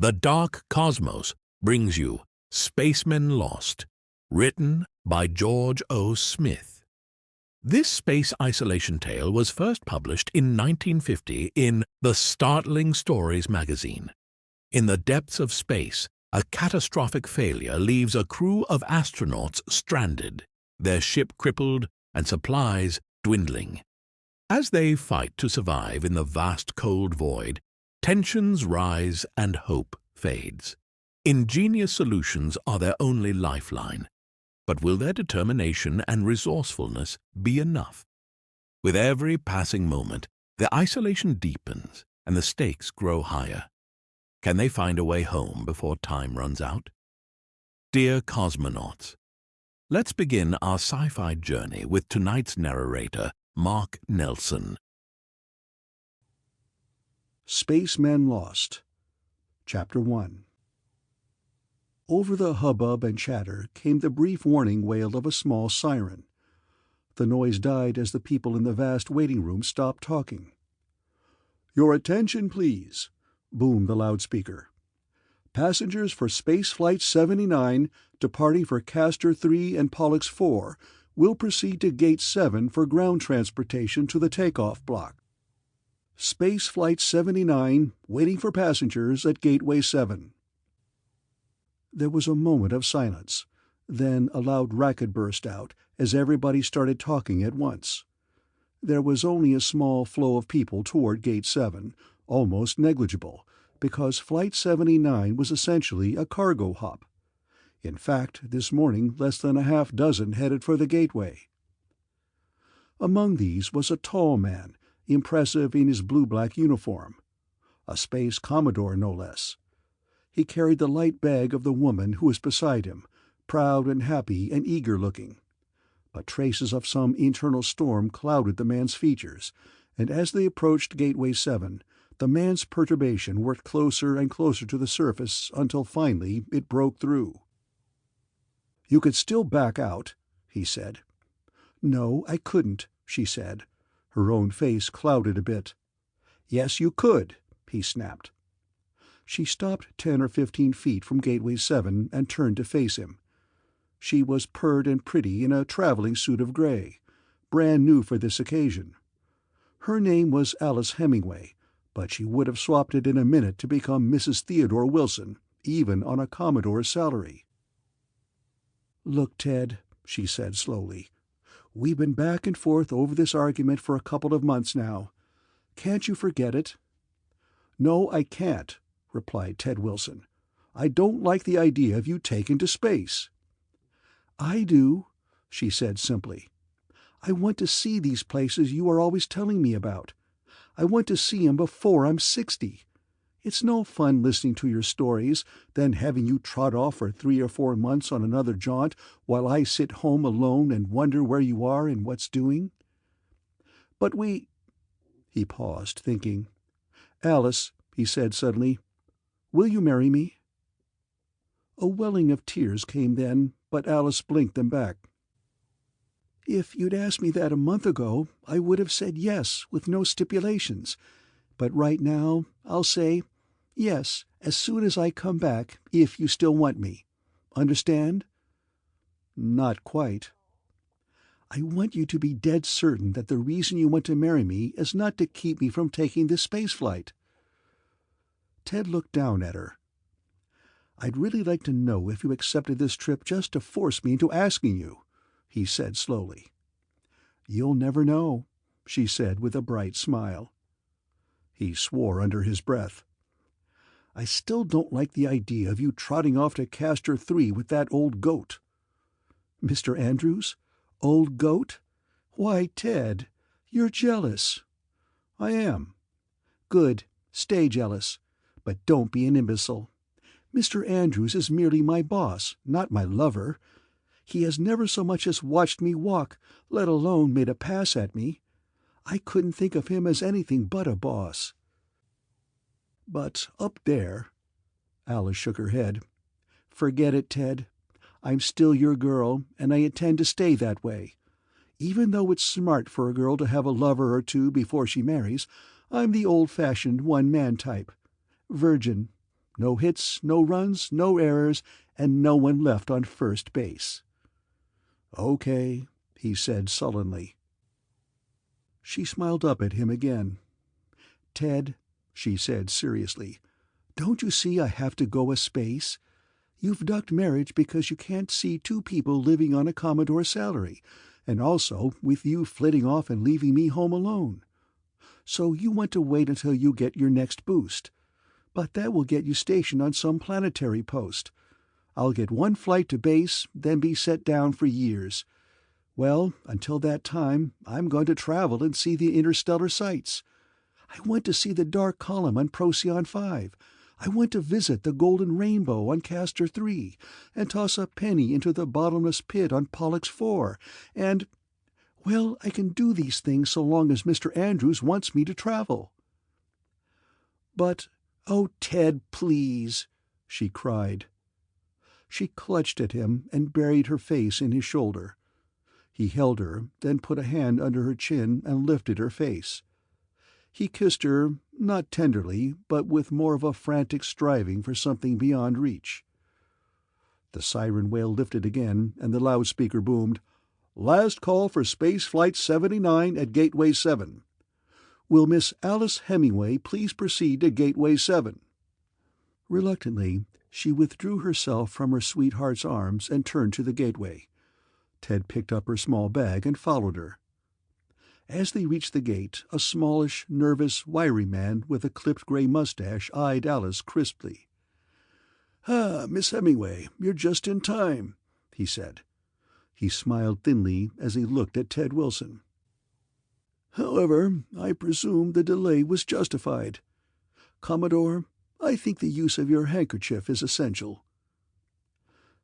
The Dark Cosmos brings you Spacemen Lost, written by George O. Smith. This space isolation tale was first published in 1950 in The Startling Stories magazine. In the depths of space, a catastrophic failure leaves a crew of astronauts stranded, their ship crippled and supplies dwindling. As they fight to survive in the vast cold void, tensions rise and hope fades. Ingenious solutions are their only lifeline. But will their determination and resourcefulness be enough? With every passing moment, the isolation deepens and the stakes grow higher. Can they find a way home before time runs out? Dear cosmonauts, let's begin our sci-fi journey with tonight's narrator, Mark Nelson. Spacemen Lost, Chapter 1. Over the hubbub and chatter came the brief warning wail of a small siren. The noise died as the people in the vast waiting room stopped talking. "Your attention, please," boomed the loudspeaker. "Passengers for Space Flight 79, departing for Castor 3 and Pollux 4, will proceed to Gate 7 for ground transportation to the takeoff block. Space Flight 79 waiting for passengers at Gateway 7. There was a moment of silence. Then a loud racket burst out as everybody started talking at once. There was only a small flow of people toward Gate 7, almost negligible, because Flight 79 was essentially a cargo hop. In fact, this morning less than a half-dozen headed for the gateway. Among these was a tall man, impressive in his blue-black uniform. A space commodore, no less. He carried the light bag of the woman who was beside him, proud and happy and eager-looking. But traces of some internal storm clouded the man's features, and as they approached Gateway 7, the man's perturbation worked closer and closer to the surface until finally it broke through. "You could still back out," he said. "No, I couldn't," she said. Her own face clouded a bit. "Yes, you could," he snapped. She stopped 10 or 15 feet from Gateway 7 and turned to face him. She was pert and pretty in a traveling suit of gray, brand new for this occasion. Her name was Alice Hemingway, but she would have swapped it in a minute to become Mrs. Theodore Wilson, even on a Commodore's salary. "Look, Ted," she said slowly, "we've been back and forth over this argument for a couple of months now. Can't you forget it?" "No, I can't," replied Ted Wilson. "I don't like the idea of you taking to space." "I do," she said simply. "I want to see these places you are always telling me about. I want to see 'em before I'm 60. It's no fun listening to your stories, then having you trot off for 3 or 4 months on another jaunt while I sit home alone and wonder where you are and what's doing. But we—" He paused, thinking. "Alice," he said suddenly, "will you marry me?" A welling of tears came then, but Alice blinked them back. "If you'd asked me that a month ago, I would have said yes, with no stipulations. But right now, I'll say yes, as soon as I come back, if you still want me. Understand?" "Not quite." "I want you to be dead certain that the reason you want to marry me is not to keep me from taking this space flight." Ted looked down at her. "I'd really like to know if you accepted this trip just to force me into asking you," he said slowly. "You'll never know," she said with a bright smile. He swore under his breath. "I still don't like the idea of you trotting off to Castor 3 with that old goat." "Mr. Andrews? Old goat? Why, Ted, you're jealous." "I am." "Good. Stay jealous. But don't be an imbecile. Mr. Andrews is merely my boss, not my lover. He has never so much as watched me walk, let alone made a pass at me. I couldn't think of him as anything but a boss." "But up there—" Alice shook her head. "Forget it, Ted. I'm still your girl, and I intend to stay that way. Even though it's smart for a girl to have a lover or two before she marries, I'm the old-fashioned one-man type. Virgin. No hits, no runs, no errors, and no one left on first base. "Okay," he said sullenly. She smiled up at him again. "Ted," she said seriously, "don't you see I have to go a space? You've ducked marriage because you can't see two people living on a Commodore's salary, and also with you flitting off and leaving me home alone. So you want to wait until you get your next boost. But that will get you stationed on some planetary post. I'll get one flight to base, then be set down for years. Well, until that time, I'm going to travel and see the interstellar sights. I want to see the dark column on Procyon 5. I want to visit the golden rainbow on Castor 3, and toss a penny into the bottomless pit on Pollux 4, and... well, I can do these things so long as Mr. Andrews wants me to travel." "But, oh, Ted, please," she cried. She clutched at him and buried her face in his shoulder. He held her, then put a hand under her chin and lifted her face. He kissed her, not tenderly, but with more of a frantic striving for something beyond reach. The siren wail lifted again, and the loudspeaker boomed, "Last call for Space Flight 79 at Gateway 7. Will Miss Alice Hemingway please proceed to Gateway 7?" Reluctantly, she withdrew herself from her sweetheart's arms and turned to the gateway. Ted picked up her small bag and followed her. As they reached the gate, a smallish, nervous, wiry man with a clipped gray mustache eyed Alice crisply. "Ah, Miss Hemingway, you're just in time," he said. He smiled thinly as he looked at Ted Wilson. "However, I presume the delay was justified. Commodore, I think the use of your handkerchief is essential."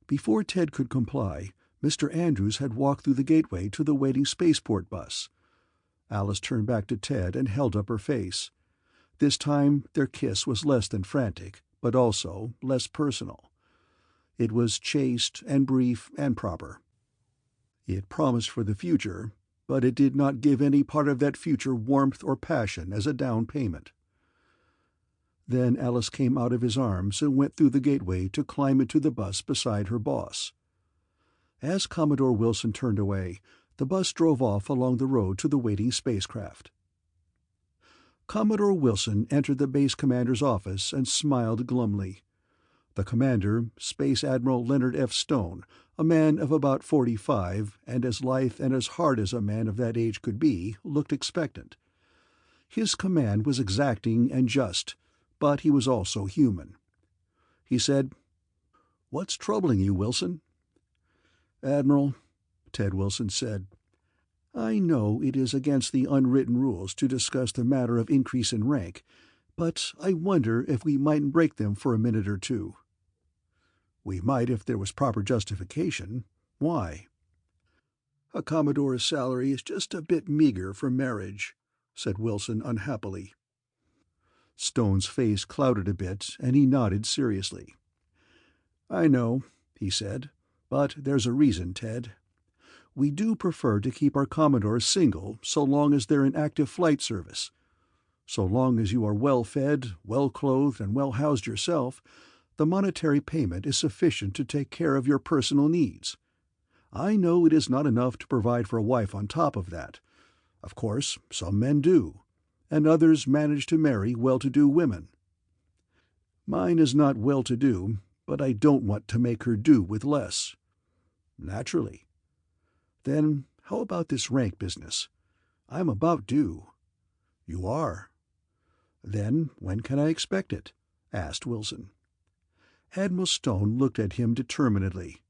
Before Ted could comply, Mr. Andrews had walked through the gateway to the waiting spaceport bus. Alice turned back to Ted and held up her face. This time their kiss was less than frantic, but also less personal. It was chaste and brief and proper. It promised for the future, but it did not give any part of that future warmth or passion as a down payment. Then Alice came out of his arms and went through the gateway to climb into the bus beside her boss. As Commodore Wilson turned away, the bus drove off along the road to the waiting spacecraft. Commodore Wilson entered the base commander's office and smiled glumly. The commander, Space Admiral Leonard F. Stone, a man of about 45, and as lithe and as hard as a man of that age could be, looked expectant. His command was exacting and just, but he was also human. He said, "What's troubling you, Wilson?" "Admiral," Ted Wilson said, "I know it is against the unwritten rules to discuss the matter of increase in rank, but I wonder if we mightn't break them for a minute or two." "We might if there was proper justification. Why?" "A Commodore's salary is just a bit meager for marriage," said Wilson unhappily. Stone's face clouded a bit, and he nodded seriously. "I know," he said, "but there's a reason, Ted. We do prefer to keep our Commodores single so long as they're in active flight service. So long as you are well-fed, well-clothed, and well-housed yourself, the monetary payment is sufficient to take care of your personal needs. I know it is not enough to provide for a wife on top of that. Of course, some men do, and others manage to marry well-to-do women. Mine is not well-to-do, but I don't want to make her do with less. Naturally. Then how about this rank business? I'm about due." "You are." "Then when can I expect it?" asked Wilson. Admiral Stone looked at him determinedly.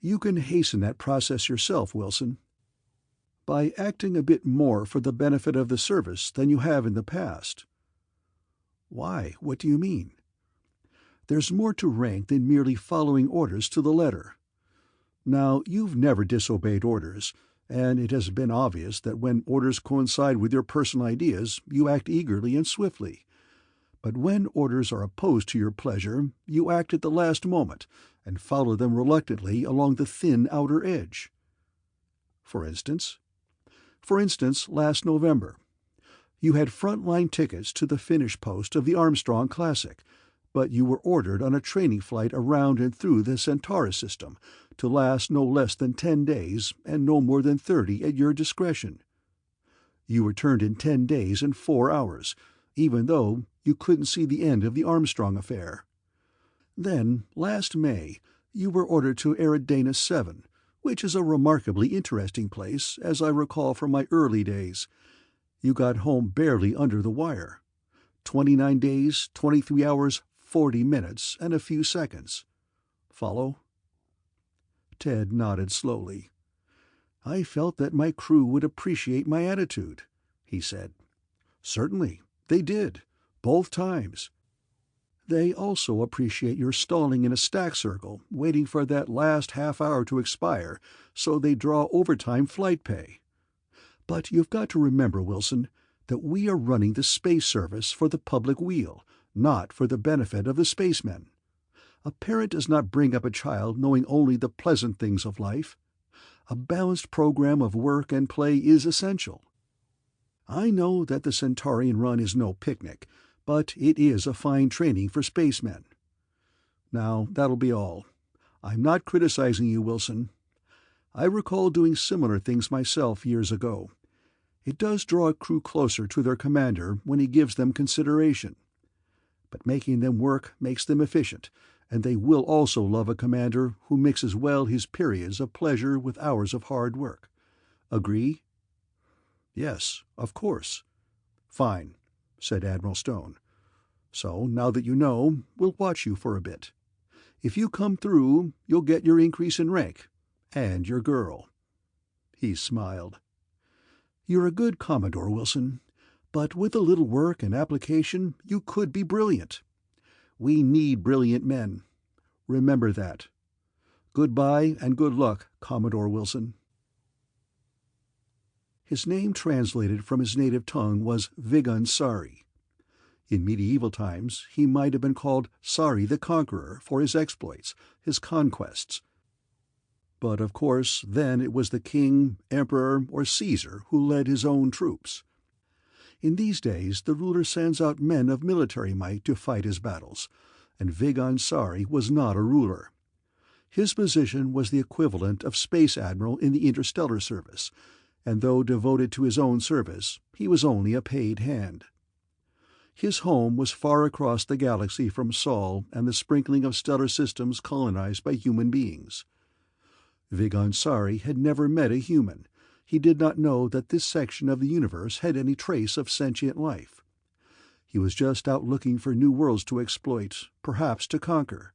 "You can hasten that process yourself, Wilson. By acting a bit more for the benefit of the service than you have in the past." "Why? What do you mean?" "There's more to rank than merely following orders to the letter. Now, you've never disobeyed orders, and it has been obvious that when orders coincide with your personal ideas, you act eagerly and swiftly. But when orders are opposed to your pleasure, you act at the last moment, and follow them reluctantly along the thin outer edge." "For instance?" "For instance, last November. You had front-line tickets to the finish post of the Armstrong Classic, but you were ordered on a training flight around and through the Centaurus system, to last no less than 10 days and no more than 30 at your discretion. You returned in 10 days and 4 hours, even though you couldn't see the end of the Armstrong affair. Then, last May, you were ordered to Eridanus 7, which is a remarkably interesting place, as I recall from my early days. You got home barely under the wire. 29 days, 23 hours, 40 minutes, and a few seconds. Follow?" Ted nodded slowly. "I felt that my crew would appreciate my attitude," he said. "Certainly, they did, both times. They also appreciate your stalling in a stack circle, waiting for that last half hour to expire so they draw overtime flight pay. But you've got to remember, Wilson, that we are running the space service for the public weal, not for the benefit of the spacemen. A parent does not bring up a child knowing only the pleasant things of life. A balanced program of work and play is essential. I know that the Centaurian run is no picnic, but it is a fine training for spacemen. Now, that'll be all. I'm not criticizing you, Wilson. I recall doing similar things myself years ago. It does draw a crew closer to their commander when he gives them consideration. But making them work makes them efficient, and they will also love a commander who mixes well his periods of pleasure with hours of hard work. Agree?" "Yes, of course." "Fine," said Admiral Stone. "So, now that you know, we'll watch you for a bit. If you come through, you'll get your increase in rank. And your girl." He smiled. "You're a good Commodore, Wilson, but with a little work and application you could be brilliant. We need brilliant men. Remember that. Goodbye and good luck, Commodore Wilson." His name translated from his native tongue was Vigan Sari. In medieval times he might have been called Sari the Conqueror for his exploits, his conquests. But of course then it was the king, emperor, or Caesar who led his own troops. In these days the ruler sends out men of military might to fight his battles, and Vigan Sari was not a ruler. His position was the equivalent of Space Admiral in the Interstellar Service, and though devoted to his own service, he was only a paid hand. His home was far across the galaxy from Sol and the sprinkling of stellar systems colonized by human beings. Vigan Sari had never met a human. He did not know that this section of the universe had any trace of sentient life. He was just out looking for new worlds to exploit, perhaps to conquer.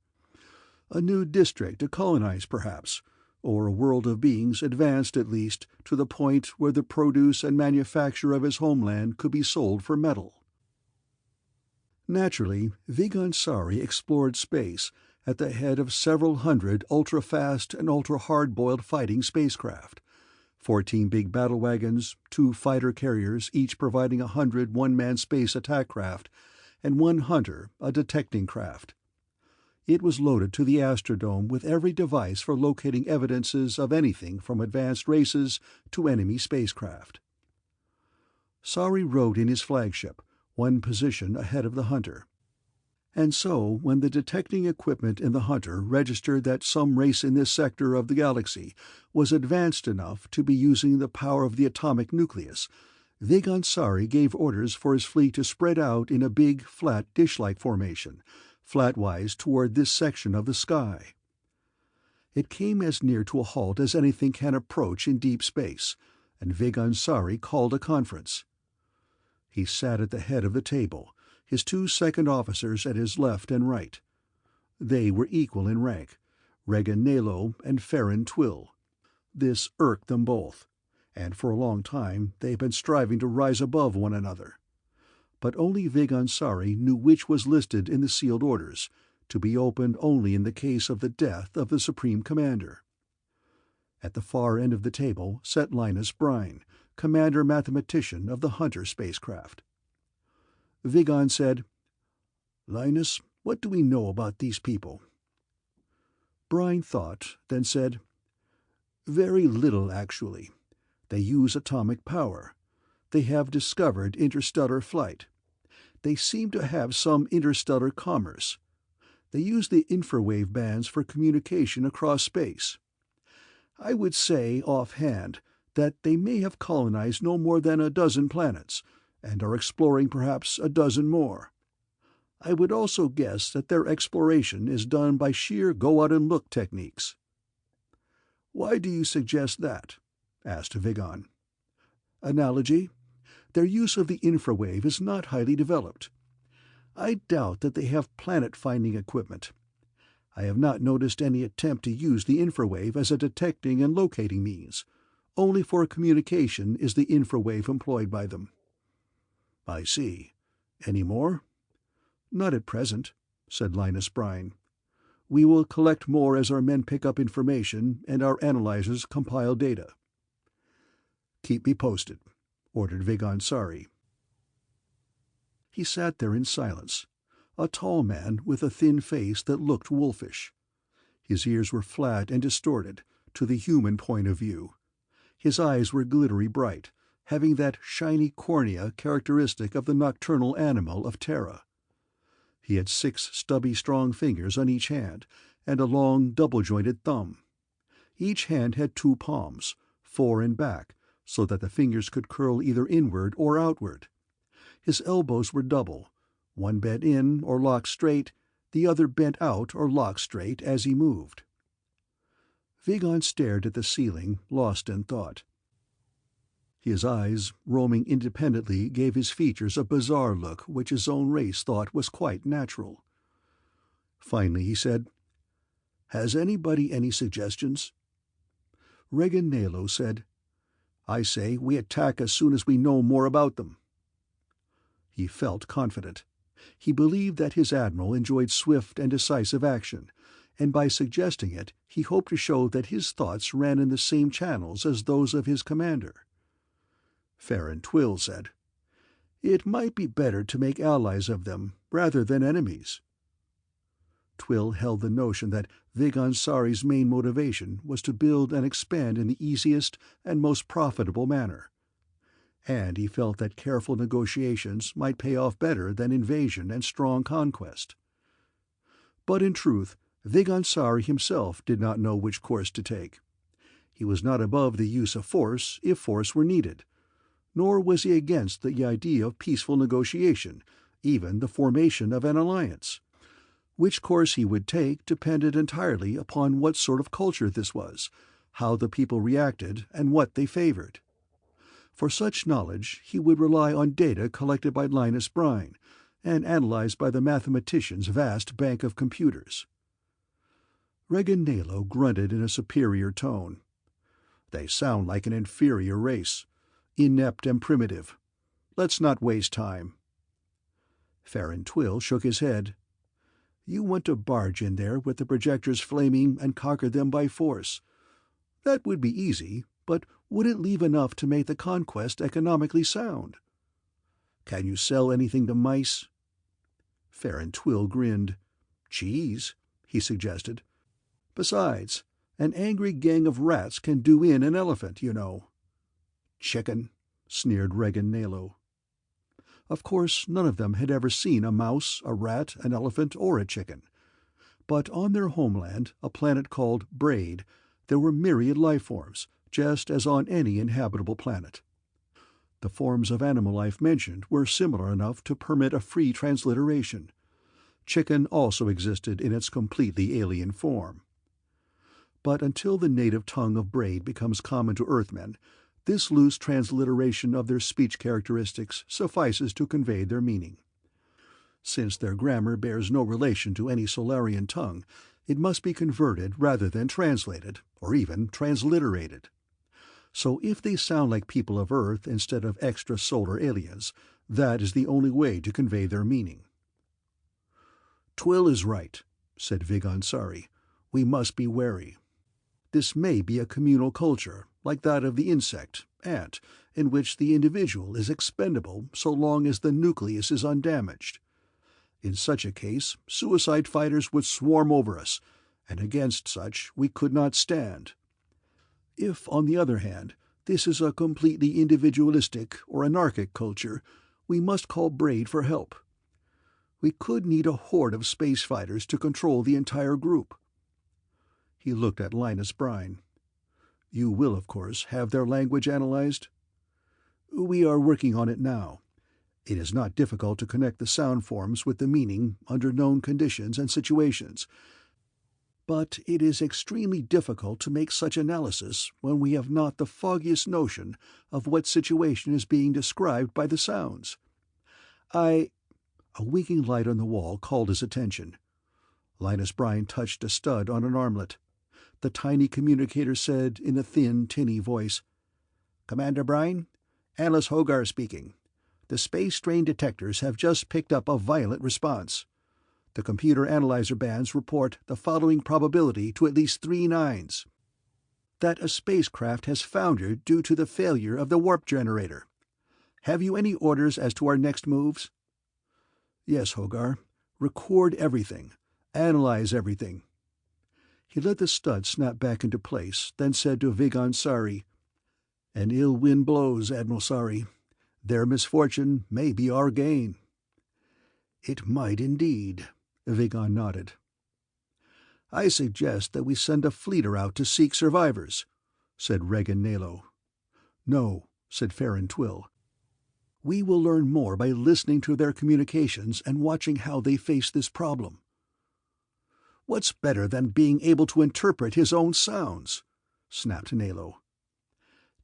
A new district to colonize, perhaps, or a world of beings advanced at least to the point where the produce and manufacture of his homeland could be sold for metal. Naturally, Vigan Sari explored space at the head of several hundred ultra-fast and ultra-hard-boiled fighting spacecraft. 14 big battle wagons, 2 fighter carriers each providing 100 one-man space attack craft, and 1 hunter, a detecting craft. It was loaded to the Astrodome with every device for locating evidences of anything from advanced races to enemy spacecraft. Sari rode in his flagship, one position ahead of the hunter. And so, when the detecting equipment in the hunter registered that some race in this sector of the galaxy was advanced enough to be using the power of the atomic nucleus, Vigan Sari gave orders for his fleet to spread out in a big, flat dish-like formation, flatwise toward this section of the sky. It came as near to a halt as anything can approach in deep space, and Vigan Sari called a conference. He sat at the head of the table, his 2 second officers at his left and right. They were equal in rank, Regan Nalo and Ferrin Twill. This irked them both, and for a long time they had been striving to rise above one another. But only Vigan Sari knew which was listed in the sealed orders, to be opened only in the case of the death of the Supreme Commander. At the far end of the table sat Linus Brine, commander-mathematician of the Hunter spacecraft. Vigan said, "Linus, what do we know about these people?" Brine thought, then said, "Very little, actually. They use atomic power. They have discovered interstellar flight. They seem to have some interstellar commerce. They use the infrawave bands for communication across space. I would say, offhand, that they may have colonized no more than a dozen planets, and are exploring perhaps a dozen more. I would also guess that their exploration is done by sheer go-out-and-look techniques." "Why do you suggest that?" asked Vigon. "Analogy? Their use of the infrawave is not highly developed. I doubt that they have planet-finding equipment. I have not noticed any attempt to use the infrawave as a detecting and locating means. Only for communication is the infrawave employed by them." "I see. Any more?" "Not at present," said Linus Brine. "We will collect more as our men pick up information and our analyzers compile data." "Keep me posted," ordered Vigon Sari. He sat there in silence, a tall man with a thin face that looked wolfish. His ears were flat and distorted, to the human point of view. His eyes were glittery bright, having that shiny cornea characteristic of the nocturnal animal of Terra. He had 6 stubby strong fingers on each hand, and a long double-jointed thumb. Each hand had 2 palms, fore and back, so that the fingers could curl either inward or outward. His elbows were double, one bent in or locked straight, the other bent out or locked straight as he moved. Vigon stared at the ceiling, lost in thought. His eyes, roaming independently, gave his features a bizarre look which his own race thought was quite natural. Finally he said, "Has anybody any suggestions?" Regan Nalo said, "I say we attack as soon as we know more about them." He felt confident. He believed that his admiral enjoyed swift and decisive action, and by suggesting it he hoped to show that his thoughts ran in the same channels as those of his commander. Farron Twill said, "It might be better to make allies of them rather than enemies." Twill held the notion that Vigon Sari's main motivation was to build and expand in the easiest and most profitable manner, and he felt that careful negotiations might pay off better than invasion and strong conquest. But in truth, Vigon Sari himself did not know which course to take. He was not above the use of force if force were needed, nor was he against the idea of peaceful negotiation, even the formation of an alliance. Which course he would take depended entirely upon what sort of culture this was, how the people reacted, and what they favored. For such knowledge he would rely on data collected by Linus Brine and analyzed by the mathematician's vast bank of computers. Regan Nalo grunted in a superior tone. "They sound like an inferior race. Inept and primitive. Let's not waste time." Farron Twill shook his head. "You want to barge in there with the projectors flaming and conquer them by force. That would be easy, but would it leave enough to make the conquest economically sound? Can you sell anything to mice?" Farron Twill grinned. "Cheese," he suggested. "Besides, an angry gang of rats can do in an elephant, you know." "Chicken," sneered Regan Nalo. Of course, none of them had ever seen a mouse, a rat, an elephant, or a chicken. But on their homeland, a planet called Braid, there were myriad life forms, just as on any inhabitable planet. The forms of animal life mentioned were similar enough to permit a free transliteration. Chicken also existed in its completely alien form. But until the native tongue of Braid becomes common to Earthmen, this loose transliteration of their speech characteristics suffices to convey their meaning. Since their grammar bears no relation to any Solarian tongue, it must be converted rather than translated, or even transliterated. So if they sound like people of Earth instead of extrasolar aliens, that is the only way to convey their meaning. "Twill is right," said Vigon Sari. "We must be wary. This may be a communal culture, like that of the insect, ant, in which the individual is expendable so long as the nucleus is undamaged. In such a case, suicide fighters would swarm over us, and against such we could not stand. If, on the other hand, this is a completely individualistic or anarchic culture, we must call Braid for help. We could need a horde of space fighters to control the entire group. He looked at Linus Brine. You will, of course, have their language analyzed? We are working on it now. It is not difficult to connect the sound forms with the meaning under known conditions and situations, but it is extremely difficult to make such analysis when we have not the foggiest notion of what situation is being described by the sounds. A winking light on the wall called his attention. Linus Brine touched a stud on an armlet. The tiny communicator said in a thin, tinny voice, "Commander Brine, Alice Hogar speaking. The space strain detectors have just picked up a violent response. The computer analyzer bands report the following probability to at least 3 nines. That a spacecraft has foundered due to the failure of the warp generator. Have you any orders as to our next moves?" "Yes, Hogar. Record everything. Analyze everything." He let the stud snap back into place, then said to Vigan Sari, "An ill wind blows, Admiral Sari. Their misfortune may be our gain." "It might indeed," Vigan nodded. "I suggest that we send a fleeter out to seek survivors," said Regan Nalo. "No," said Farron Twill. "We will learn more by listening to their communications and watching how they face this problem." "What's better than being able to interpret his own sounds?" snapped Nalo.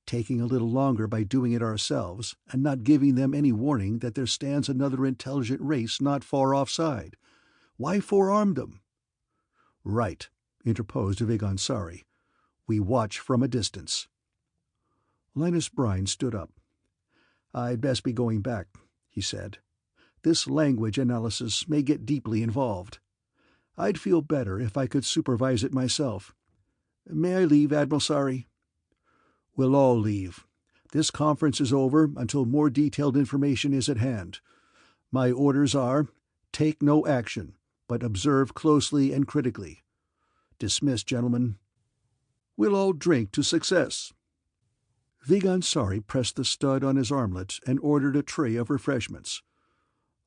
"Taking a little longer by doing it ourselves, and not giving them any warning that there stands another intelligent race not far offside. Why forearm them?" "Right," interposed Vigan Sari. "We watch from a distance." Linus Brine stood up. "I'd best be going back," he said. "This language analysis may get deeply involved. I'd feel better if I could supervise it myself. May I leave, Admiral Sari?" "We'll all leave. This conference is over until more detailed information is at hand. My orders are, take no action, but observe closely and critically. Dismissed, gentlemen. We'll all drink to success." Vigan Sari pressed the stud on his armlet and ordered a tray of refreshments.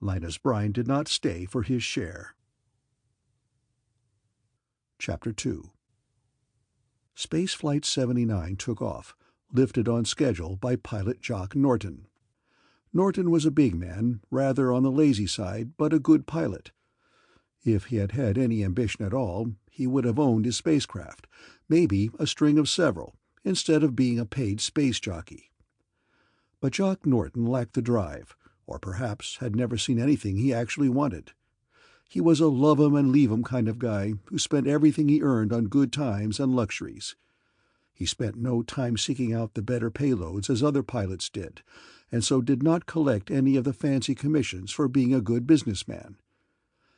Linus Brine did not stay for his share. Chapter 2. Space Flight 79 took off, lifted on schedule by pilot Jock Norton. Norton was a big man, rather on the lazy side, but a good pilot. If he had had any ambition at all, he would have owned his spacecraft, maybe a string of several, instead of being a paid space jockey. But Jock Norton lacked the drive, or perhaps had never seen anything he actually wanted. He was a love-'em-and-leave-'em kind of guy who spent everything he earned on good times and luxuries. He spent no time seeking out the better payloads as other pilots did, and so did not collect any of the fancy commissions for being a good businessman.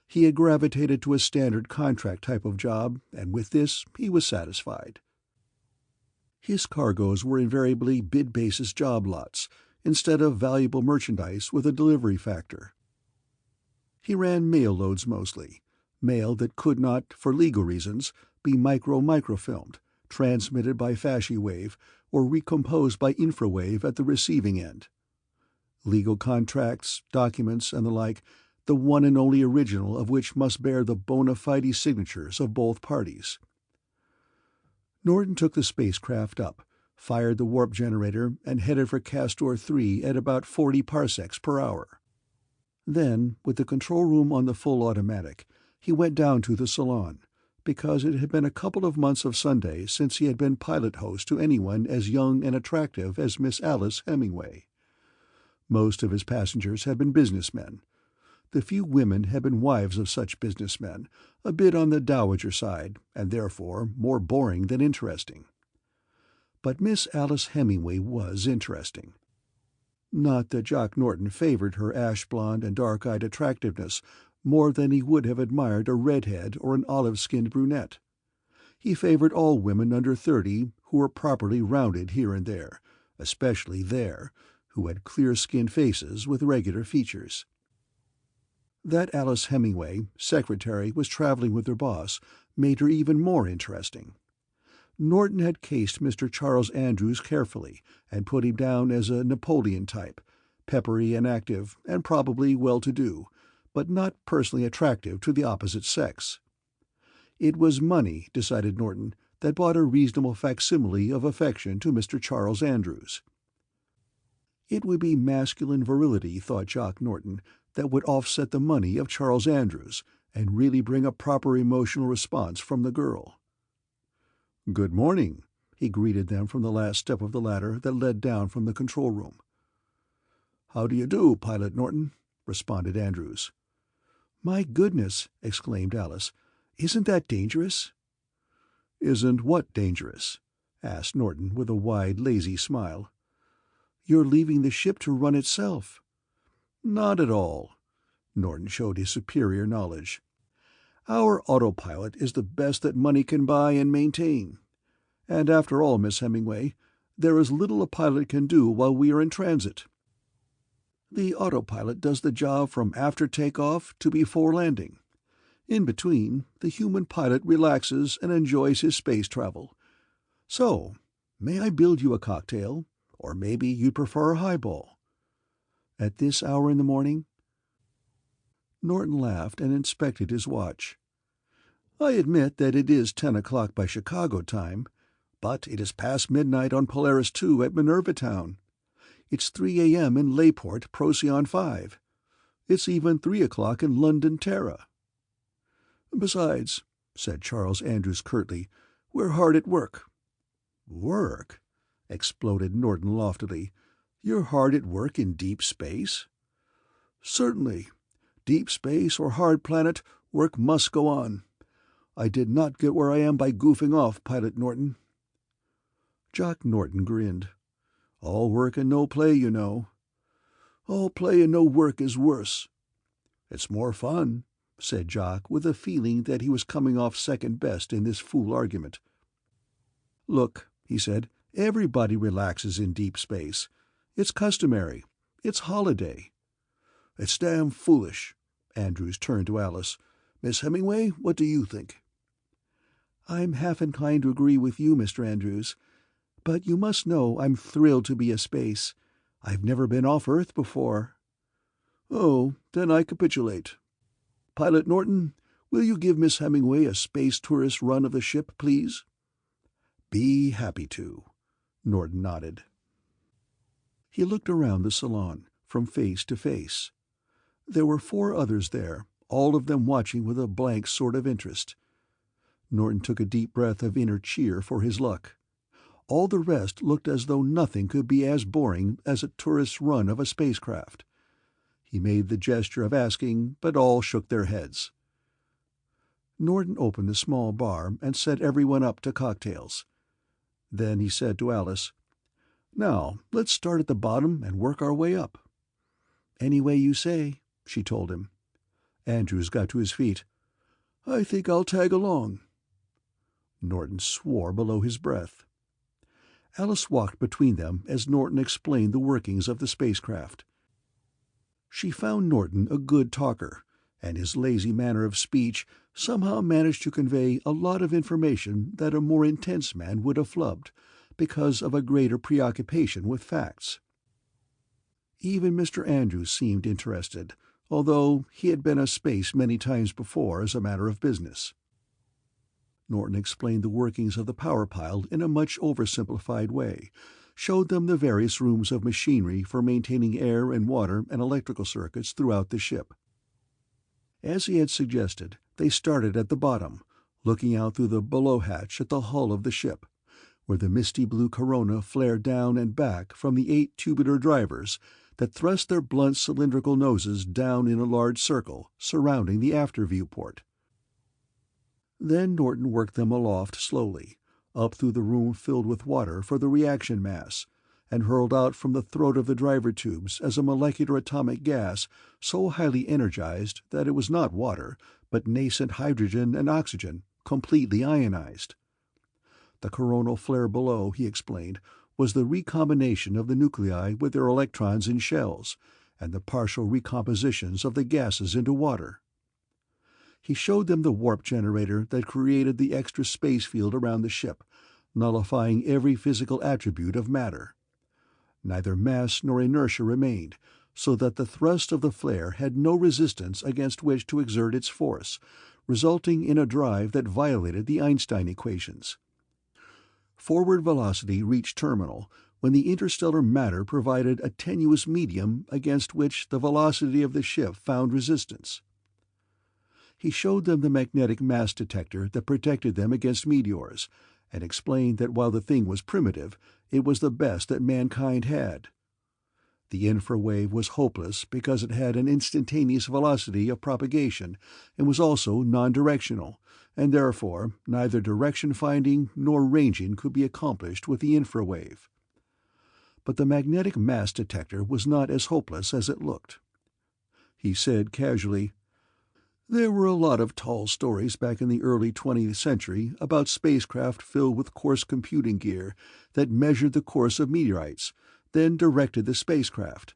He had gravitated to a standard contract type of job, and with this he was satisfied. His cargoes were invariably bid-basis job lots, instead of valuable merchandise with a delivery factor. He ran mail loads mostly, mail that could not, for legal reasons, be microfilmed, transmitted by Fasci wave, or recomposed by infrawave at the receiving end. Legal contracts, documents, and the like, the one and only original of which must bear the bona fide signatures of both parties. Norton took the spacecraft up, fired the warp generator, and headed for Castor 3 at about 40 parsecs per hour. Then, with the control room on the full automatic, he went down to the salon, because it had been a couple of months of Sunday since he had been pilot host to anyone as young and attractive as Miss Alice Hemingway. Most of his passengers had been businessmen. The few women had been wives of such businessmen, a bit on the dowager side, and therefore more boring than interesting. But Miss Alice Hemingway was interesting. Not that Jock Norton favored her ash-blonde and dark-eyed attractiveness more than he would have admired a redhead or an olive-skinned brunette. He favored all women under 30 who were properly rounded here and there, especially there, who had clear-skinned faces with regular features. That Alice Hemingway, secretary, was traveling with her boss made her even more interesting. Norton had cased Mr. Charles Andrews carefully and put him down as a Napoleon type, peppery and active, and probably well-to-do, but not personally attractive to the opposite sex. It was money, decided Norton, that bought a reasonable facsimile of affection to Mr. Charles Andrews. It would be masculine virility, thought Jock Norton, that would offset the money of Charles Andrews and really bring a proper emotional response from the girl. "Good morning," he greeted them from the last step of the ladder that led down from the control room. "How do you do, Pilot Norton?" responded Andrews. "My goodness," exclaimed Alice, "isn't that dangerous?" "Isn't what dangerous?" asked Norton with a wide, lazy smile. "You're leaving the ship to run itself." "Not at all." Norton showed his superior knowledge. "Our autopilot is the best that money can buy and maintain. And after all, Miss Hemingway, there is little a pilot can do while we are in transit. The autopilot does the job from after takeoff to before landing. In between, the human pilot relaxes and enjoys his space travel. So, may I build you a cocktail? Or maybe you'd prefer a highball." "At this hour in the morning?" Norton laughed and inspected his watch. "I admit that it is 10 o'clock by Chicago time, but it is past midnight on Polaris II at Minerva Town. It's 3 a.m. in Layport, Procyon 5. It's even 3 o'clock in London Terra." "Besides," said Charles Andrews curtly, "we're hard at work." "Work?" exploded Norton loftily. "You're hard at work in deep space?" "Certainly. Deep space or hard planet, work must go on. I did not get where I am by goofing off, Pilot Norton." Jock Norton grinned. "All work and no play, you know." "All play and no work is worse." "It's more fun," said Jock, with a feeling that he was coming off second best in this fool argument. "Look," he said, "everybody relaxes in deep space. It's customary. It's holiday." "It's damn foolish." Andrews turned to Alice. "Miss Hemingway, what do you think?" "I'm half inclined to agree with you, Mr. Andrews. But you must know I'm thrilled to be a space. I've never been off Earth before." "Oh, then I capitulate. Pilot Norton, will you give Miss Hemingway a space tourist run of the ship, please?" "Be happy to." Norton nodded. He looked around the salon, from face to face. There were 4 others there, all of them watching with a blank sort of interest. Norton took a deep breath of inner cheer for his luck. All the rest looked as though nothing could be as boring as a tourist's run of a spacecraft. He made the gesture of asking, but all shook their heads. Norton opened the small bar and set everyone up to cocktails. Then he said to Alice, "Now, let's start at the bottom and work our way up." "Any way you say," she told him. Andrews got to his feet. "I think I'll tag along." Norton swore below his breath. Alice walked between them as Norton explained the workings of the spacecraft. She found Norton a good talker, and his lazy manner of speech somehow managed to convey a lot of information that a more intense man would have flubbed, because of a greater preoccupation with facts. Even Mr. Andrews seemed interested, although he had been a space many times before as a matter of business. Norton explained the workings of the power pile in a much oversimplified way, showed them the various rooms of machinery for maintaining air and water and electrical circuits throughout the ship. As he had suggested, they started at the bottom, looking out through the below hatch at the hull of the ship, where the misty blue corona flared down and back from the 8 tubular drivers that thrust their blunt cylindrical noses down in a large circle surrounding the after viewport. Then Norton worked them aloft slowly, up through the room filled with water for the reaction mass, and hurled out from the throat of the driver tubes as a molecular atomic gas so highly energized that it was not water, but nascent hydrogen and oxygen, completely ionized. The coronal flare below, he explained, was the recombination of the nuclei with their electrons in shells, and the partial recompositions of the gases into water. He showed them the warp generator that created the extra space field around the ship, nullifying every physical attribute of matter. Neither mass nor inertia remained, so that the thrust of the flare had no resistance against which to exert its force, resulting in a drive that violated the Einstein equations. Forward velocity reached terminal when the interstellar matter provided a tenuous medium against which the velocity of the ship found resistance. He showed them the magnetic mass detector that protected them against meteors, and explained that while the thing was primitive, it was the best that mankind had. The infrawave was hopeless because it had an instantaneous velocity of propagation and was also non-directional, and therefore neither direction finding nor ranging could be accomplished with the infrawave. But the magnetic mass detector was not as hopeless as it looked. He said casually, "There were a lot of tall stories back in the early 20th century about spacecraft filled with coarse computing gear that measured the course of meteorites, then directed the spacecraft.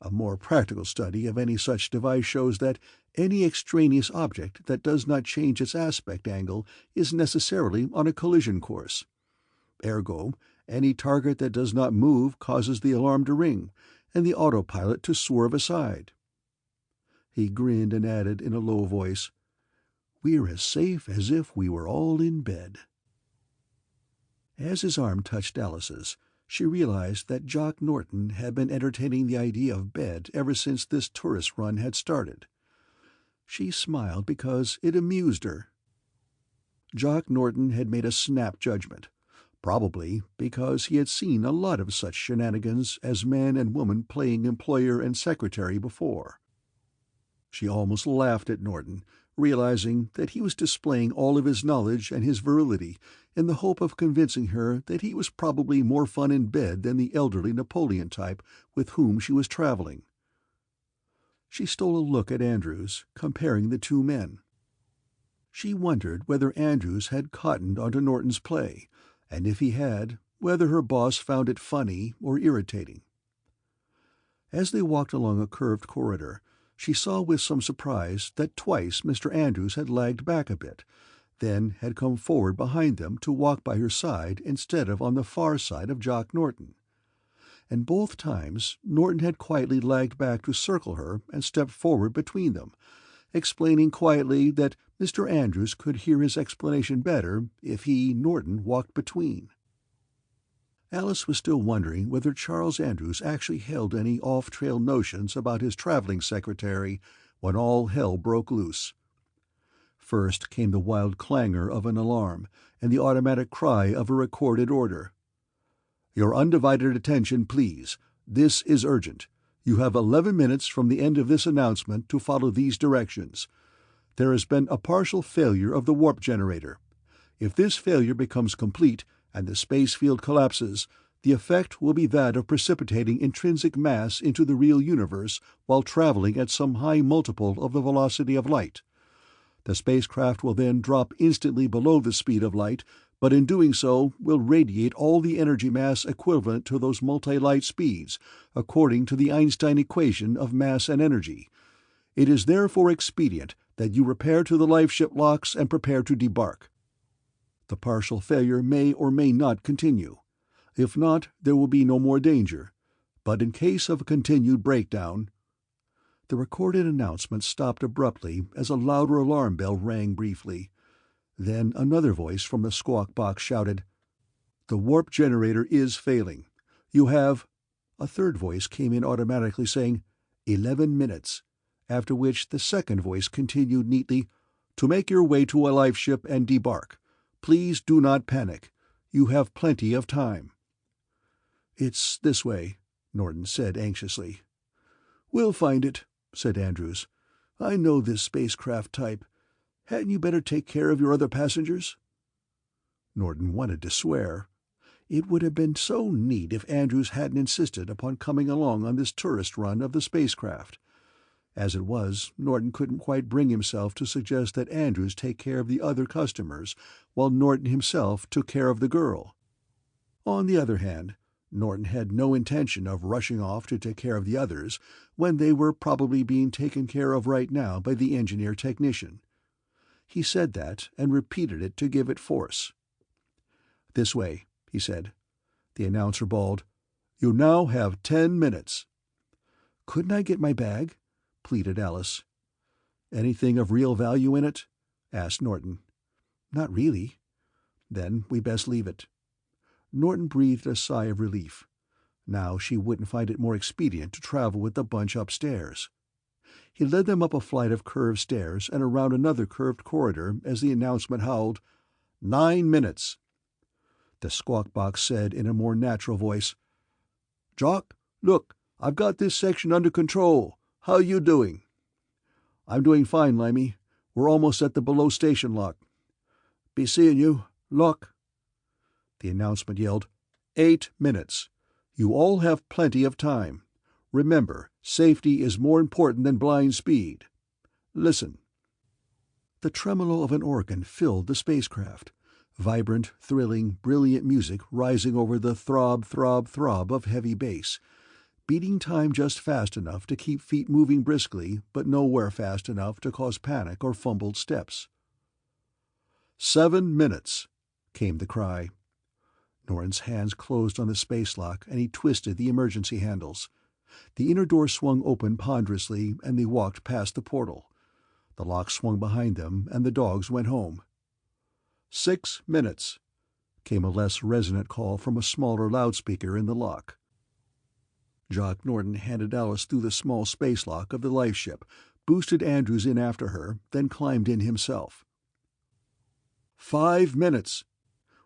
A more practical study of any such device shows that any extraneous object that does not change its aspect angle is necessarily on a collision course. Ergo, any target that does not move causes the alarm to ring, and the autopilot to swerve aside." He grinned and added in a low voice, "We're as safe as if we were all in bed." As his arm touched Alice's, she realized that Jock Norton had been entertaining the idea of bed ever since this tourist run had started. She smiled because it amused her. Jock Norton had made a snap judgment, probably because he had seen a lot of such shenanigans as man and woman playing employer and secretary before. She almost laughed at Norton, realizing that he was displaying all of his knowledge and his virility in the hope of convincing her that he was probably more fun in bed than the elderly Napoleon type with whom she was traveling. She stole a look at Andrews, comparing the two men. She wondered whether Andrews had cottoned onto Norton's play, and if he had, whether her boss found it funny or irritating. As they walked along a curved corridor, she saw with some surprise that twice Mr. Andrews had lagged back a bit, then had come forward behind them to walk by her side instead of on the far side of Jock Norton. And both times Norton had quietly lagged back to circle her and stepped forward between them, explaining quietly that Mr. Andrews could hear his explanation better if he, Norton, walked between. Alice was still wondering whether Charles Andrews actually held any off-trail notions about his traveling secretary when all hell broke loose. First came the wild clangor of an alarm and the automatic cry of a recorded order. "Your undivided attention, please. This is urgent. You have 11 minutes from the end of this announcement to follow these directions. There has been a partial failure of the warp generator. If this failure becomes complete and the space field collapses, the effect will be that of precipitating intrinsic mass into the real universe while traveling at some high multiple of the velocity of light. The spacecraft will then drop instantly below the speed of light, but in doing so will radiate all the energy mass equivalent to those multi-light speeds, according to the Einstein equation of mass and energy. It is therefore expedient that you repair to the lifeship locks and prepare to debark. The partial failure may or may not continue. If not, there will be no more danger. But in case of a continued breakdown—" The recorded announcement stopped abruptly as a louder alarm bell rang briefly. Then another voice from the squawk box shouted, "The warp generator is failing. You have—" A third voice came in automatically saying, 11 minutes, after which the second voice continued neatly, "To make your way to a lifeship and debark. Please do not panic. You have plenty of time." "It's this way," Norton said anxiously. "We'll find it," said Andrews. "I know this spacecraft type. Hadn't you better take care of your other passengers?" Norton wanted to swear. It would have been so neat if Andrews hadn't insisted upon coming along on this tourist run of the spacecraft. As it was, Norton couldn't quite bring himself to suggest that Andrews take care of the other customers, while Norton himself took care of the girl. On the other hand, Norton had no intention of rushing off to take care of the others when they were probably being taken care of right now by the engineer-technician. He said that and repeated it to give it force. "This way," he said. The announcer bawled, "You now have 10 minutes." "Couldn't I get my bag?" pleaded Alice. "Anything of real value in it?" asked Norton. "Not really." "Then we best leave it." Norton breathed a sigh of relief. Now she wouldn't find it more expedient to travel with the bunch upstairs. He led them up a flight of curved stairs and around another curved corridor as the announcement howled, "9 minutes." The squawk box said in a more natural voice, "Jock, look, I've got this section under control. How you doing?" "I'm doing fine, Limey. We're almost at the below station lock." "Be seeing you. Lock." The announcement yelled, 8 minutes. You all have plenty of time. Remember, safety is more important than blind speed. Listen." The tremolo of an organ filled the spacecraft. Vibrant, thrilling, brilliant music rising over the throb, throb, throb of heavy bass, beating time just fast enough to keep feet moving briskly, but nowhere fast enough to cause panic or fumbled steps. 7 minutes, came the cry. Norton's hands closed on the space lock, and he twisted the emergency handles. The inner door swung open ponderously, and they walked past the portal. The lock swung behind them, and the dogs went home. 6 minutes, came a less resonant call from a smaller loudspeaker in the lock. Jock Norton handed Alice through the small space lock of the life ship, boosted Andrews in after her, then climbed in himself. 5 minutes,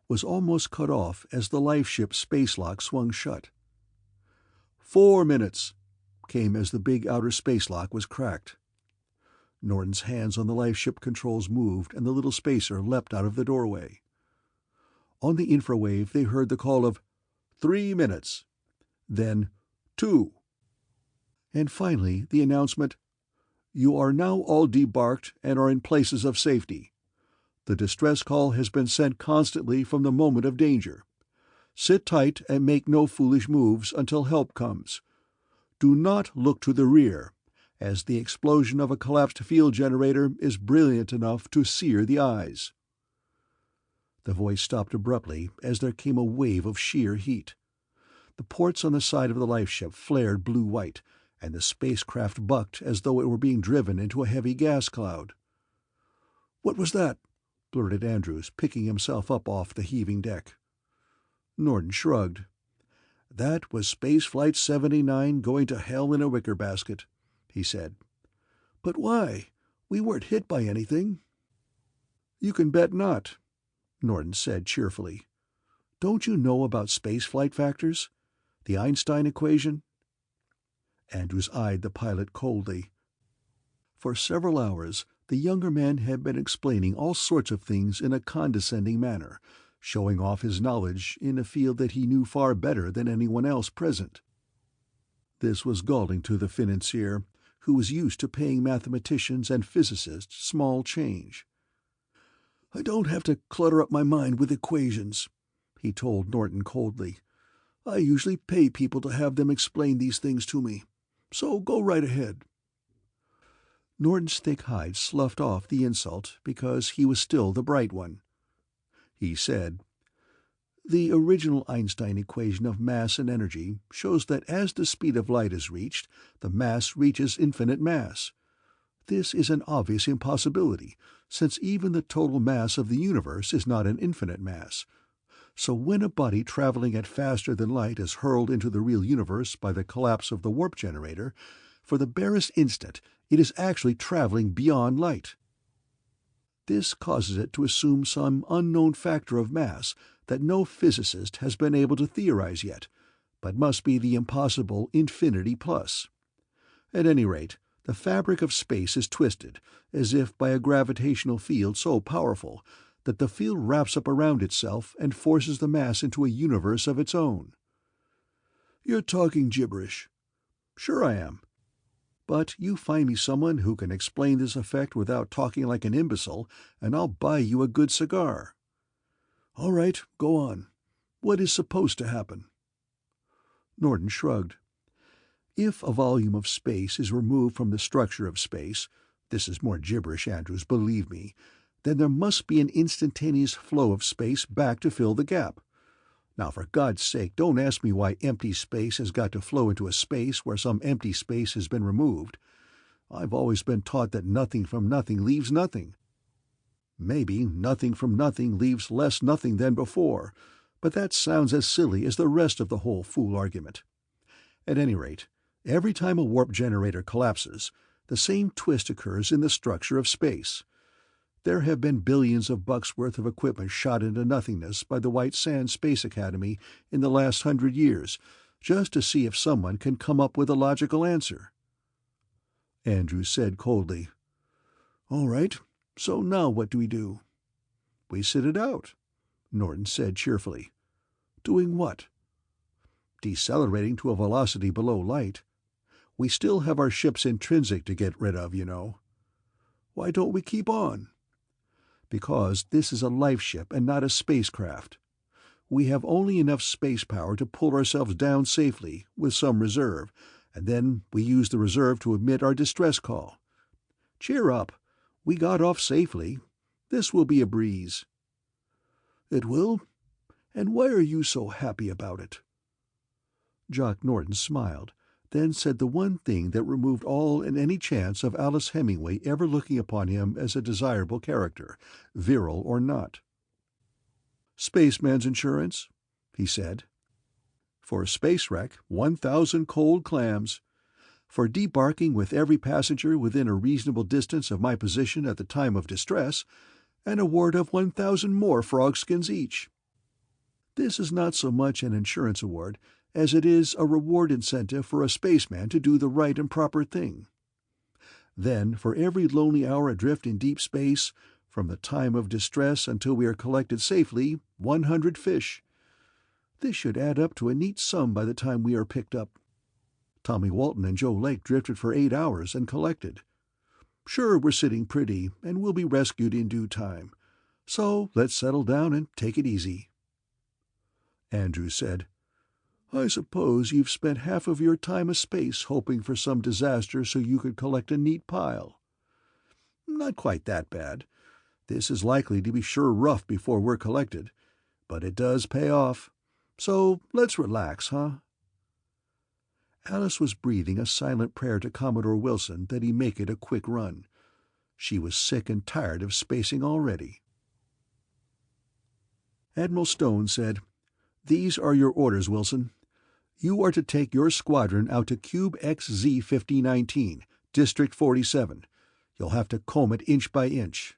was almost cut off as the life ship's space lock swung shut. 4 minutes, came as the big outer space lock was cracked. Norton's hands on the life ship controls moved, and the little spacer leapt out of the doorway. On the infrawave they heard the call of 3 minutes, then 2. And finally the announcement, "You are now all debarked and are in places of safety. The distress call has been sent constantly from the moment of danger. Sit tight and make no foolish moves until help comes. Do not look to the rear, as the explosion of a collapsed field generator is brilliant enough to sear the eyes." The voice stopped abruptly as there came a wave of sheer heat. The ports on the side of the life ship flared blue-white, and the spacecraft bucked as though it were being driven into a heavy gas cloud. "What was that?" blurted Andrews, picking himself up off the heaving deck. Norton shrugged. "That was Space Flight 79 going to hell in a wicker basket," he said. "But why? We weren't hit by anything." "You can bet not," Norton said cheerfully. "Don't you know about spaceflight factors? The Einstein equation?" Andrews eyed the pilot coldly. For several hours the younger man had been explaining all sorts of things in a condescending manner, showing off his knowledge in a field that he knew far better than anyone else present. This was galling to the financier, who was used to paying mathematicians and physicists small change. "I don't have to clutter up my mind with equations," he told Norton coldly. "I usually pay people to have them explain these things to me. So go right ahead." Norton's thick hide sloughed off the insult because he was still the bright one. He said, "The original Einstein equation of mass and energy shows that as the speed of light is reached, the mass reaches infinite mass. This is an obvious impossibility, since even the total mass of the universe is not an infinite mass. So when a body traveling at faster than light is hurled into the real universe by the collapse of the warp generator, for the barest instant it is actually traveling beyond light. This causes it to assume some unknown factor of mass that no physicist has been able to theorize yet, but must be the impossible infinity plus. At any rate, the fabric of space is twisted, as if by a gravitational field so powerful that the field wraps up around itself and forces the mass into a universe of its own." "You're talking gibberish." "Sure I am. But you find me someone who can explain this effect without talking like an imbecile, and I'll buy you a good cigar." "All right, go on. What is supposed to happen?" Norton shrugged. "If a volume of space is removed from the structure of space, this is more gibberish, Andrews, believe me, then there must be an instantaneous flow of space back to fill the gap. Now, for God's sake, don't ask me why empty space has got to flow into a space where some empty space has been removed. I've always been taught that nothing from nothing leaves nothing. Maybe nothing from nothing leaves less nothing than before, but that sounds as silly as the rest of the whole fool argument. At any rate, every time a warp generator collapses, the same twist occurs in the structure of space. There have been billions of bucks' worth of equipment shot into nothingness by the White Sands Space Academy in the last 100 years, just to see if someone can come up with a logical answer. Andrews said coldly, "All right, so now what do we do?" "We sit it out," Norton said cheerfully. "Doing what?" "Decelerating to a velocity below light. We still have our ship's intrinsic to get rid of, you know." "Why don't we keep on?" "Because this is a life ship and not a spacecraft. We have only enough space power to pull ourselves down safely, with some reserve, and then we use the reserve to emit our distress call. Cheer up. We got off safely. This will be a breeze." "It will? And why are you so happy about it?" Jock Norton smiled, then said the one thing that removed all and any chance of Alice Hemingway ever looking upon him as a desirable character, virile or not. "Spaceman's insurance," he said. "For a space wreck, 1,000 cold clams. For debarking with every passenger within a reasonable distance of my position at the time of distress, an award of 1,000 more frog skins each. This is not so much an insurance award as it is a reward incentive for a spaceman to do the right and proper thing. Then, for every lonely hour adrift in deep space, from the time of distress until we are collected safely, 100 fish. This should add up to a neat sum by the time we are picked up. Tommy Walton and Joe Lake drifted for 8 hours and collected. Sure, we're sitting pretty, and we'll be rescued in due time. So let's settle down and take it easy." Andrews said, "I suppose you've spent half of your time a-space hoping for some disaster so you could collect a neat pile." "Not quite that bad. This is likely to be sure rough before we're collected, but it does pay off. So let's relax, huh?" Alice was breathing a silent prayer to Commodore Wilson that he make it a quick run. She was sick and tired of spacing already. Admiral Stone said, "These are your orders, Wilson. You are to take your squadron out to Cube XZ 5019, District 47. You'll have to comb it inch by inch."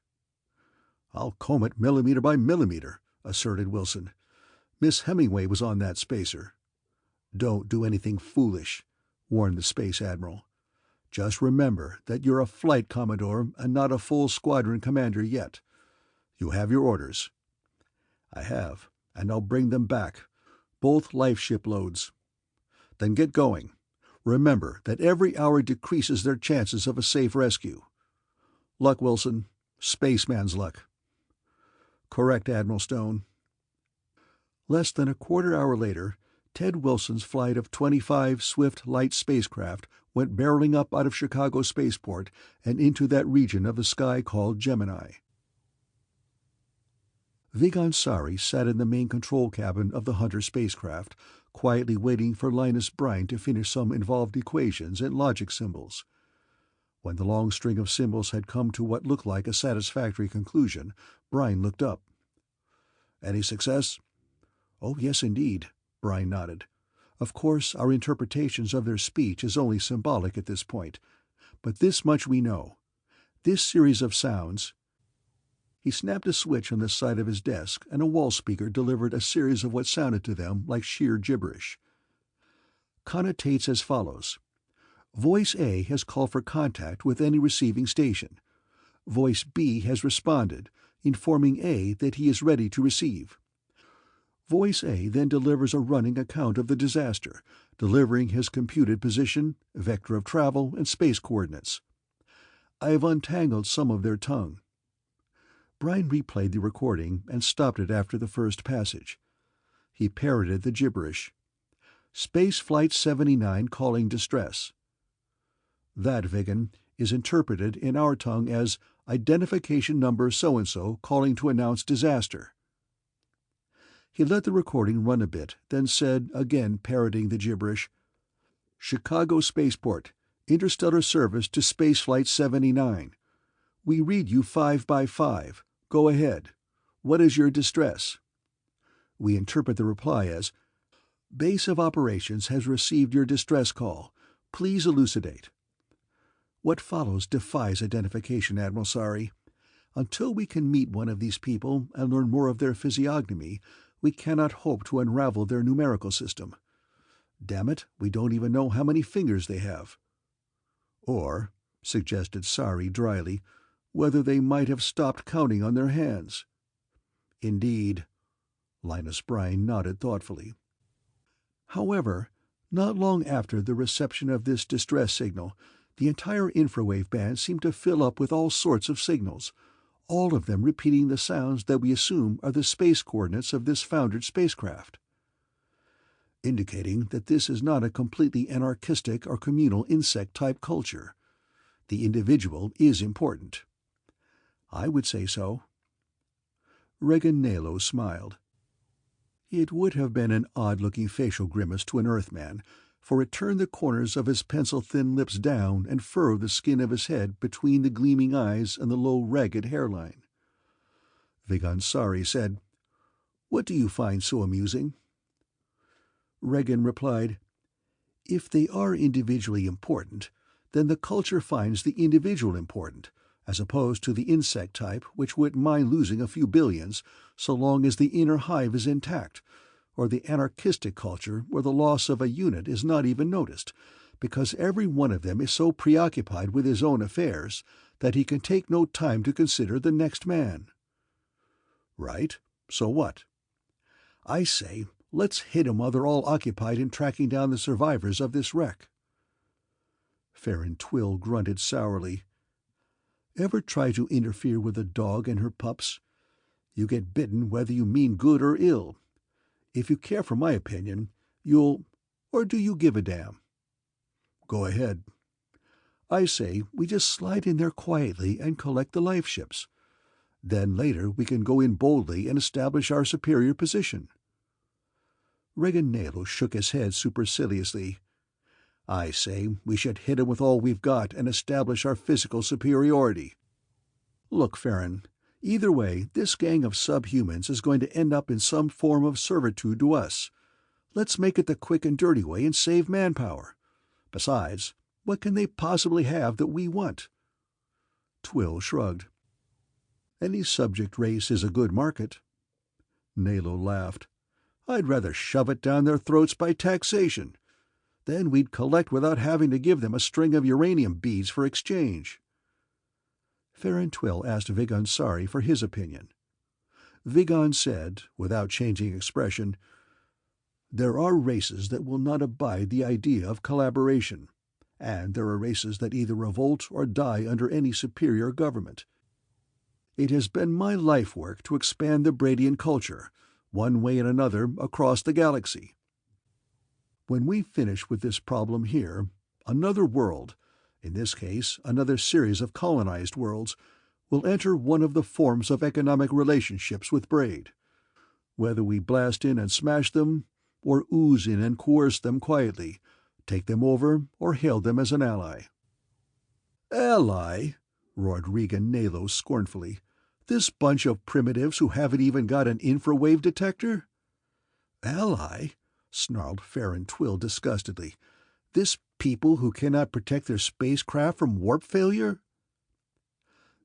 "I'll comb it millimeter by millimeter," asserted Wilson. "Miss Hemingway was on that spacer." "Don't do anything foolish," warned the Space Admiral. "Just remember that you're a flight commodore and not a full squadron commander yet. You have your orders." "I have, and I'll bring them back. Both life ship loads." "Then get going. Remember that every hour decreases their chances of a safe rescue." "Luck, Wilson. Spaceman's luck." "Correct, Admiral Stone." Less than a quarter-hour later, Ted Wilson's flight of 25 swift light spacecraft went barreling up out of Chicago Spaceport and into that region of the sky called Gemini. Vigon Sari sat in the main control cabin of the Hunter spacecraft, quietly waiting for Linus Brine to finish some involved equations and logic symbols. When the long string of symbols had come to what looked like a satisfactory conclusion, Brine looked up. "Any success?" "Oh, yes, indeed," Brine nodded. "Of course, our interpretations of their speech is only symbolic at this point. But this much we know. This series of sounds—" He snapped a switch on the side of his desk, and a wall speaker delivered a series of what sounded to them like sheer gibberish. "Connotates as follows. Voice A has called for contact with any receiving station. Voice B has responded, informing A that he is ready to receive. Voice A then delivers a running account of the disaster, delivering his computed position, vector of travel, and space coordinates. I have untangled some of their tongue." Brine replayed the recording and stopped it after the first passage. He parroted the gibberish. "Space Flight 79 calling distress." "That, Vigon, is interpreted in our tongue as identification number so-and-so calling to announce disaster." He let the recording run a bit, then said, again parroting the gibberish, "Chicago Spaceport. Interstellar service to Spaceflight 79. We read you 5 by 5. Go ahead. What is your distress?" We interpret the reply as, "Base of Operations has received your distress call. Please elucidate." What follows defies identification, Admiral Sari. Until we can meet one of these people and learn more of their physiognomy, we cannot hope to unravel their numerical system. Damn it, we don't even know how many fingers they have. Or, suggested Sari dryly, whether they might have stopped counting on their hands. Indeed. Linus Brine nodded thoughtfully. However, not long after the reception of this distress signal, the entire infrawave band seemed to fill up with all sorts of signals, all of them repeating the sounds that we assume are the space coordinates of this foundered spacecraft. Indicating that this is not a completely anarchistic or communal insect-type culture. The individual is important. I would say so. Regan Nalo smiled. It would have been an odd-looking facial grimace to an Earthman, for it turned the corners of his pencil-thin lips down and furrowed the skin of his head between the gleaming eyes and the low, ragged hairline. Vigan Sari said, "What do you find so amusing?" Regan replied, "If they are individually important, then the culture finds the individual important, as opposed to the insect type, which wouldn't mind losing a few billions, so long as the inner hive is intact, or the anarchistic culture where the loss of a unit is not even noticed, because every one of them is so preoccupied with his own affairs that he can take no time to consider the next man." Right, so what? I say, let's hit 'em while they're all occupied in tracking down the survivors of this wreck. Farron Twill grunted sourly. Ever try to interfere with a dog and her pups? You get bitten whether you mean good or ill. If you care for my opinion, you'll... Or do you give a damn? Go ahead. I say we just slide in there quietly and collect the life ships. Then later we can go in boldly and establish our superior position. Regan Nalo shook his head superciliously. I say we should hit 'em with all we've got and establish our physical superiority. Look, Farron, either way, this gang of subhumans is going to end up in some form of servitude to us. Let's make it the quick and dirty way and save manpower. Besides, what can they possibly have that we want? Twill shrugged. Any subject race is a good market. Nalo laughed. I'd rather shove it down their throats by taxation. Then we'd collect without having to give them a string of uranium beads for exchange. Farron Twill asked Vigan Sari for his opinion. Vigan said, without changing expression, "There are races that will not abide the idea of collaboration, and there are races that either revolt or die under any superior government. It has been my life work to expand the Bradian culture, one way and another, across the galaxy. When we finish with this problem here, another world, in this case another series of colonized worlds, will enter one of the forms of economic relationships with Braid. Whether we blast in and smash them, or ooze in and coerce them quietly, take them over, or hail them as an ally." "Ally?" roared Regan Nalo scornfully. "This bunch of primitives who haven't even got an infrawave detector?" "Ally?" snarled Farron Twill disgustedly. "This people who cannot protect their spacecraft from warp failure?"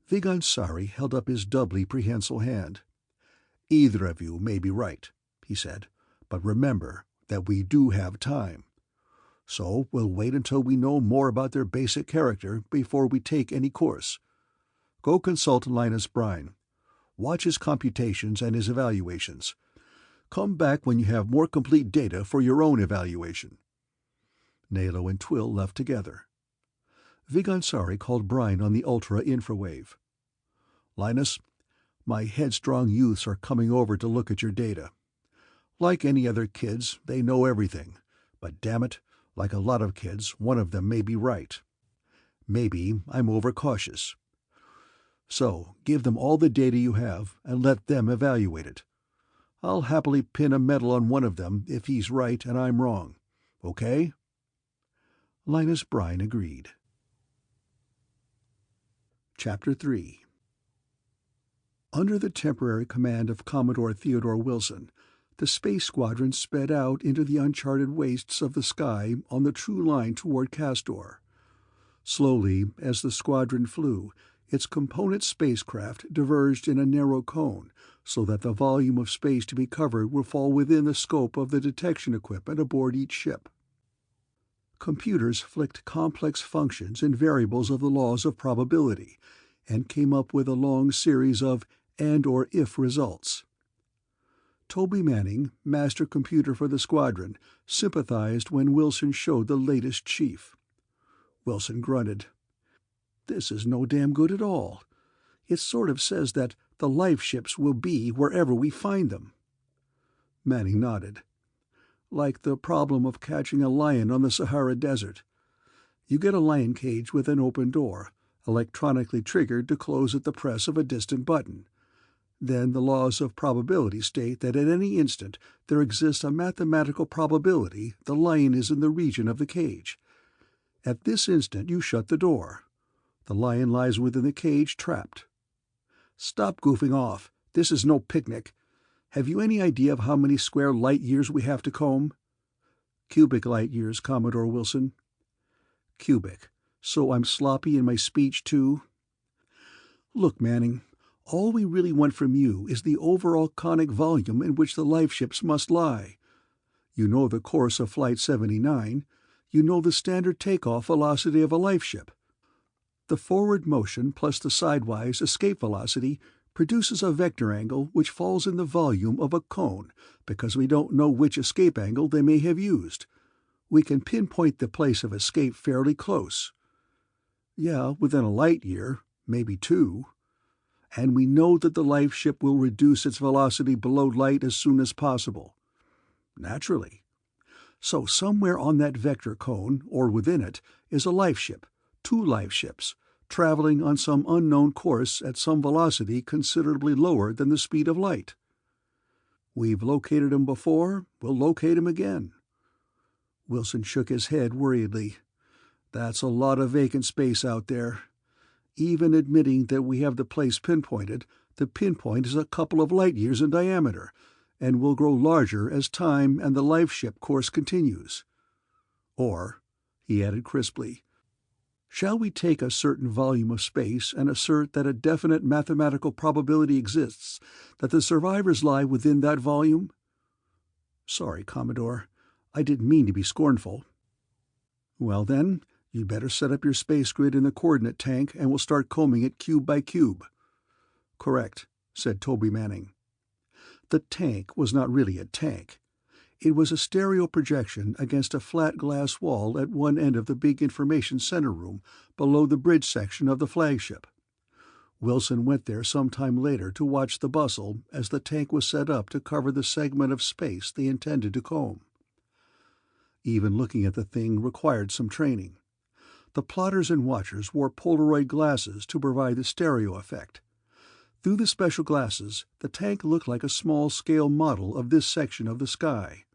Vigan Sari held up his doubly prehensile hand. "Either of you may be right," he said, "but remember that we do have time. So we'll wait until we know more about their basic character before we take any course. Go consult Linus Brine. Watch his computations and his evaluations. Come back when you have more complete data for your own evaluation." Nalo and Twill left together. Vigan Sari called Brine on the ultra-infrawave. "Linus, my headstrong youths are coming over to look at your data. Like any other kids, they know everything, but damn it, like a lot of kids, one of them may be right. Maybe I'm overcautious. So give them all the data you have and let them evaluate it. I'll happily pin a medal on one of them if he's right and I'm wrong. Okay?" Linus Brine agreed. Chapter 3. Under the temporary command of Commodore Theodore Wilson, the space squadron sped out into the uncharted wastes of the sky on the true line toward Castor. Slowly, as the squadron flew, its component spacecraft diverged in a narrow cone so that the volume of space to be covered would fall within the scope of the detection equipment aboard each ship. Computers flicked complex functions and variables of the laws of probability, and came up with a long series of and or if results. Toby Manning, master computer for the squadron, sympathized when Wilson showed the latest chief. Wilson grunted. "This is no damn good at all. It sort of says that the life ships will be wherever we find them." Manning nodded. "Like the problem of catching a lion on the Sahara Desert. You get a lion cage with an open door, electronically triggered to close at the press of a distant button. Then the laws of probability state that at any instant there exists a mathematical probability the lion is in the region of the cage. At this instant you shut the door. The lion lies within the cage, trapped." "Stop goofing off. This is no picnic. Have you any idea of how many square light-years we have to comb?" "Cubic light-years, Commodore Wilson." "Cubic. So I'm sloppy in my speech, too?" "Look, Manning, all we really want from you is the overall conic volume in which the life ships must lie. You know the course of Flight 79. You know the standard takeoff velocity of a life ship. The forward motion plus the sidewise escape velocity produces a vector angle which falls in the volume of a cone because we don't know which escape angle they may have used. We can pinpoint the place of escape fairly close. Yeah, within a light year, maybe 2. And we know that the life ship will reduce its velocity below light as soon as possible. Naturally. So somewhere on that vector cone, or within it, is a life ship, 2 life ships, traveling on some unknown course at some velocity considerably lower than the speed of light. We've located 'em before, we'll locate 'em again." Wilson shook his head worriedly. "That's a lot of vacant space out there. Even admitting that we have the place pinpointed, the pinpoint is a couple of light-years in diameter, and will grow larger as time and the life ship course continues. Or," he added crisply, "shall we take a certain volume of space and assert that a definite mathematical probability exists that the survivors lie within that volume?" "Sorry, Commodore. I didn't mean to be scornful." "Well then, you'd better set up your space grid in the coordinate tank and we'll start combing it cube by cube." "Correct," said Toby Manning. The tank was not really a tank. It was a stereo projection against a flat glass wall at one end of the big information center room below the bridge section of the flagship. Wilson went there some time later to watch the bustle as the tank was set up to cover the segment of space they intended to comb. Even looking at the thing required some training. The plotters and watchers wore Polaroid glasses to provide the stereo effect. Through the special glasses, the tank looked like a small-scale model of this section of the sky.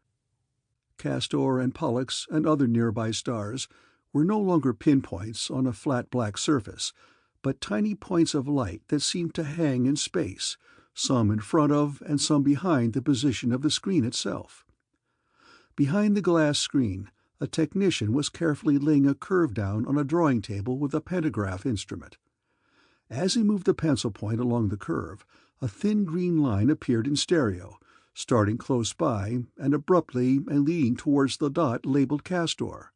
Castor and Pollux and other nearby stars were no longer pinpoints on a flat black surface, but tiny points of light that seemed to hang in space, some in front of and some behind the position of the screen itself. Behind the glass screen, a technician was carefully laying a curve down on a drawing table with a pantograph instrument. As he moved the pencil point along the curve, a thin green line appeared in stereo, starting close by and abruptly and leading towards the dot labeled Castor.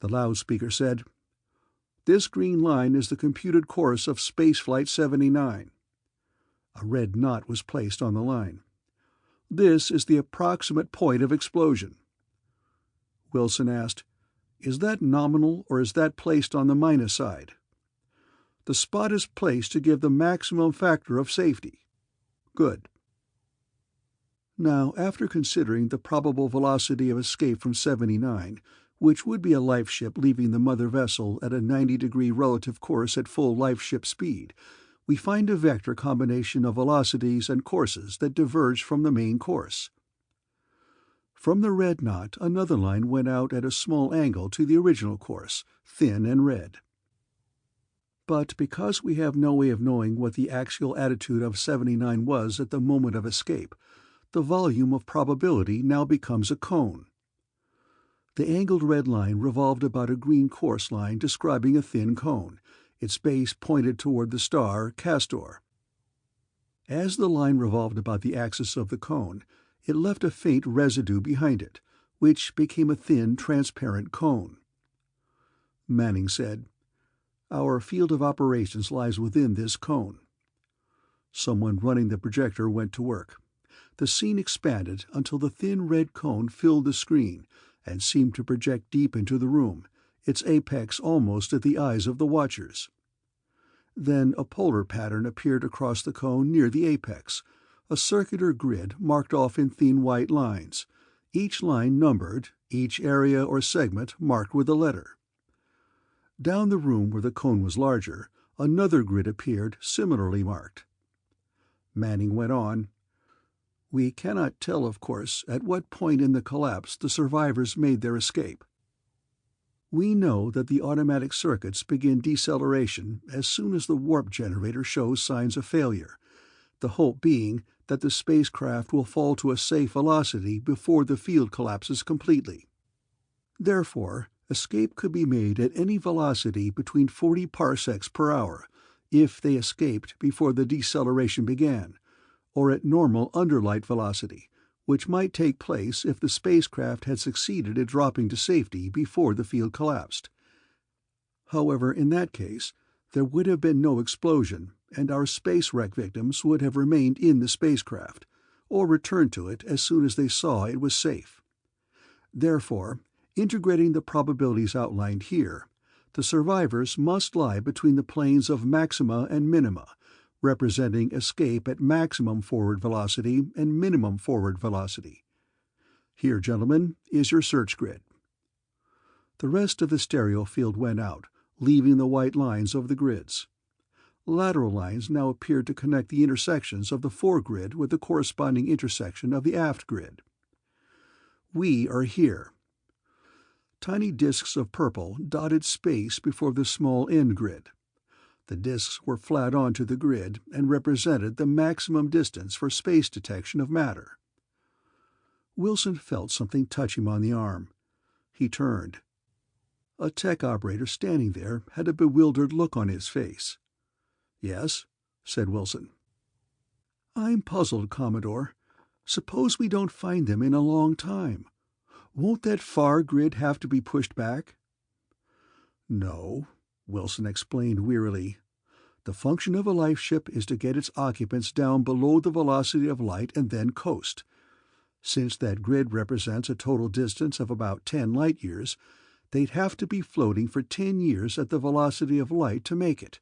The loudspeaker said, "This green line is the computed course of Spaceflight 79. A red knot was placed on the line. "This is the approximate point of explosion." Wilson asked, "Is that nominal or is that placed on the minus side?" "The spot is placed to give the maximum factor of safety." "Good." Now, after considering the probable velocity of escape from 79, which would be a life ship leaving the mother vessel at a 90-degree relative course at full life ship speed, we find a vector combination of velocities and courses that diverge from the main course. From the red knot, another line went out at a small angle to the original course, thin and red. But because we have no way of knowing what the axial attitude of 79 was at the moment of escape, the volume of probability now becomes a cone. The angled red line revolved about a green course line describing a thin cone, its base pointed toward the star Castor. As the line revolved about the axis of the cone, it left a faint residue behind it, which became a thin, transparent cone. Manning said, "Our field of operations lies within this cone." Someone running the projector went to work. The scene expanded until the thin red cone filled the screen and seemed to project deep into the room, its apex almost at the eyes of the watchers. Then a polar pattern appeared across the cone near the apex, a circular grid marked off in thin white lines, each line numbered, each area or segment marked with a letter. Down the room where the cone was larger, another grid appeared, similarly marked. Manning went on, "We cannot tell, of course, at what point in the collapse the survivors made their escape. We know that the automatic circuits begin deceleration as soon as the warp generator shows signs of failure, the hope being that the spacecraft will fall to a safe velocity before the field collapses completely. Therefore, escape could be made at any velocity between 40 parsecs per hour, if they escaped before the deceleration began, or at normal underlight velocity, which might take place if the spacecraft had succeeded at dropping to safety before the field collapsed. However, in that case, there would have been no explosion, and our space wreck victims would have remained in the spacecraft, or returned to it as soon as they saw it was safe. Therefore, integrating the probabilities outlined here, the survivors must lie between the planes of maxima and minima, representing escape at maximum forward velocity and minimum forward velocity. Here, gentlemen, is your search grid." The rest of the stereo field went out, leaving the white lines of the grids. Lateral lines now appeared to connect the intersections of the fore grid with the corresponding intersection of the aft grid. "We are here." Tiny disks of purple dotted space before the small end grid. The disks were flat onto the grid and represented the maximum distance for space detection of matter. Wilson felt something touch him on the arm. He turned. A tech operator standing there had a bewildered look on his face. "Yes," said Wilson. "I'm puzzled, Commodore. Suppose we don't find them in a long time. Won't that far grid have to be pushed back?" "No," Wilson explained wearily. "The function of a life ship is to get its occupants down below the velocity of light and then coast. Since that grid represents a total distance of about 10 light-years, they'd have to be floating for 10 years at the velocity of light to make it.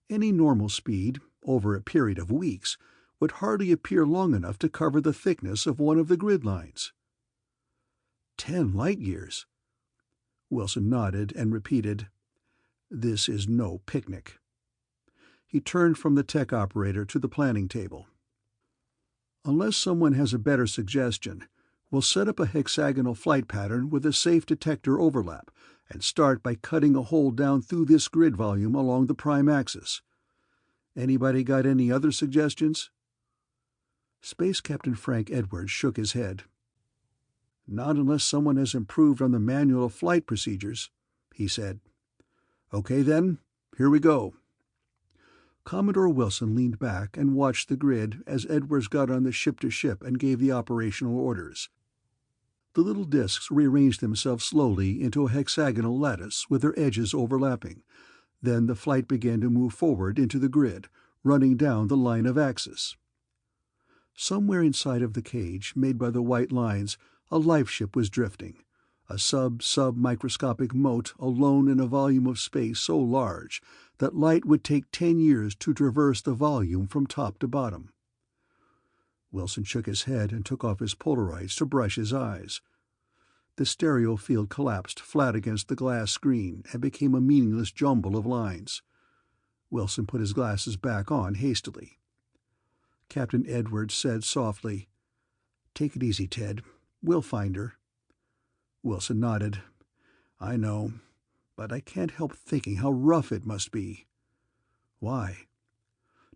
Any normal speed, over a period of weeks, would hardly appear long enough to cover the thickness of one of the grid lines." 10 light-years? Wilson nodded and repeated, "This is no picnic." He turned from the tech operator to the planning table. "Unless someone has a better suggestion, we'll set up a hexagonal flight pattern with a safe detector overlap and start by cutting a hole down through this grid volume along the prime axis. Anybody got any other suggestions?" Space Captain Frank Edwards shook his head. "Not unless someone has improved on the manual of flight procedures," he said. "Okay then, here we go." Commodore Wilson leaned back and watched the grid as Edwards got on the ship-to-ship and gave the operational orders. The little disks rearranged themselves slowly into a hexagonal lattice with their edges overlapping. Then the flight began to move forward into the grid, running down the line of axis. Somewhere inside of the cage made by the white lines, a life ship was drifting, a sub-microscopic mote alone in a volume of space so large that light would take 10 years to traverse the volume from top to bottom. Wilson shook his head and took off his Polaroids to brush his eyes. The stereo field collapsed flat against the glass screen and became a meaningless jumble of lines. Wilson put his glasses back on hastily. Captain Edwards said softly, "Take it easy, Ted. We'll find her." Wilson nodded. "I know, but I can't help thinking how rough it must be." "Why?"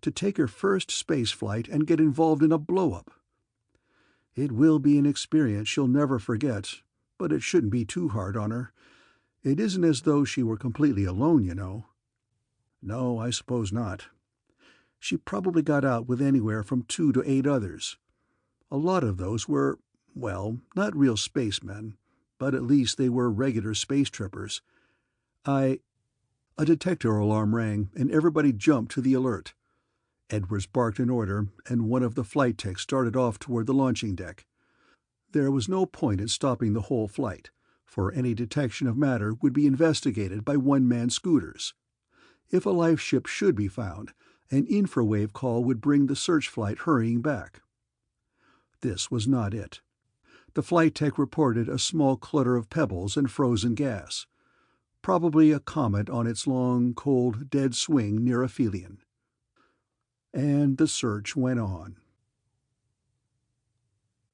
"To take her first space flight and get involved in a blow-up." "It will be an experience she'll never forget, but it shouldn't be too hard on her. It isn't as though she were completely alone, you know." "No, I suppose not." "She probably got out with anywhere from 2 to 8 others. A lot of those were, well, not real spacemen, but at least they were regular space trippers. A detector alarm rang, and everybody jumped to the alert. Edwards barked an order, and one of the flight techs started off toward the launching deck. There was no point in stopping the whole flight, for any detection of matter would be investigated by one-man scooters. If a life ship should be found, an infrawave call would bring the search flight hurrying back. This was not it. The flight tech reported a small clutter of pebbles and frozen gas, probably a comet on its long, cold, dead swing near aphelion. And the search went on.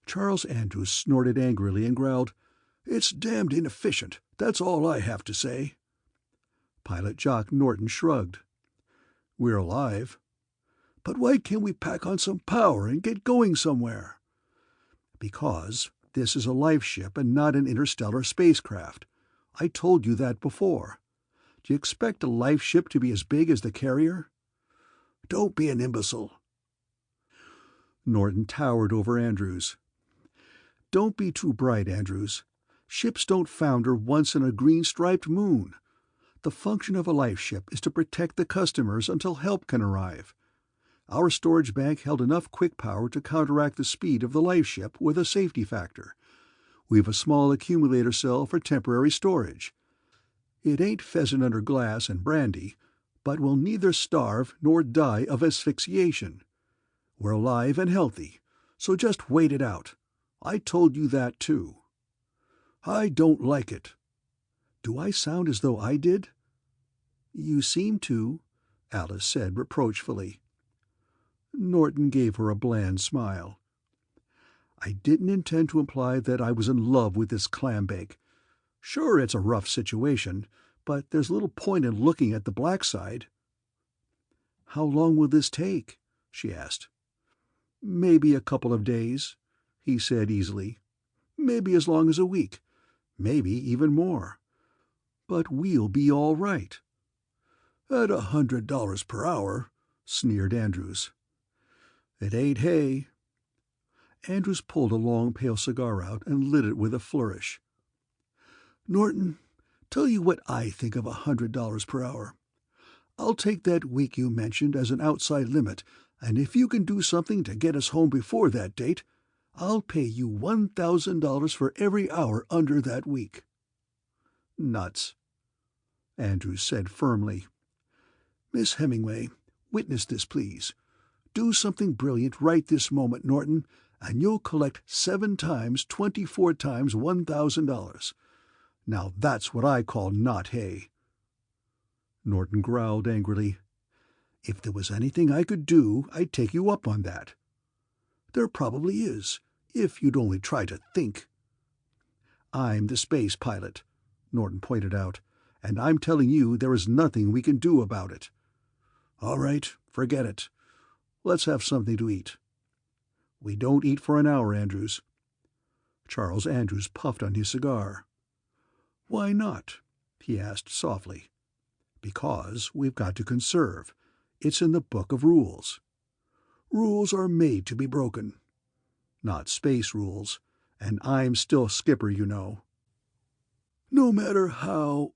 Charles Andrews snorted angrily and growled, "It's damned inefficient, that's all I have to say." Pilot Jock Norton shrugged. "We're alive." "But why can't we pack on some power and get going somewhere?" "Because this is a life ship and not an interstellar spacecraft. I told you that before. Do you expect a life ship to be as big as the carrier?" "Don't be an imbecile." Norton towered over Andrews. "Don't be too bright, Andrews. Ships don't founder once in a green-striped moon. The function of a life ship is to protect the customers until help can arrive. Our storage bank held enough quick power to counteract the speed of the life ship with a safety factor. We've a small accumulator cell for temporary storage. It ain't pheasant under glass and brandy, but we'll neither starve nor die of asphyxiation. We're alive and healthy, so just wait it out. I told you that, too." "I don't like it." "Do I sound as though I did?" "You seem to," Alice said reproachfully. Norton gave her a bland smile. "I didn't intend to imply that I was in love with this clambake. Sure, it's a rough situation, but there's little point in looking at the black side." "How long will this take?" she asked. "Maybe a couple of days," he said easily. "Maybe as long as a week. Maybe even more. But we'll be all right." "At $100 per hour," sneered Andrews. "It ain't hay." Andrews pulled a long pale cigar out and lit it with a flourish. "Norton, tell you what I think of $100 per hour. I'll take that week you mentioned as an outside limit, and if you can do something to get us home before that date, I'll pay you $1,000 for every hour under that week." "Nuts," Andrews said firmly. "Miss Hemingway, witness this, please. Do something brilliant right this moment, Norton, and you'll collect 7 times 24 times $1,000. Now that's what I call not hay." Norton growled angrily. "If there was anything I could do, I'd take you up on that." "There probably is, if you'd only try to think." "I'm the space pilot," Norton pointed out, "and I'm telling you there is nothing we can do about it." "All right, forget it. Let's have something to eat." "We don't eat for an hour, Andrews." Charles Andrews puffed on his cigar. "Why not?" he asked softly. "Because we've got to conserve. It's in the Book of Rules." "Rules are made to be broken." "Not space rules. And I'm still skipper, you know." "No matter how—"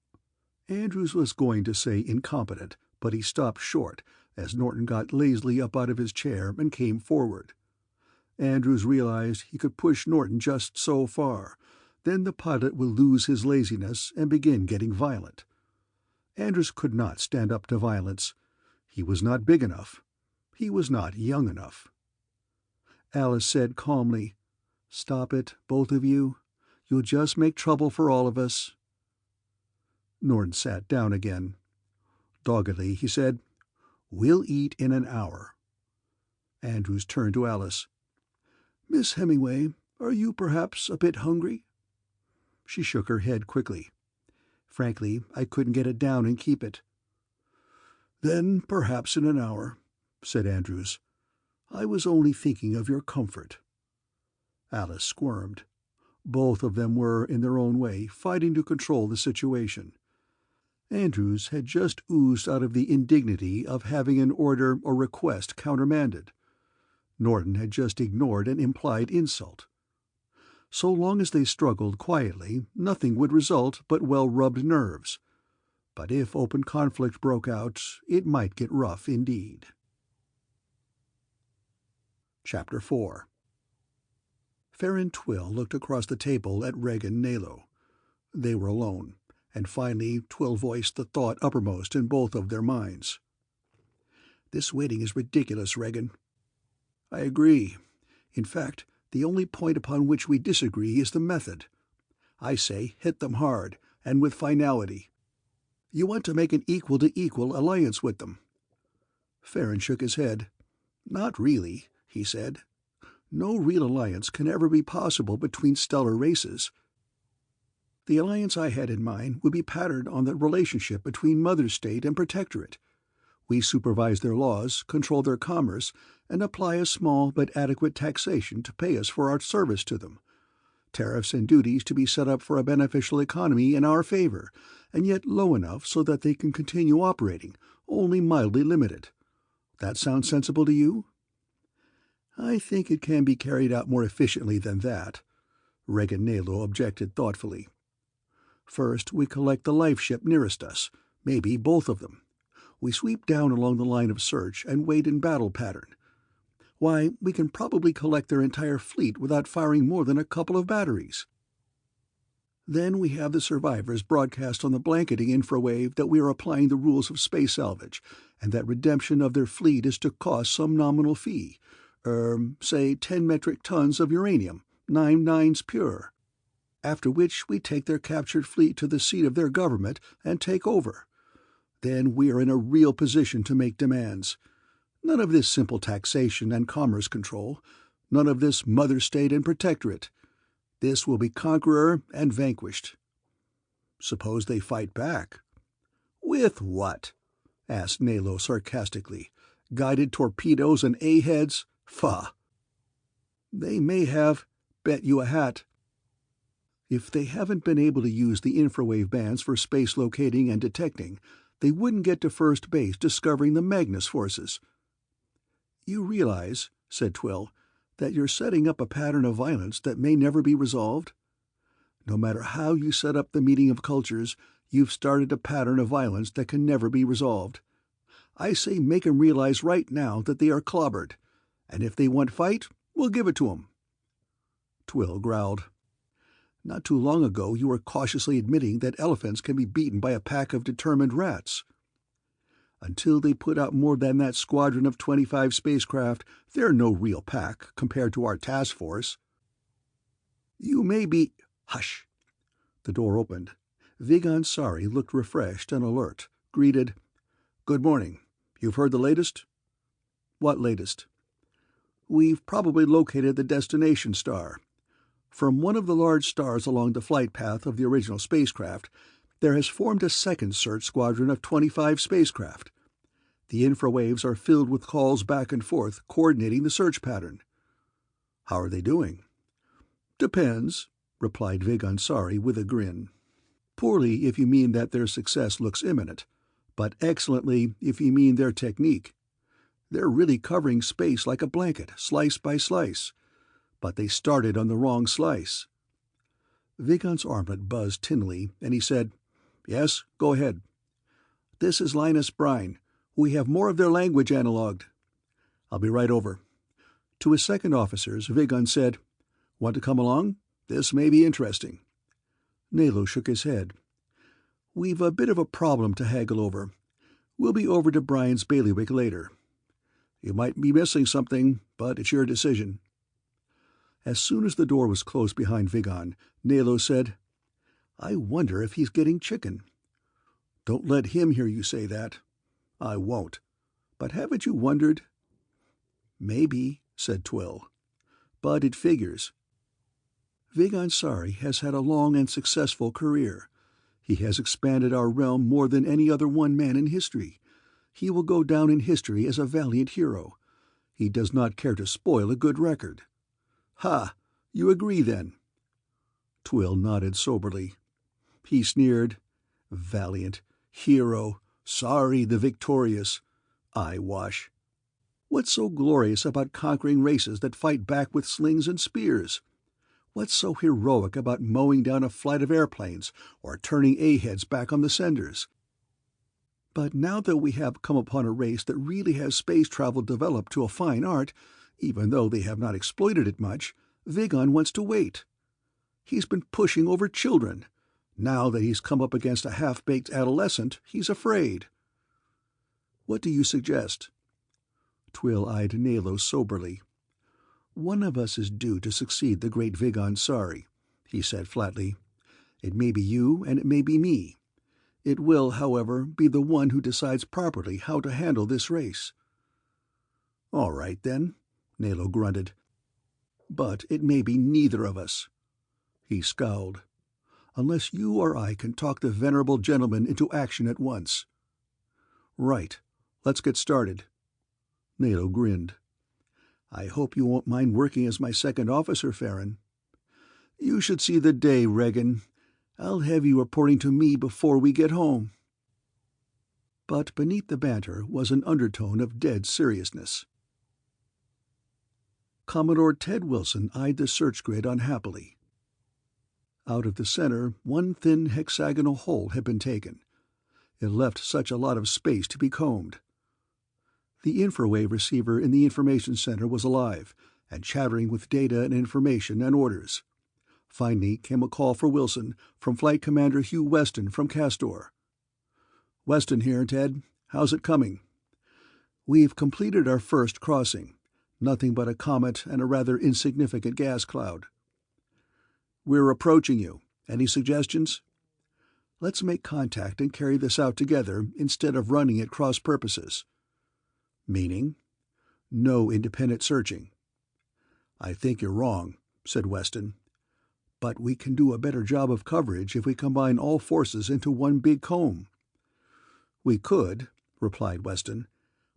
Andrews was going to say incompetent, but he stopped short as Norton got lazily up out of his chair and came forward. Andrews realized he could push Norton just so far, then the pilot would lose his laziness and begin getting violent. Andrews could not stand up to violence. He was not big enough. He was not young enough. Alice said calmly, "Stop it, both of you. You'll just make trouble for all of us." Norton sat down again. Doggedly he said, We'll eat in an hour." Andrews turned to Alice. "Miss Hemingway, are you perhaps a bit hungry?" She shook her head quickly. "Frankly, I couldn't get it down and keep it." "Then perhaps in an hour," said Andrews. "I was only thinking of your comfort." Alice squirmed. Both of them were, in their own way, fighting to control the situation. Andrews had just oozed out of the indignity of having an order or request countermanded. Norton had just ignored an implied insult. So long as they struggled quietly, nothing would result but well-rubbed nerves. But if open conflict broke out, it might get rough indeed. Chapter 4. Farron Twill looked across the table at Reg and Nalo. They were alone, and finally Twill voiced the thought uppermost in both of their minds. "This waiting is ridiculous, Regan." "I agree. In fact, the only point upon which we disagree is the method. I say hit them hard, and with finality. You want to make an equal-to-equal alliance with them." Farron shook his head. "Not really," he said. "No real alliance can ever be possible between stellar races. The alliance I had in mind would be patterned on the relationship between Mother State and Protectorate. We supervise their laws, control their commerce, and apply a small but adequate taxation to pay us for our service to them. Tariffs and duties to be set up for a beneficial economy in our favor, and yet low enough so that they can continue operating, only mildly limited. That sound sensible to you?" "I think it can be carried out more efficiently than that," Regan Nalo objected thoughtfully. "First, we collect the life ship nearest us, maybe both of them. We sweep down along the line of search and wait in battle pattern. Why, we can probably collect their entire fleet without firing more than a couple of batteries. Then we have the survivors broadcast on the blanketing infrawave that we are applying the rules of space salvage, and that redemption of their fleet is to cost some nominal fee, say 10 metric tons of uranium, 9 nines pure. After which we take their captured fleet to the seat of their government and take over. Then we are in a real position to make demands. None of this simple taxation and commerce control. None of this Mother State and Protectorate. This will be conqueror and vanquished." "Suppose they fight back?" "With what?" asked Nalo sarcastically. "Guided torpedoes and A-heads? Faugh!" "They may have. Bet you a hat." "If they haven't been able to use the infrawave bands for space locating and detecting, they wouldn't get to first base discovering the Magnus forces." "You realize," said Twill, "that you're setting up a pattern of violence that may never be resolved? No matter how you set up the meeting of cultures, you've started a pattern of violence that can never be resolved. I say make 'em realize right now that they are clobbered, and if they want fight, we'll give it to 'em." Twill growled. "Not too long ago you were cautiously admitting that elephants can be beaten by a pack of determined rats." "Until they put out more than that squadron of 25 spacecraft, they're no real pack compared to our task force." "You may be—" "Hush!" The door opened. Vigan Sari looked refreshed and alert, greeted, "Good morning. You've heard the latest?" "What latest?" "We've probably located the destination star. From one of the large stars along the flight path of the original spacecraft, there has formed a second search squadron of 25 spacecraft. The infrawaves are filled with calls back and forth coordinating the search pattern." "How are they doing?" "Depends," replied Vigan Sari with a grin. "Poorly if you mean that their success looks imminent, but excellently if you mean their technique. They're really covering space like a blanket, slice by slice. But they started on the wrong slice." Vigan's armlet buzzed tinnily, and he said, "Yes, go ahead." "This is Linus Brine. We have more of their language analogued." "I'll be right over." To his second officers, Vigan said, "Want to come along? This may be interesting." Nalo shook his head. "We've a bit of a problem to haggle over. We'll be over to Brian's bailiwick later." "You might be missing something, but it's your decision." As soon as the door was closed behind Vigan, Nalo said, "I wonder if he's getting chicken." "Don't let him hear you say that." "I won't." But haven't you wondered?" "Maybe," said Twill. "But it figures. Vigan Sari has had a long and successful career. He has expanded our realm more than any other one man in history. He will go down in history as a valiant hero. He does not care to spoil a good record." "Ha! You agree, then?" Twill nodded soberly. He sneered. "Valiant, hero, Sari the victorious. Eyewash. What's so glorious about conquering races that fight back with slings and spears? What's so heroic about mowing down a flight of airplanes or turning A-heads back on the senders? But now that we have come upon a race that really has space travel developed to a fine art, even though they have not exploited it much, Vigan wants to wait. He's been pushing over children. Now that he's come up against a half-baked adolescent, he's afraid." "What do you suggest?" Twill eyed Nalo soberly. "One of us is due to succeed the great Vigan Sari," he said flatly. "It may be you and it may be me. It will, however, be the one who decides properly how to handle this race." "All right, then," Nalo grunted. "But it may be neither of us." He scowled. "Unless you or I can talk the venerable gentleman into action at once." "Right. Let's get started." Nalo grinned. "I hope you won't mind working as my second officer, Farron." "You should see the day, Regan. I'll have you reporting to me before we get home." But beneath the banter was an undertone of dead seriousness. Commodore Ted Wilson eyed the search grid unhappily. Out of the center, one thin hexagonal hole had been taken. It left such a lot of space to be combed. The infrawave receiver in the information center was alive and chattering with data and information and orders. Finally came a call for Wilson from Flight Commander Hugh Weston from Castor. "Weston here, Ted. How's it coming?" "We've completed our first crossing. Nothing but a comet and a rather insignificant gas cloud." "We're approaching you. Any suggestions?" "Let's make contact and carry this out together instead of running at cross purposes." "Meaning?" "No independent searching." "I think you're wrong," said Weston. "But we can do a better job of coverage if we combine all forces into one big comb." "We could," replied Weston.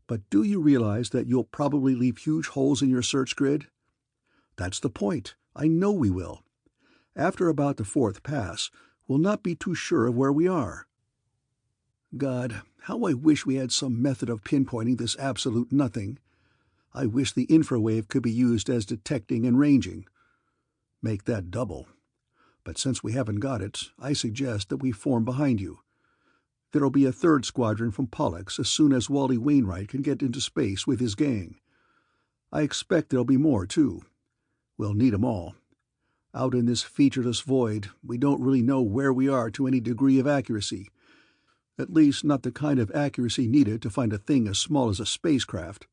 "But do you realize that you'll probably leave huge holes in your search grid?" "That's the point. I know we will. After about the fourth pass, we'll not be too sure of where we are. God, how I wish we had some method of pinpointing this absolute nothing. I wish the infrawave could be used as detecting and ranging. Make that double. But since we haven't got it, I suggest that we form behind you. There'll be a third squadron from Pollux as soon as Wally Wainwright can get into space with his gang. I expect there'll be more, too. We'll need 'em all. Out in this featureless void, we don't really know where we are to any degree of accuracy. At least not the kind of accuracy needed to find a thing as small as a spacecraft."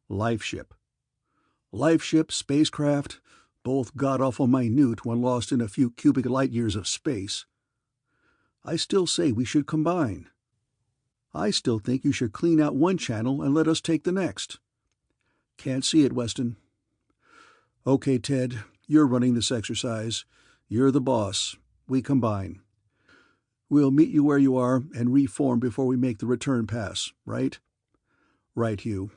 "Life ship." "Life ship, spacecraft, both god-awful minute when lost in a few cubic light-years of space." "I still say we should combine." "I still think you should clean out one channel and let us take the next." "Can't see it, Weston." "Okay, Ted, you're running this exercise. You're the boss. We combine. We'll meet you where you are and reform before we make the return pass, right?" "Right, Hugh."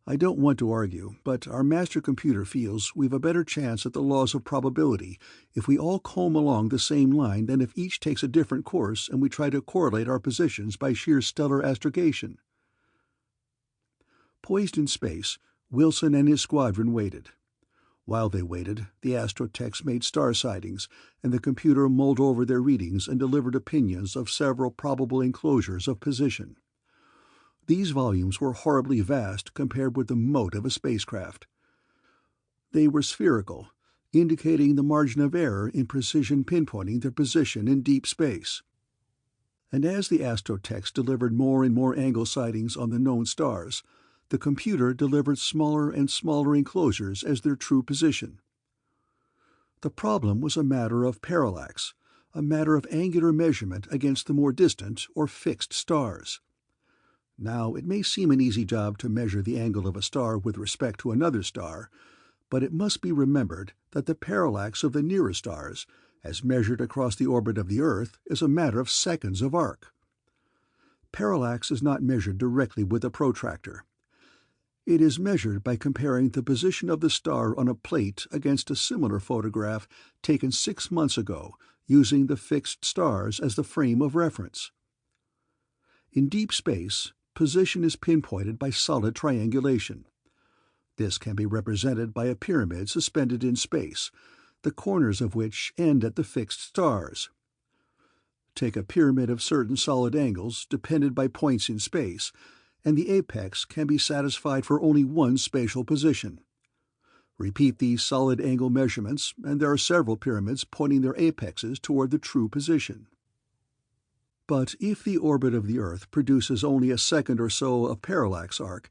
"I don't want to argue, but our master computer feels we've a better chance at the laws of probability if we all comb along the same line than if each takes a different course and we try to correlate our positions by sheer stellar astrogation." Poised in space, Wilson and his squadron waited. While they waited, the astrotechs made star sightings, and the computer mulled over their readings and delivered opinions of several probable enclosures of position. These volumes were horribly vast compared with the mote of a spacecraft. They were spherical, indicating the margin of error in precision pinpointing their position in deep space. And as the astrotechs delivered more and more angle sightings on the known stars, the computer delivered smaller and smaller enclosures as their true position. The problem was a matter of parallax, a matter of angular measurement against the more distant or fixed stars. Now, it may seem an easy job to measure the angle of a star with respect to another star, but it must be remembered that the parallax of the nearest stars, as measured across the orbit of the Earth, is a matter of seconds of arc. Parallax is not measured directly with a protractor. It is measured by comparing the position of the star on a plate against a similar photograph taken 6 months ago, using the fixed stars as the frame of reference. In deep space, position is pinpointed by solid triangulation. This can be represented by a pyramid suspended in space, the corners of which end at the fixed stars. Take a pyramid of certain solid angles depended by points in space, and the apex can be satisfied for only one spatial position. Repeat these solid angle measurements, and there are several pyramids pointing their apexes toward the true position. But if the orbit of the Earth produces only a second or so of parallax arc,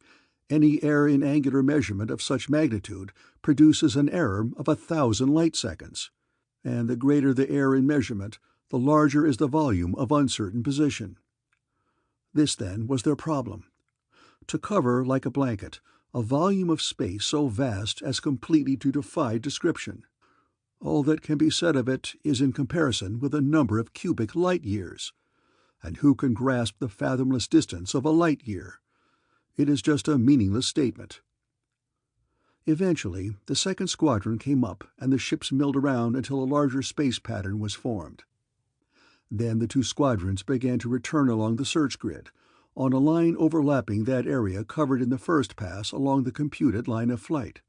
any error in angular measurement of such magnitude produces an error of 1,000 light-seconds, and the greater the error in measurement, the larger is the volume of uncertain position. This, then, was their problem: to cover, like a blanket, a volume of space so vast as completely to defy description. All that can be said of it is in comparison with a number of cubic light-years. And who can grasp the fathomless distance of a light-year? It is just a meaningless statement. Eventually, the second squadron came up, and the ships milled around until a larger space pattern was formed. Then the two squadrons began to return along the search grid, on a line overlapping that area covered in the first pass along the computed line of flight.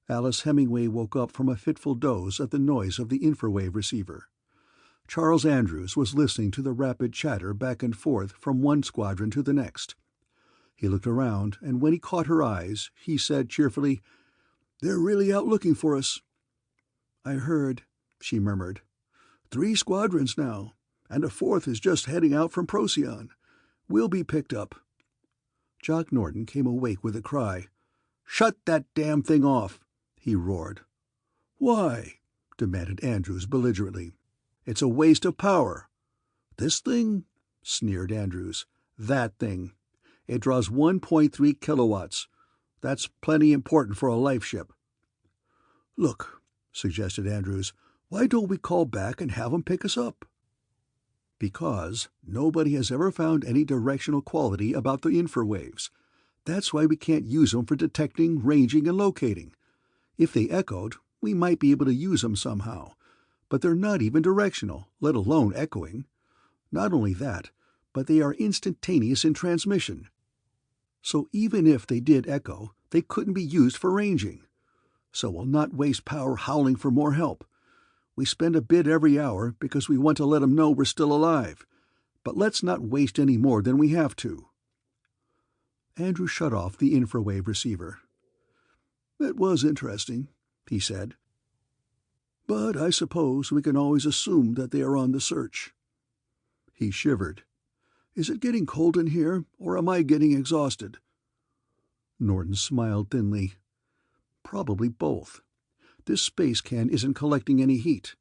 Alice Hemingway woke up from a fitful doze at the noise of the infrawave receiver. Charles Andrews was listening to the rapid chatter back and forth from one squadron to the next. He looked around, and when he caught her eyes, he said cheerfully, "They're really out looking for us." "I heard," she murmured. "3 squadrons now, and a 4th is just heading out from Procyon. We'll be picked up." Jock Norton came awake with a cry. "Shut that damn thing off!" he roared. "Why?" demanded Andrews belligerently. "It's a waste of power." "This thing?" sneered Andrews. "That thing. It draws 1.3 kilowatts. That's plenty important for a life ship." "Look," suggested Andrews, "why don't we call back and have 'em pick us up?" "Because nobody has ever found any directional quality about the infrawaves. That's why we can't use 'em for detecting, ranging, and locating. If they echoed, we might be able to use 'em somehow. But they're not even directional, let alone echoing. Not only that, but they are instantaneous in transmission. So even if they did echo, they couldn't be used for ranging. So we'll not waste power howling for more help. We spend a bit every hour because we want to let 'em know we're still alive. But let's not waste any more than we have to." Andrew shut off the infrawave receiver. "It was interesting," he said. "But I suppose we can always assume that they are on the search." He shivered. "Is it getting cold in here, or am I getting exhausted?" Norton smiled thinly. "Probably both. This space can isn't collecting any heat.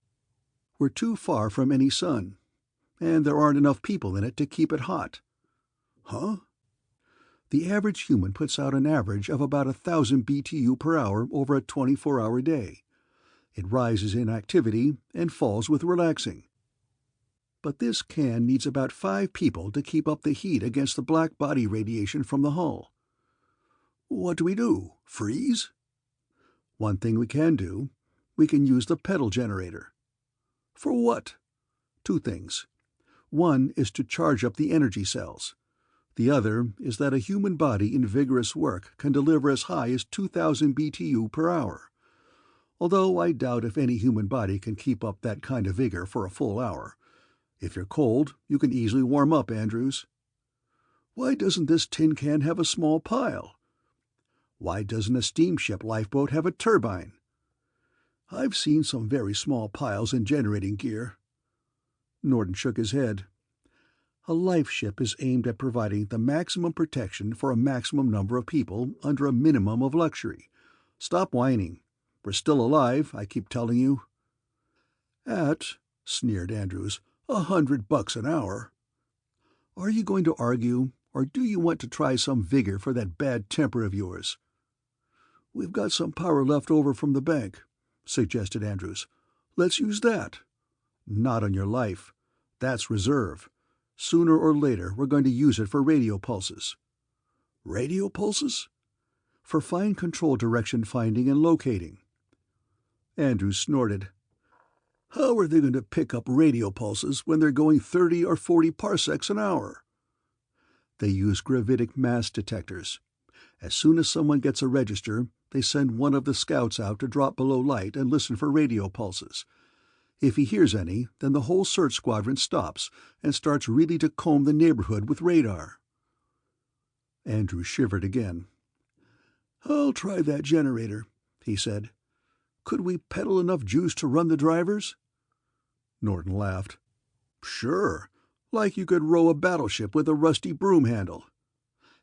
We're too far from any sun, and there aren't enough people in it to keep it hot." "Huh?" "The average human puts out an average of about 1,000 BTU per hour over a 24-hour day. It rises in activity and falls with relaxing. But this can needs about 5 people to keep up the heat against the black body radiation from the hull." "What do we do? Freeze?" "One thing we can do. We can use the pedal generator." "For what?" "2 things. One is to charge up the energy cells. The other is that a human body in vigorous work can deliver as high as 2,000 BTU per hour. Although I doubt if any human body can keep up that kind of vigor for a full hour. If you're cold, you can easily warm up, Andrews." "Why doesn't this tin can have a small pile?" "Why doesn't a steamship lifeboat have a turbine?" "I've seen some very small piles in generating gear." Norton shook his head. "A life ship is aimed at providing the maximum protection for a maximum number of people under a minimum of luxury. Stop whining. We're still alive, I keep telling you." "At," sneered Andrews, $100 an hour." Are you going to argue, or do you want to try some vigor for that bad temper of yours?" "We've got some power left over from the bank," suggested Andrews. "Let's use that." "Not on your life. That's reserve. Sooner or later we're going to use it for radio pulses." "Radio pulses?" "For fine control direction finding and locating." Andrews snorted. "How are they going to pick up radio pulses when they're going 30 or 40 parsecs an hour?" "They use gravitic mass detectors. As soon as someone gets a register, they send one of the scouts out to drop below light and listen for radio pulses. If he hears any, then the whole search squadron stops and starts really to comb the neighborhood with radar." Andrews shivered again. "I'll try that generator," he said. "Could we peddle enough juice to run the drivers?" Norton laughed. "Sure. Like you could row a battleship with a rusty broom handle.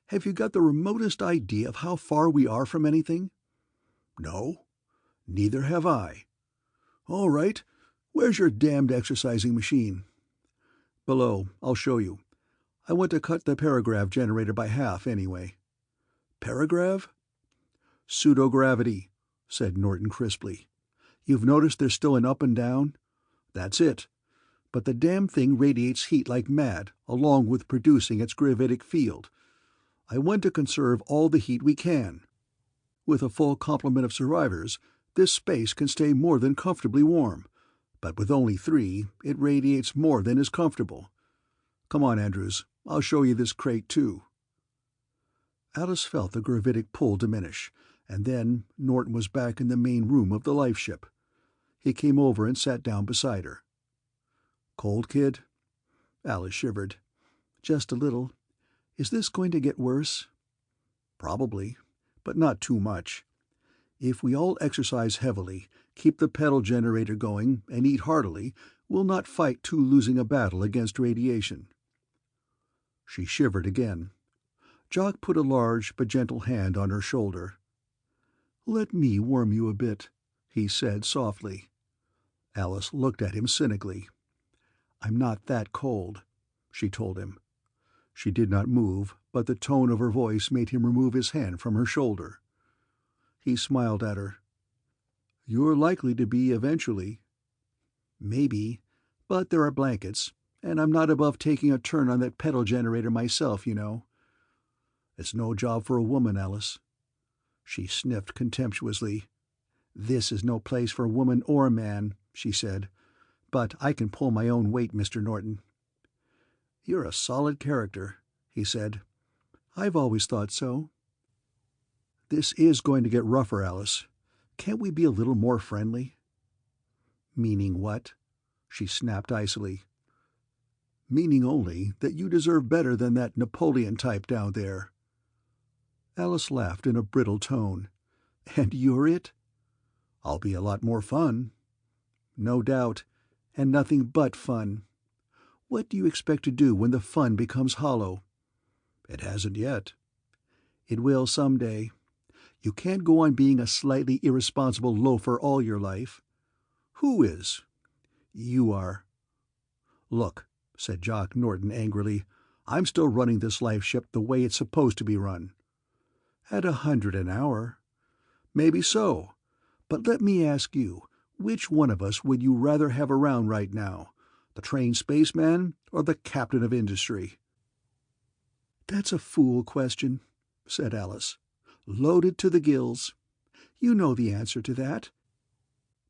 Have you got the remotest idea of how far we are from anything?" "No. Neither have I." "All right. Where's your damned exercising machine?" "Below. I'll show you. I want to cut the paragrav generator by half, anyway." "Paragrav?" "Pseudogravity," said Norton crisply. "You've noticed there's still an up and down? That's it. But the damn thing radiates heat like mad, along with producing its gravitic field. I want to conserve all the heat we can. With a full complement of survivors, this space can stay more than comfortably warm, but with only 3, it radiates more than is comfortable. Come on, Andrews. I'll show you this crate, too." Alice felt the gravitic pull diminish, and then Norton was back in the main room of the life ship. He came over and sat down beside her. "Cold, kid?" Alice shivered. "Just a little. Is this going to get worse?" "Probably, but not too much. If we all exercise heavily, keep the pedal generator going, and eat heartily, we'll not fight to losing a battle against radiation." She shivered again. Jock put a large but gentle hand on her shoulder. "Let me warm you a bit," he said softly. Alice looked at him cynically. "I'm not that cold," she told him. She did not move, but the tone of her voice made him remove his hand from her shoulder. He smiled at her. "You're likely to be eventually." "Maybe, but there are blankets, and I'm not above taking a turn on that pedal generator myself, you know." "It's no job for a woman, Alice." She sniffed contemptuously. "This is no place for woman or man," she said. "But I can pull my own weight, Mr. Norton." "You're a solid character," he said. "I've always thought so." "This is going to get rougher, Alice. Can't we be a little more friendly?" "Meaning what?" she snapped icily. "Meaning only that you deserve better than that Napoleon type down there." Alice laughed in a brittle tone. "And you're it?" "I'll be a lot more fun." "No doubt. And nothing but fun. What do you expect to do when the fun becomes hollow?" "It hasn't yet." "It will some day. You can't go on being a slightly irresponsible loafer all your life." "Who is?" "You are." "Look," said Jock Norton angrily, "I'm still running this life ship the way it's supposed to be run." "At 100 an hour." "Maybe so. But let me ask you, which one of us would you rather have around right now? The trained spaceman or the captain of industry?" "That's a fool question," said Alice. "Loaded to the gills. You know the answer to that.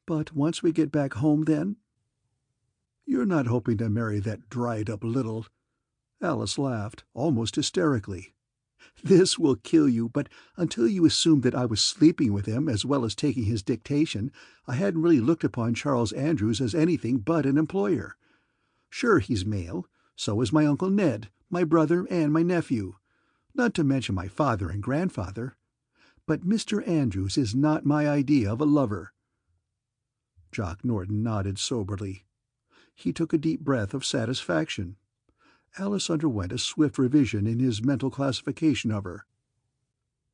But once we get back home, then?" "You're not hoping to marry that dried-up little—" Alice laughed, almost hysterically. "This will kill you, but until you assumed that I was sleeping with him as well as taking his dictation, I hadn't really looked upon Charles Andrews as anything but an employer. Sure, he's male. So is my Uncle Ned, my brother, and my nephew. Not to mention my father and grandfather. But Mr. Andrews is not my idea of a lover." Jock Norton nodded soberly. He took a deep breath of satisfaction. Alice underwent a swift revision in his mental classification of her.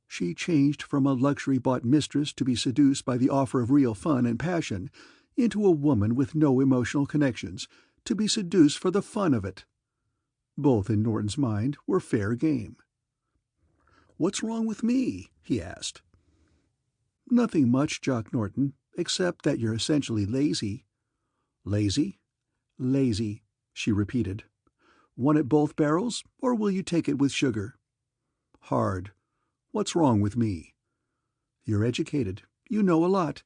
She changed from a luxury-bought mistress to be seduced by the offer of real fun and passion into a woman with no emotional connections, to be seduced for the fun of it. Both, in Norton's mind, were fair game. "What's wrong with me?" he asked. "Nothing much, Jock Norton, except that you're essentially lazy." "Lazy?" "Lazy," she repeated. "Want it both barrels, or will you take it with sugar?" "Hard. What's wrong with me?" "You're educated. You know a lot.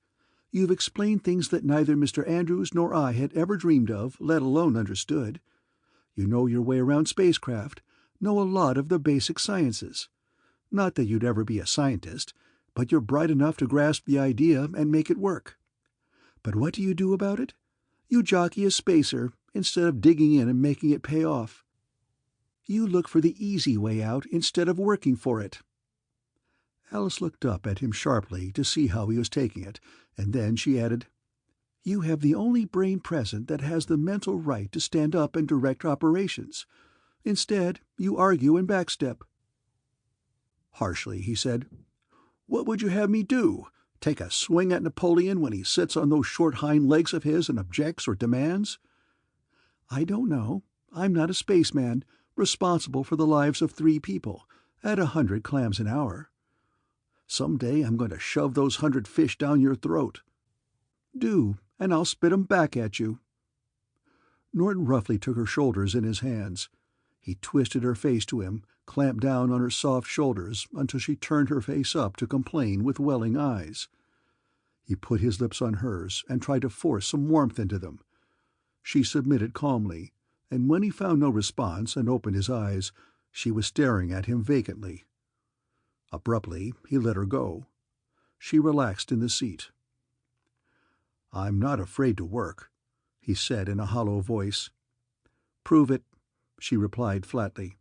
You've explained things that neither Mr. Andrews nor I had ever dreamed of, let alone understood. You know your way around spacecraft, know a lot of the basic sciences. Not that you'd ever be a scientist, but you're bright enough to grasp the idea and make it work. But what do you do about it? You jockey a spacer instead of digging in and making it pay off. You look for the easy way out instead of working for it." Alice looked up at him sharply to see how he was taking it, and then she added, "You have the only brain present that has the mental right to stand up and direct operations. Instead, you argue and backstep." Harshly, he said, "What would you have me do? Take a swing at Napoleon when he sits on those short hind legs of his and objects or demands?" "I don't know. I'm not a spaceman, responsible for the lives of 3 people, at 100 clams an hour. Some day I'm going to shove those 100 fish down your throat." "Do, and I'll spit 'em back at you." Norton roughly took her shoulders in his hands. He twisted her face to him, clamped down on her soft shoulders until she turned her face up to complain with welling eyes. He put his lips on hers and tried to force some warmth into them. She submitted calmly, and when he found no response and opened his eyes, she was staring at him vacantly. Abruptly, he let her go. She relaxed in the seat. "I'm not afraid to work," he said in a hollow voice. "Prove it," she replied flatly.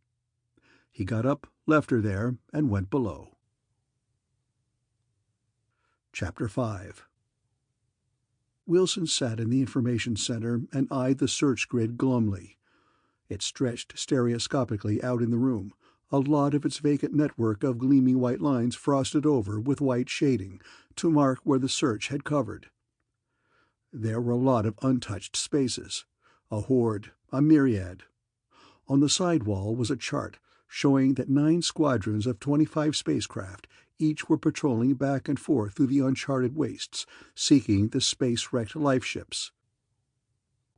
He got up, left her there, and went below. Chapter 5. Wilson sat in the information center and eyed the search grid glumly. It stretched stereoscopically out in the room, a lot of its vacant network of gleaming white lines frosted over with white shading to mark where the search had covered. There were a lot of untouched spaces, a horde, a myriad. On the side wall was a chart showing that 9 squadrons of 25 spacecraft each were patrolling back and forth through the uncharted wastes, seeking the space-wrecked lifeships.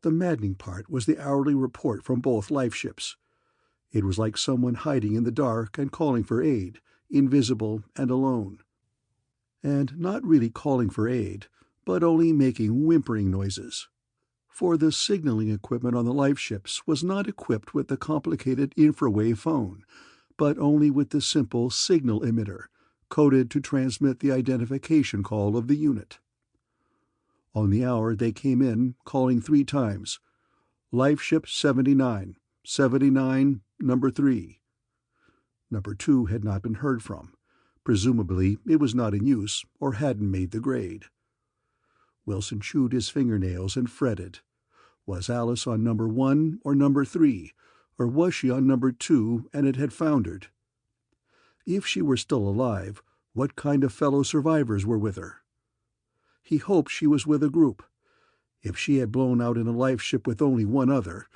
The maddening part was the hourly report from both lifeships. It was like someone hiding in the dark and calling for aid, invisible and alone. And not really calling for aid, but only making whimpering noises. For the signaling equipment on the lifeships was not equipped with the complicated infrawave phone, but only with the simple signal emitter, coded to transmit the identification call of the unit. On the hour they came in, calling 3 times. "Lifeship 79, 79, number 3. Number 2 had not been heard from. Presumably it was not in use or hadn't made the grade. Wilson chewed his fingernails and fretted. Was Alice on number 1 or number 3, or was she on number 2 and it had foundered? If she were still alive, what kind of fellow survivors were with her? He hoped she was with a group. If she had blown out in a lifeship with only one other,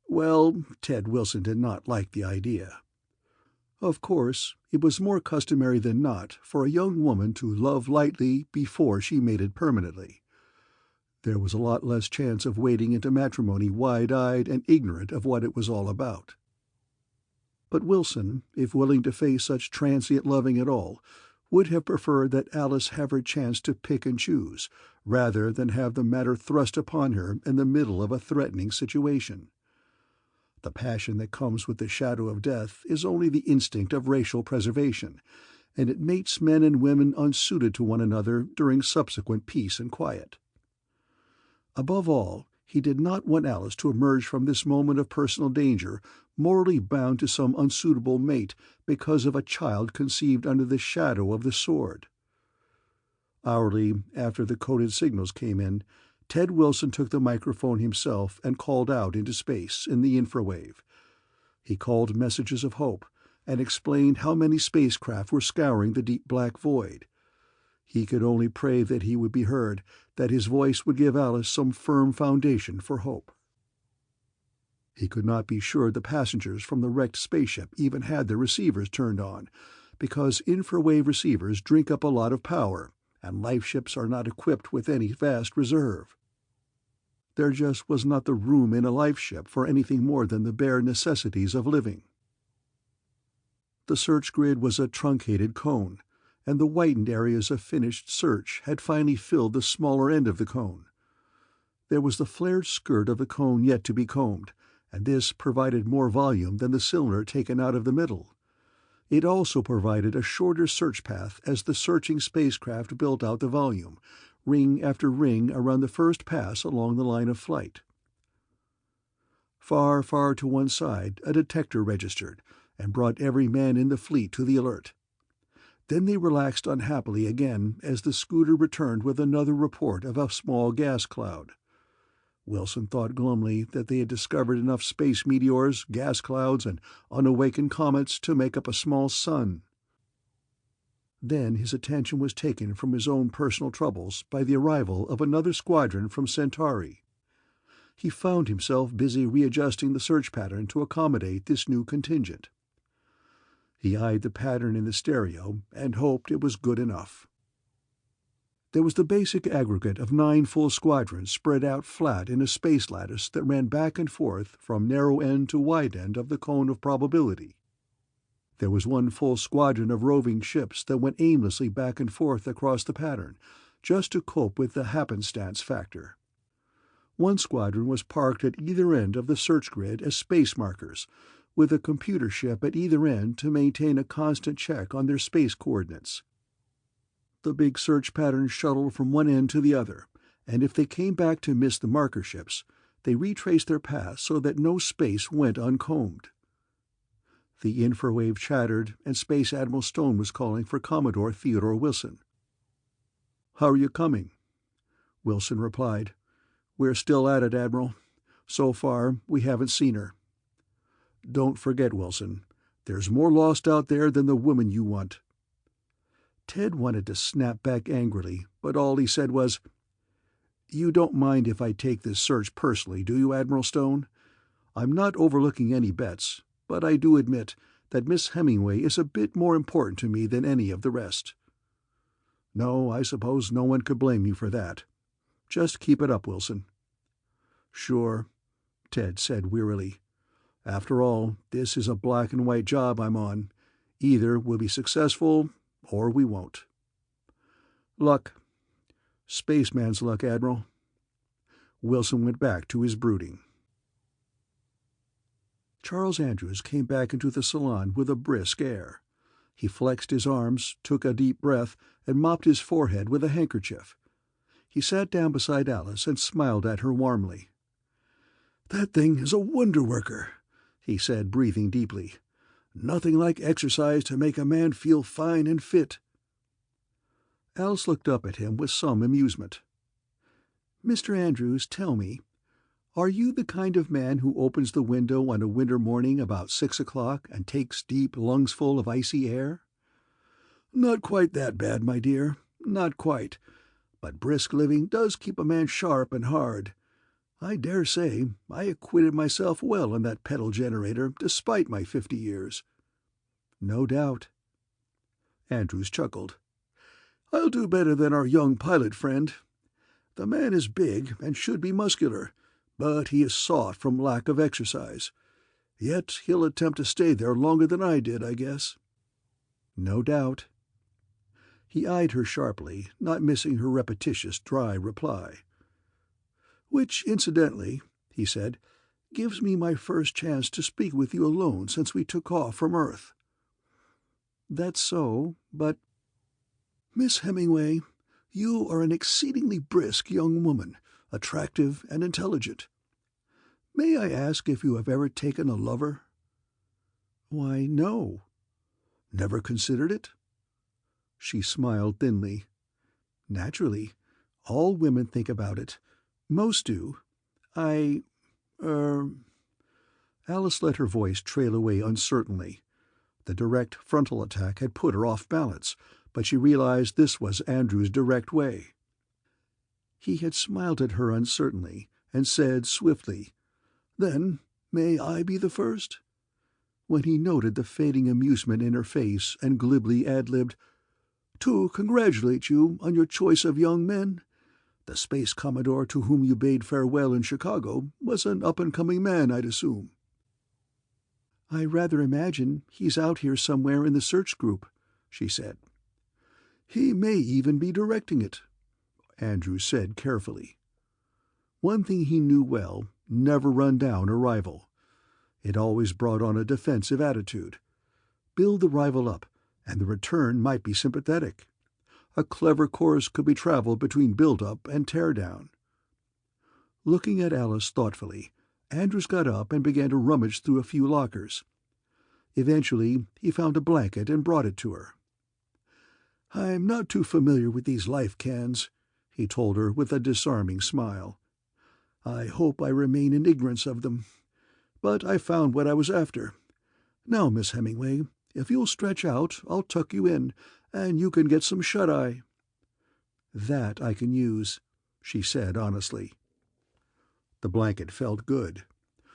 well, Ted Wilson did not like the idea. Of course, it was more customary than not for a young woman to love lightly before she mated permanently. There was a lot less chance of wading into matrimony wide-eyed and ignorant of what it was all about. But Wilson, if willing to face such transient loving at all, would have preferred that Alice have her chance to pick and choose, rather than have the matter thrust upon her in the middle of a threatening situation. The passion that comes with the shadow of death is only the instinct of racial preservation, and it mates men and women unsuited to one another during subsequent peace and quiet. Above all, he did not want Alice to emerge from this moment of personal danger morally bound to some unsuitable mate because of a child conceived under the shadow of the sword. Hourly, after the coded signals came in, Ted Wilson took the microphone himself and called out into space in the infrawave. He called messages of hope and explained how many spacecraft were scouring the deep black void. He could only pray that he would be heard, that his voice would give Alice some firm foundation for hope. He could not be sure the passengers from the wrecked spaceship even had their receivers turned on, because infrawave receivers drink up a lot of power, and life ships are not equipped with any vast reserve. There just was not the room in a life ship for anything more than the bare necessities of living. The search grid was a truncated cone, and the whitened areas of finished search had finally filled the smaller end of the cone. There was the flared skirt of the cone yet to be combed, and this provided more volume than the cylinder taken out of the middle. It also provided a shorter search path as the searching spacecraft built out the volume, ring after ring around the first pass along the line of flight. Far, far to one side a detector registered, and brought every man in the fleet to the alert. Then they relaxed unhappily again as the scooter returned with another report of a small gas cloud. Wilson thought glumly that they had discovered enough space meteors, gas clouds, and unawakened comets to make up a small sun. Then his attention was taken from his own personal troubles by the arrival of another squadron from Centauri. He found himself busy readjusting the search pattern to accommodate this new contingent. He eyed the pattern in the stereo and hoped it was good enough. There was the basic aggregate of 9 full squadrons spread out flat in a space lattice that ran back and forth from narrow end to wide end of the cone of probability. There was 1 full squadron of roving ships that went aimlessly back and forth across the pattern, just to cope with the happenstance factor. 1 squadron was parked at either end of the search grid as space markers, with a computer ship at either end to maintain a constant check on their space coordinates. The big search pattern shuttled from one end to the other, and if they came back to miss the marker ships, they retraced their path so that no space went uncombed. The infrawave chattered, and Space Admiral Stone was calling for Commodore Theodore Wilson. "How are you coming?" Wilson replied. "We're still at it, Admiral. So far, we haven't seen her." "Don't forget, Wilson, there's more lost out there than the woman you want." Ted wanted to snap back angrily, but all he said was, "You don't mind if I take this search personally, do you, Admiral Stone? I'm not overlooking any bets, but I do admit that Miss Hemingway is a bit more important to me than any of the rest." "No, I suppose no one could blame you for that. Just keep it up, Wilson." "Sure," Ted said wearily. "After all, this is a black-and-white job I'm on. Either we'll be successful, or we won't." "Luck. Spaceman's luck, Admiral." Wilson went back to his brooding. Charles Andrews came back into the salon with a brisk air. He flexed his arms, took a deep breath, and mopped his forehead with a handkerchief. He sat down beside Alice and smiled at her warmly. "That thing is a wonder-worker," he said, breathing deeply. "Nothing like exercise to make a man feel fine and fit." Alice looked up at him with some amusement. "Mr. Andrews, tell me, are you the kind of man who opens the window on a winter morning about 6 o'clock and takes deep lungsful of icy air?" "Not quite that bad, my dear, not quite. But brisk living does keep a man sharp and hard. I dare say I acquitted myself well in that pedal generator, despite my 50 years. "No doubt." Andrews chuckled. "I'll do better than our young pilot friend. The man is big and should be muscular, but he is soft from lack of exercise. Yet he'll attempt to stay there longer than I did, I guess." "No doubt." He eyed her sharply, not missing her repetitious, dry reply. "Which, incidentally," he said, "gives me my first chance to speak with you alone since we took off from Earth." "That's so, but—" "Miss Hemingway, you are an exceedingly brisk young woman, attractive and intelligent. May I ask if you have ever taken a lover?" "Why, no." "Never considered it?" She smiled thinly. "Naturally. All women think about it. Most do. Alice let her voice trail away uncertainly. The direct frontal attack had put her off balance, but she realized this was Andrew's direct way. He had smiled at her uncertainly and said swiftly, "Then May I be the first?" When he noted the fading amusement in her face and glibly ad-libbed, "To congratulate you on your choice of young men. The space commodore to whom you bade farewell in Chicago was an up-and-coming man, I'd assume." "I rather imagine he's out here somewhere in the search group," she said. "He may even be directing it," Andrews said carefully. One thing he knew well: never run down a rival. It always brought on a defensive attitude. Build the rival up, and the return might be sympathetic. A clever course could be traveled between build-up and tear-down. Looking at Alice thoughtfully, Andrews got up and began to rummage through a few lockers. Eventually he found a blanket and brought it to her. "I'm not too familiar with these life cans," he told her with a disarming smile. "I hope I remain in ignorance of them. But I found what I was after. Now, Miss Hemingway, if you'll stretch out, I'll tuck you in, and you can get some shut-eye." "That I can use," she said honestly. The blanket felt good.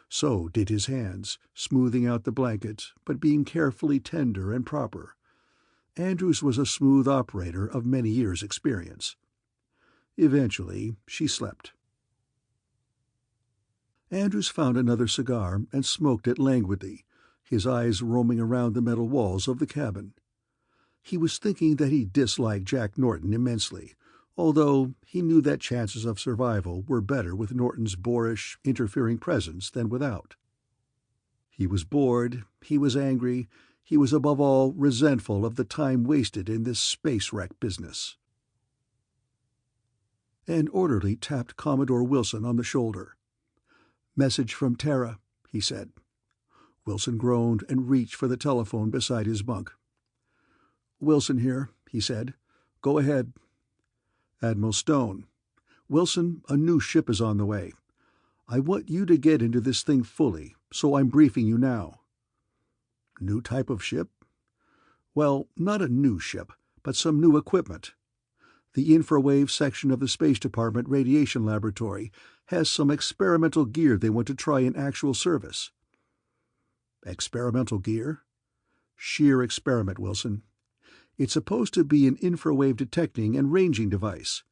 So did his hands, smoothing out the blanket, but being carefully tender and proper. Andrews was a smooth operator of many years' experience. Eventually she slept. Andrews found another cigar and smoked it languidly, his eyes roaming around the metal walls of the cabin. He was thinking that he disliked Jack Norton immensely, although he knew that chances of survival were better with Norton's boorish, interfering presence than without. He was bored, he was angry, he was above all resentful of the time wasted in this space wreck business. An orderly tapped Commodore Wilson on the shoulder. "Message from Terra," he said. Wilson groaned and reached for the telephone beside his bunk. "Wilson here," he said. "Go ahead." "Admiral Stone. Wilson, a new ship is on the way. I want you to get into this thing fully, so I'm briefing you now." "New type of ship?" "Well, not a new ship, but some new equipment. The infrawave section of the Space Department Radiation Laboratory has some experimental gear they want to try in actual service." "Experimental gear?" "Sheer experiment, Wilson. It's supposed to be an infrawave detecting and ranging device.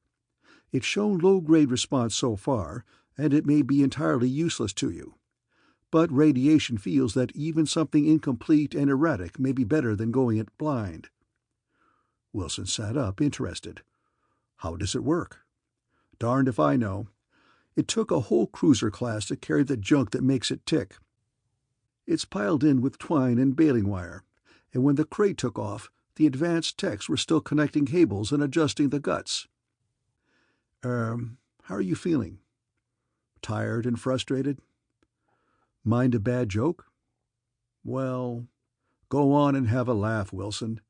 It's shown low-grade response so far, and it may be entirely useless to you. But radiation feels that even something incomplete and erratic may be better than going it blind." Wilson sat up, interested. "How does it work?" "Darned if I know. It took a whole cruiser class to carry the junk that makes it tick. It's piled in with twine and baling wire, and when the crate took off, the advanced techs were still connecting cables and adjusting the guts." How are you feeling?" "Tired and frustrated." "Mind a bad joke?" "Well, go on and have a laugh, Wilson.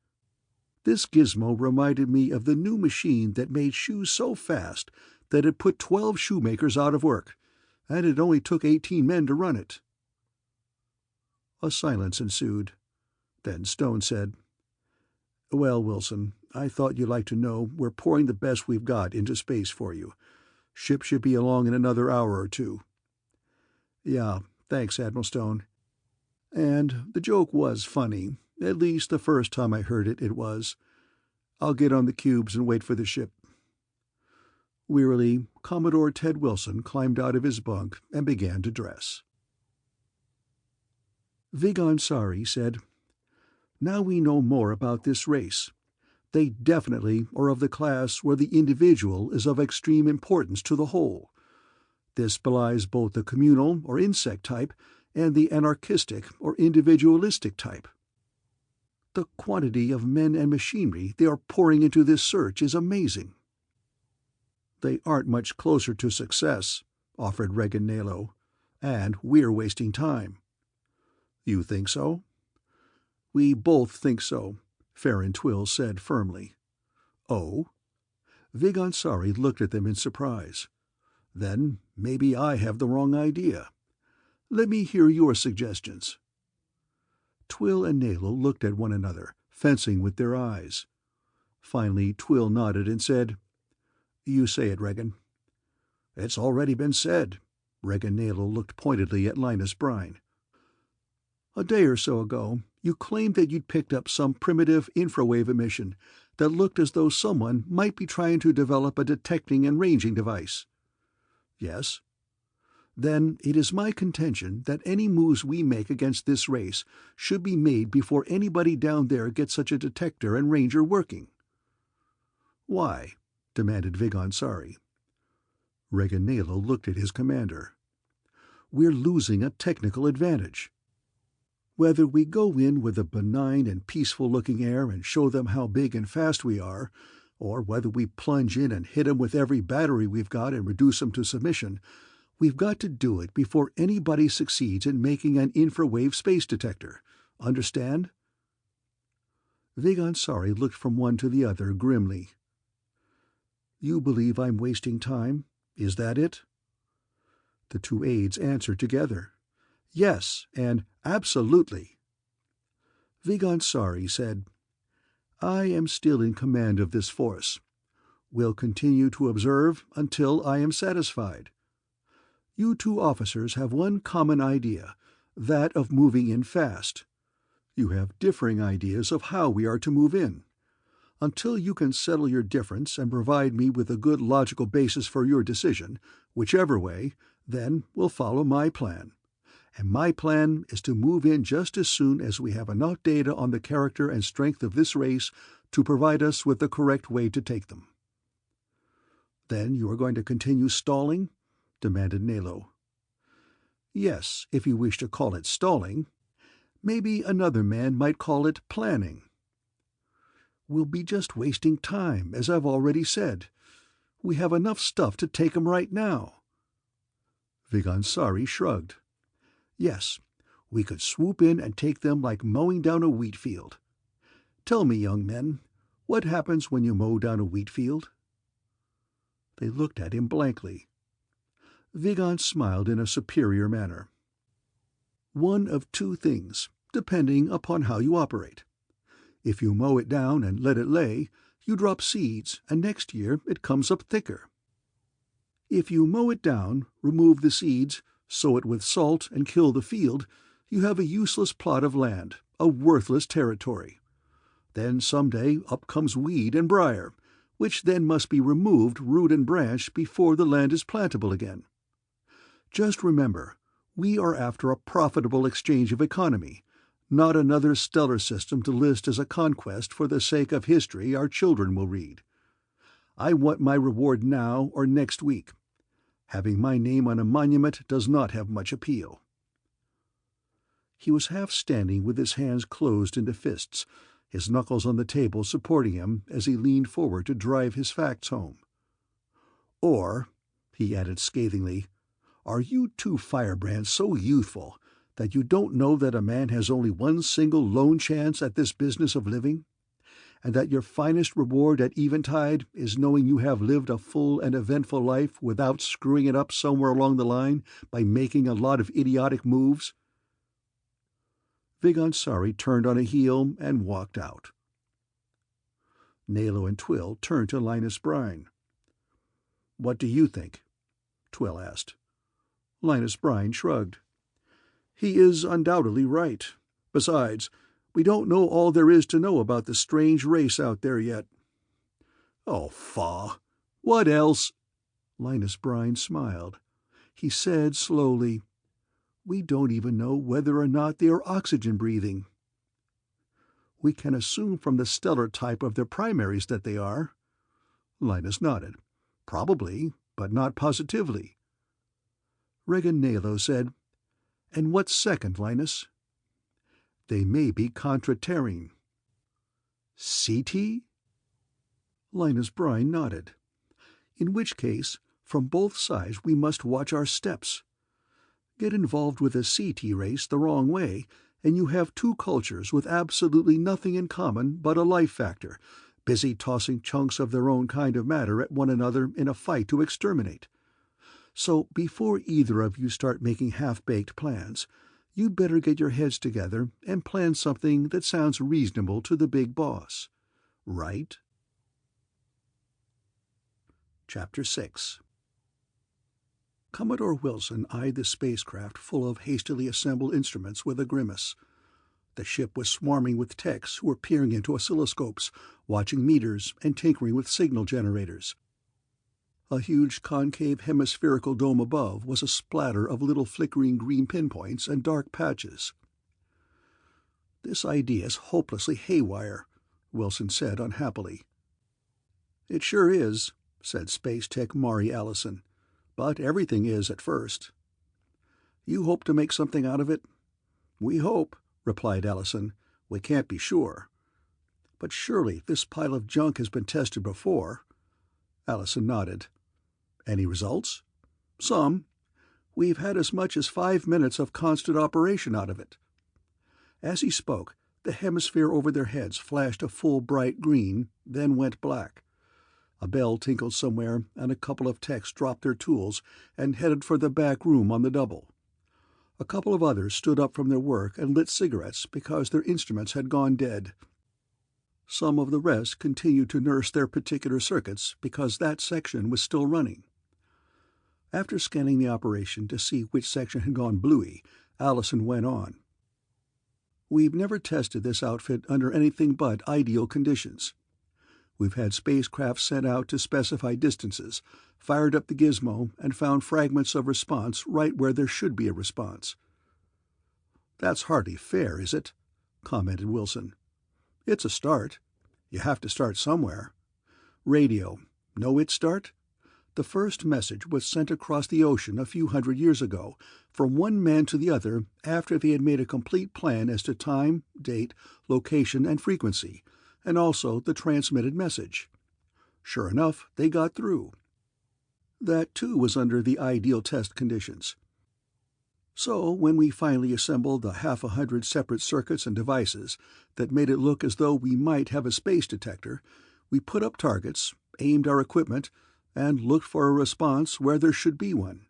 This gizmo reminded me of the new machine that made shoes so fast that it put 12 shoemakers out of work, and it only took 18 men to run it." A silence ensued. Then Stone said, "Well, Wilson, I thought you'd like to know we're pouring the best we've got into space for you. Ship should be along in another hour or two." "Yeah, thanks, Admiral Stone. And the joke was funny. At least the first time I heard it, it was. I'll get on the cubes and wait for the ship." Wearily, Commodore Ted Wilson climbed out of his bunk and began to dress. Vigon Sari said, "Now we know more about this race. They definitely are of the class where the individual is of extreme importance to the whole. This belies both the communal or insect type and the anarchistic or individualistic type. The quantity of men and machinery they are pouring into this search is amazing." "They aren't much closer to success," offered Regan Nalo, "and we're wasting time." "You think so?" "We both think so," Farron Twill said firmly. "Oh?" Vigon Sari looked at them in surprise. "Then maybe I have the wrong idea. Let me hear your suggestions." Twill and Nalo looked at one another, fencing with their eyes. Finally Twill nodded and said, "You say it, Regan." "It's already been said. Regan looked pointedly at Linus Brine. "A day or so ago, you claimed that you'd picked up some primitive infrawave emission that looked as though someone might be trying to develop a detecting and ranging device." "Yes." "Then it is my contention that any moves we make against this race should be made before anybody down there gets such a detector and ranger working." "Why?" demanded Vigansari. Regan looked at his commander. "We're losing a technical advantage. Whether we go in with a benign and peaceful-looking air and show them how big and fast we are, or whether we plunge in and hit 'em with every battery we've got and reduce 'em to submission, we've got to do it before anybody succeeds in making an infrawave space detector. Understand?" Vigansari looked from one to the other grimly. "You believe I'm wasting time? Is that it?" The two aides answered together. "Yes, and absolutely." Vigansari said, "I am still in command of this force. Will continue to observe until I am satisfied. You two officers have one common idea, that of moving in fast. You have differing ideas of how we are to move in. Until you can settle your difference and provide me with a good logical basis for your decision, whichever way, then we'll follow my plan. And my plan is to move in just as soon as we have enough data on the character and strength of this race to provide us with the correct way to take them." "Then you are going to continue stalling?" demanded Nalo. "Yes, if you wish to call it stalling. Maybe another man might call it planning." "We'll be just wasting time, as I've already said. We have enough stuff to take 'em right now." Vigansari shrugged. "Yes, we could swoop in and take them like mowing down a wheat field. Tell me, young men, what happens when you mow down a wheat field?" They looked at him blankly. Vigan smiled in a superior manner. "One of two things, depending upon how you operate. If you mow it down and let it lay, you drop seeds, and next year it comes up thicker. If you mow it down, remove the seeds, sow it with salt, and kill the field, you have a useless plot of land, a worthless territory. Then some day up comes weed and briar, which then must be removed root and branch before the land is plantable again. Just remember, we are after a profitable exchange of economy, not another stellar system to list as a conquest for the sake of history our children will read. I want my reward now or next week. Having my name on a monument does not have much appeal." He was half standing with his hands closed into fists, his knuckles on the table supporting him as he leaned forward to drive his facts home. "Or," he added scathingly, "are you two firebrands so youthful that you don't know that a man has only one single lone chance at this business of living, and that your finest reward at eventide is knowing you have lived a full and eventful life without screwing it up somewhere along the line by making a lot of idiotic moves?" Vigansari turned on a heel and walked out. Nalo and Twill turned to Linus Brine. "What do you think?" Twill asked. Linus Brine shrugged. "He is undoubtedly right. Besides, we don't know all there is to know about the strange race out there yet." "Oh, faugh! What else?" Linus Brine smiled. He said slowly, "We don't even know whether or not they are oxygen-breathing." "We can assume from the stellar type of their primaries that they are." Linus nodded. "Probably, but not positively." Regan said, "And what's second, Linus?" "They may be contra-terrene." "CT?" Linus Brine nodded. "In which case, from both sides we must watch our steps. Get involved with a CT race the wrong way, and you have two cultures with absolutely nothing in common but a life factor, busy tossing chunks of their own kind of matter at one another in a fight to exterminate. So before either of you start making half-baked plans, you'd better get your heads together and plan something that sounds reasonable to the big boss. Right?" Chapter 6 Commodore Wilson eyed the spacecraft full of hastily assembled instruments with a grimace. The ship was swarming with techs who were peering into oscilloscopes, watching meters, and tinkering with signal generators. A huge concave hemispherical dome above was a splatter of little flickering green pinpoints and dark patches. "This idea is hopelessly haywire," Wilson said unhappily. "It sure is," said Space Tech Maury Allison. "But everything is at first." "You hope to make something out of it?" "We hope," replied Allison. "We can't be sure." "But surely this pile of junk has been tested before." Allison nodded. "Any results?" "Some. We've had as much as 5 minutes of constant operation out of it." As he spoke, the hemisphere over their heads flashed a full bright green, then went black. A bell tinkled somewhere, and a couple of techs dropped their tools and headed for the back room on the double. A couple of others stood up from their work and lit cigarettes because their instruments had gone dead. Some of the rest continued to nurse their particular circuits because that section was still running. After scanning the operation to see which section had gone bluey, Allison went on. "We've never tested this outfit under anything but ideal conditions. We've had spacecraft sent out to specify distances, fired up the gizmo, and found fragments of response right where there should be a response." "That's hardly fair, is it?" commented Wilson. "It's a start. You have to start somewhere. Radio. Know its start? The first message was sent across the ocean a few hundred years ago, from one man to the other after they had made a complete plan as to time, date, location, and frequency, and also the transmitted message. Sure enough, they got through. That, too, was under the ideal test conditions. So, when we finally assembled the 100 separate circuits and devices that made it look as though we might have a space detector, we put up targets, aimed our equipment, and looked for a response where there should be one."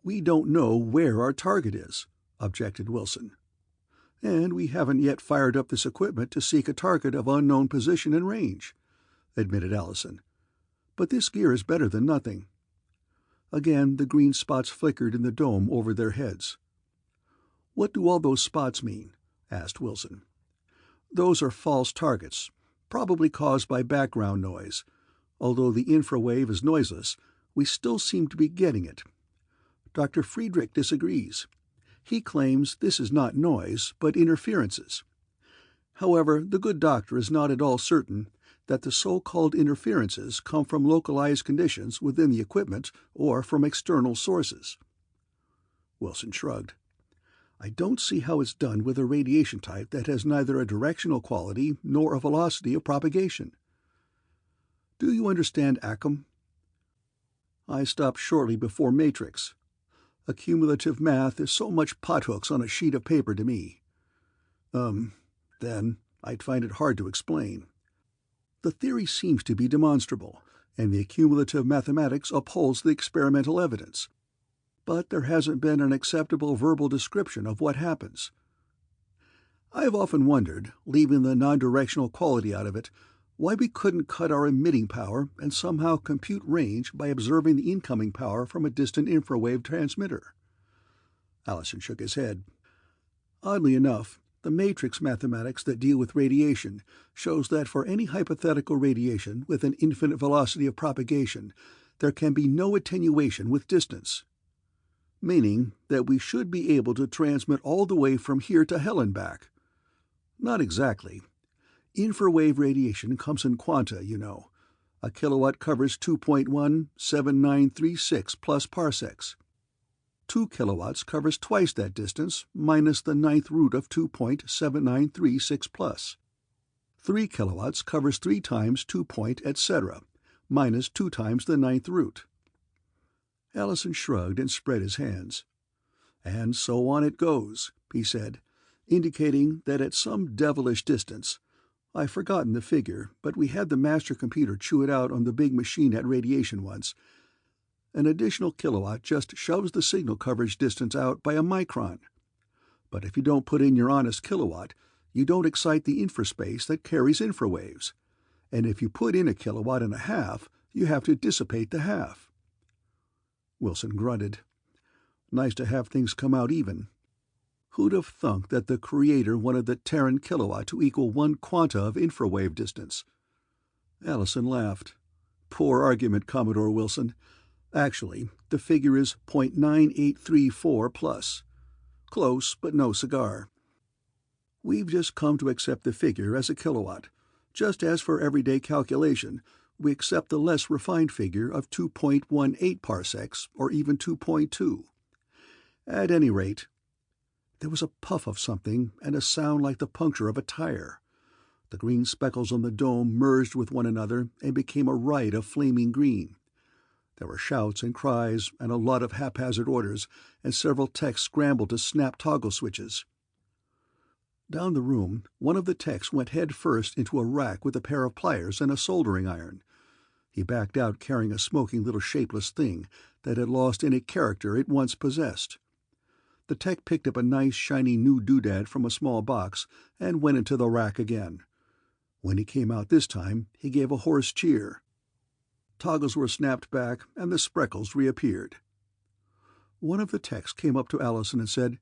"We don't know where our target is," objected Wilson. "And we haven't yet fired up this equipment to seek a target of unknown position and range," admitted Allison. "But this gear is better than nothing." Again the green spots flickered in the dome over their heads. "What do all those spots mean?" asked Wilson. "Those are false targets, probably caused by background noise. Although the infrawave is noiseless, we still seem to be getting it. Dr. Friedrich disagrees. He claims this is not noise, but interferences. However, the good doctor is not at all certain that the so-called interferences come from localized conditions within the equipment or from external sources." Wilson shrugged. "I don't see how it's done with a radiation type that has neither a directional quality nor a velocity of propagation." "Do you understand Acom?" "I stopped shortly before matrix. Accumulative math is so much pothooks on a sheet of paper to me." Then I'd find it hard to explain. The theory seems to be demonstrable, and the accumulative mathematics upholds the experimental evidence. But there hasn't been an acceptable verbal description of what happens. I've often wondered, leaving the non-directional quality out of it, why we couldn't cut our emitting power and somehow compute range by observing the incoming power from a distant infrawave transmitter. Allison shook his head. Oddly enough, the matrix mathematics that deal with radiation shows that for any hypothetical radiation with an infinite velocity of propagation, there can be no attenuation with distance. Meaning that we should be able to transmit all the way from here to hell and back. Not exactly. Infrawave radiation comes in quanta, you know. A kilowatt covers 2.17936 plus parsecs. 2 kilowatts covers twice that distance, minus the ninth root of 2.7936 plus. 3 kilowatts covers 3 times 2 etc., minus 2 times the ninth root. Allison shrugged and spread his hands. "And so on it goes," he said, indicating that at some devilish distance, I've forgotten the figure, but we had the master computer chew it out on the big machine at radiation once, an additional kilowatt just shoves the signal coverage distance out by a micron. But if you don't put in your honest kilowatt, you don't excite the infraspace that carries infrawaves. And if you put in 1.5 kilowatts, you have to dissipate the half. Wilson grunted. Nice to have things come out even. Who'd have thunk that the Creator wanted the Terran kilowatt to equal 1 quanta of infrawave distance? Allison laughed. Poor argument, Commodore Wilson. Actually, the figure is .9834 plus. Close, but no cigar. We've just come to accept the figure as a kilowatt. Just as for everyday calculation, we accept the less refined figure of 2.18 parsecs, or even 2.2. At any rate, there was a puff of something and a sound like the puncture of a tire. The green speckles on the dome merged with one another and became a riot of flaming green. There were shouts and cries and a lot of haphazard orders, and several techs scrambled to snap toggle switches. Down the room, one of the techs went head first into a rack with a pair of pliers and a soldering iron. He backed out carrying a smoking little shapeless thing that had lost any character it once possessed. The tech picked up a nice, shiny new doodad from a small box and went into the rack again. When he came out this time, he gave a hoarse cheer. Toggles were snapped back, and the speckles reappeared. One of the techs came up to Allison and said,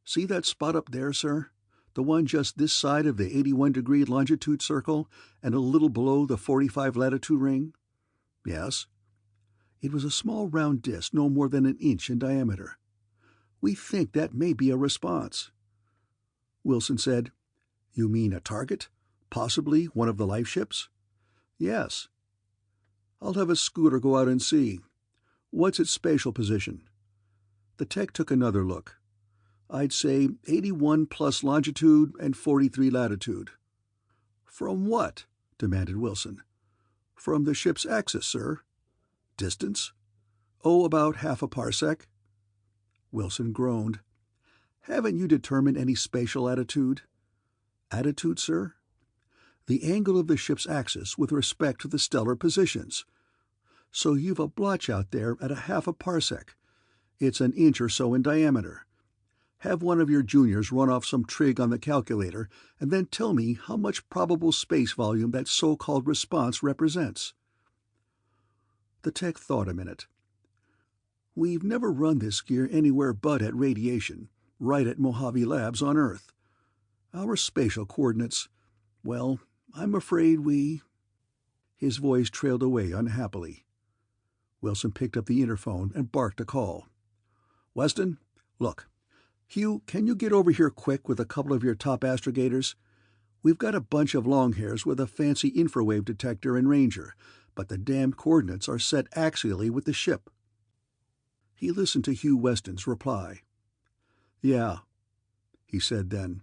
"See that spot up there, sir? The one just this side of the 81-degree longitude circle and a little below the 45 latitude ring?" "Yes." "It was a small round disk no more than an inch in diameter. We think that may be a response." Wilson said, "You mean a target? Possibly one of the life ships?" "Yes." "I'll have a scooter go out and see. What's its spatial position?" The tech took another look. "I'd say 81 plus longitude and 43 latitude." "From what?" demanded Wilson. "From the ship's axis, sir." "Distance?" "Oh, about half a parsec." Wilson groaned. "Haven't you determined any spatial attitude?" "Attitude, sir?" "The angle of the ship's axis with respect to the stellar positions. So you've a blotch out there at a half a parsec. It's an inch or so in diameter. Have one of your juniors run off some trig on the calculator and then tell me how much probable space volume that so-called response represents." The tech thought a minute. "We've never run this gear anywhere but at radiation, right at Mojave Labs on Earth. Our spatial coordinates, well, I'm afraid we—" His voice trailed away unhappily. Wilson picked up the interphone and barked a call. "Weston, look. Hugh, can you get over here quick with a couple of your top astrogators? We've got a bunch of longhairs with a fancy infrawave detector and ranger, but the damned coordinates are set axially with the ship." He listened to Hugh Weston's reply. "Yeah," he said then.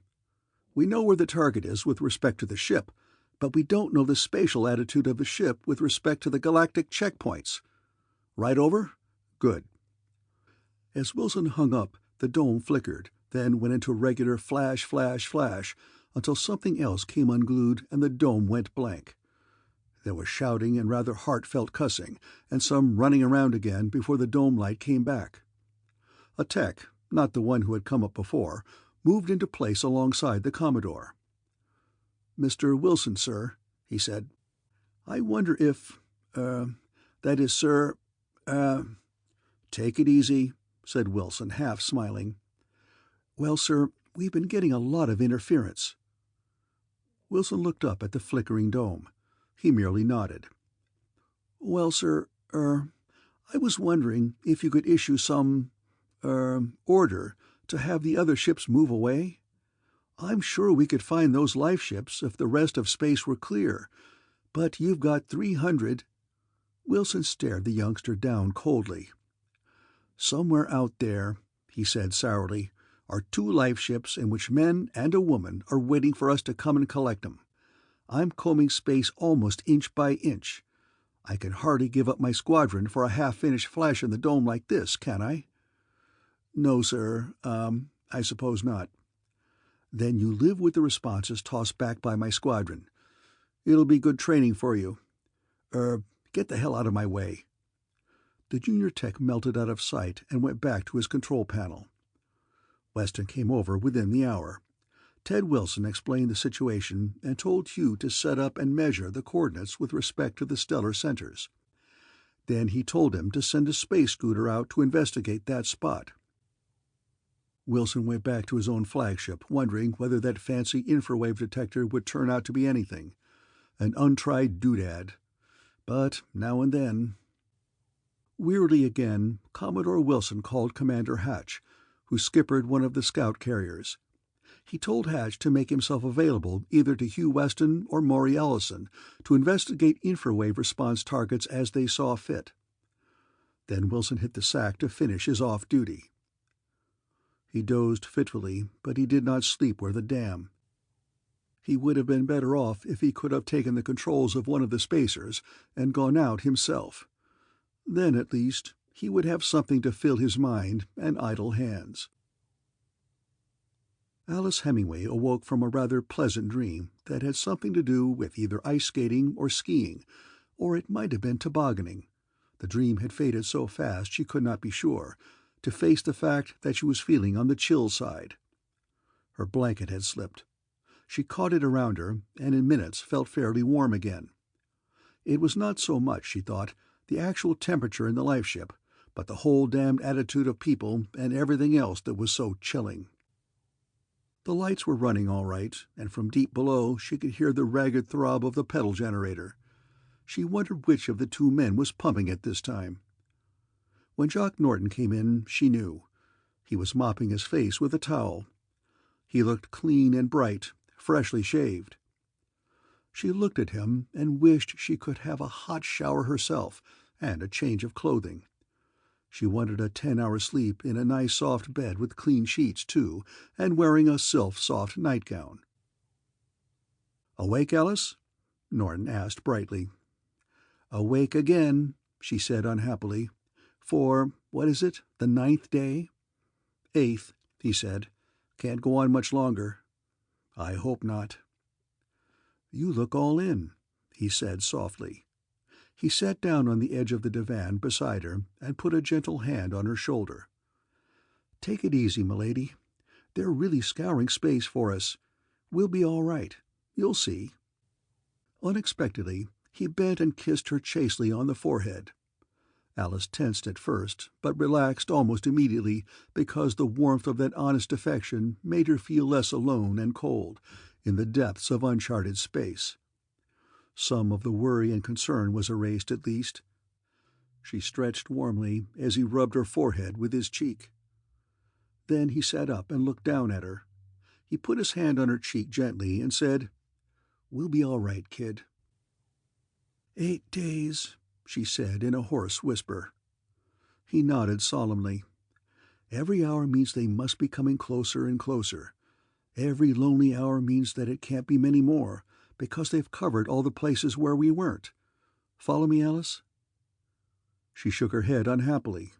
"We know where the target is with respect to the ship, but we don't know the spatial attitude of the ship with respect to the galactic checkpoints. Right over? Good." As Wilson hung up, the dome flickered, then went into regular flash, flash, flash, until something else came unglued and the dome went blank. There was shouting and rather heartfelt cussing, and some running around again before the dome light came back. A tech, not the one who had come up before, moved into place alongside the Commodore. "Mr. Wilson, sir," he said. "I wonder if, that is, sir, "Take it easy," said Wilson, half smiling. "Well, sir, we've been getting a lot of interference." Wilson looked up at the flickering dome. He merely nodded. "Well, sir, I was wondering if you could issue some, order to have the other ships move away. I'm sure we could find those life ships if the rest of space were clear, but you've got 300—" Wilson stared the youngster down coldly. "Somewhere out there," he said sourly, "are 2 life ships in which men and a woman are waiting for us to come and collect them. I'm combing space almost inch by inch. I can hardly give up my squadron for a half-finished flash in the dome like this, can I?" "No, sir, I suppose not." "Then you live with the responses tossed back by my squadron. It'll be good training for you. Get the hell out of my way." The junior tech melted out of sight and went back to his control panel. Weston came over within the hour. Ted Wilson explained the situation and told Hugh to set up and measure the coordinates with respect to the stellar centers. Then he told him to send a space scooter out to investigate that spot. Wilson went back to his own flagship, wondering whether that fancy infrawave detector would turn out to be anything. An untried doodad. But now and then... Wearily again, Commodore Wilson called Commander Hatch, who skippered one of the scout carriers. He told Hatch to make himself available either to Hugh Weston or Maury Allison to investigate infrawave response targets as they saw fit. Then Wilson hit the sack to finish his off-duty. He dozed fitfully, but he did not sleep worth a damn. He would have been better off if he could have taken the controls of one of the spacers and gone out himself. Then, at least, he would have something to fill his mind and idle hands. Alice Hemingway awoke from a rather pleasant dream that had something to do with either ice skating or skiing, or it might have been tobogganing. The dream had faded so fast she could not be sure, to face the fact that she was feeling on the chill side. Her blanket had slipped. She caught it around her, and in minutes felt fairly warm again. It was not so much, she thought, the actual temperature in the lifeship, but the whole damned attitude of people and everything else that was so chilling. The lights were running all right, and from deep below she could hear the ragged throb of the pedal generator. She wondered which of the two men was pumping it this time. When Jock Norton came in, she knew. He was mopping his face with a towel. He looked clean and bright, freshly shaved. She looked at him and wished she could have a hot shower herself and a change of clothing. She wanted a 10-hour sleep in a nice soft bed with clean sheets, too, and wearing a soft nightgown. "Awake, Alice?" Norton asked brightly. "Awake again," she said unhappily. "For, what is it, the 9th day?" "8th," he said. "Can't go on much longer." "I hope not." "You look all in," he said softly. He sat down on the edge of the divan beside her and put a gentle hand on her shoulder. "Take it easy, m'lady. They're really scouring space for us. We'll be all right. You'll see." Unexpectedly, he bent and kissed her chastely on the forehead. Alice tensed at first, but relaxed almost immediately because the warmth of that honest affection made her feel less alone and cold in the depths of uncharted space. Some of the worry and concern was erased at least. She stretched warmly as he rubbed her forehead with his cheek. Then he sat up and looked down at her. He put his hand on her cheek gently and said, "We'll be all right, kid." "8 days," she said in a hoarse whisper. He nodded solemnly. "Every hour means they must be coming closer and closer. Every lonely hour means that it can't be many more, because they've covered all the places where we weren't. Follow me, Alice?" She shook her head unhappily.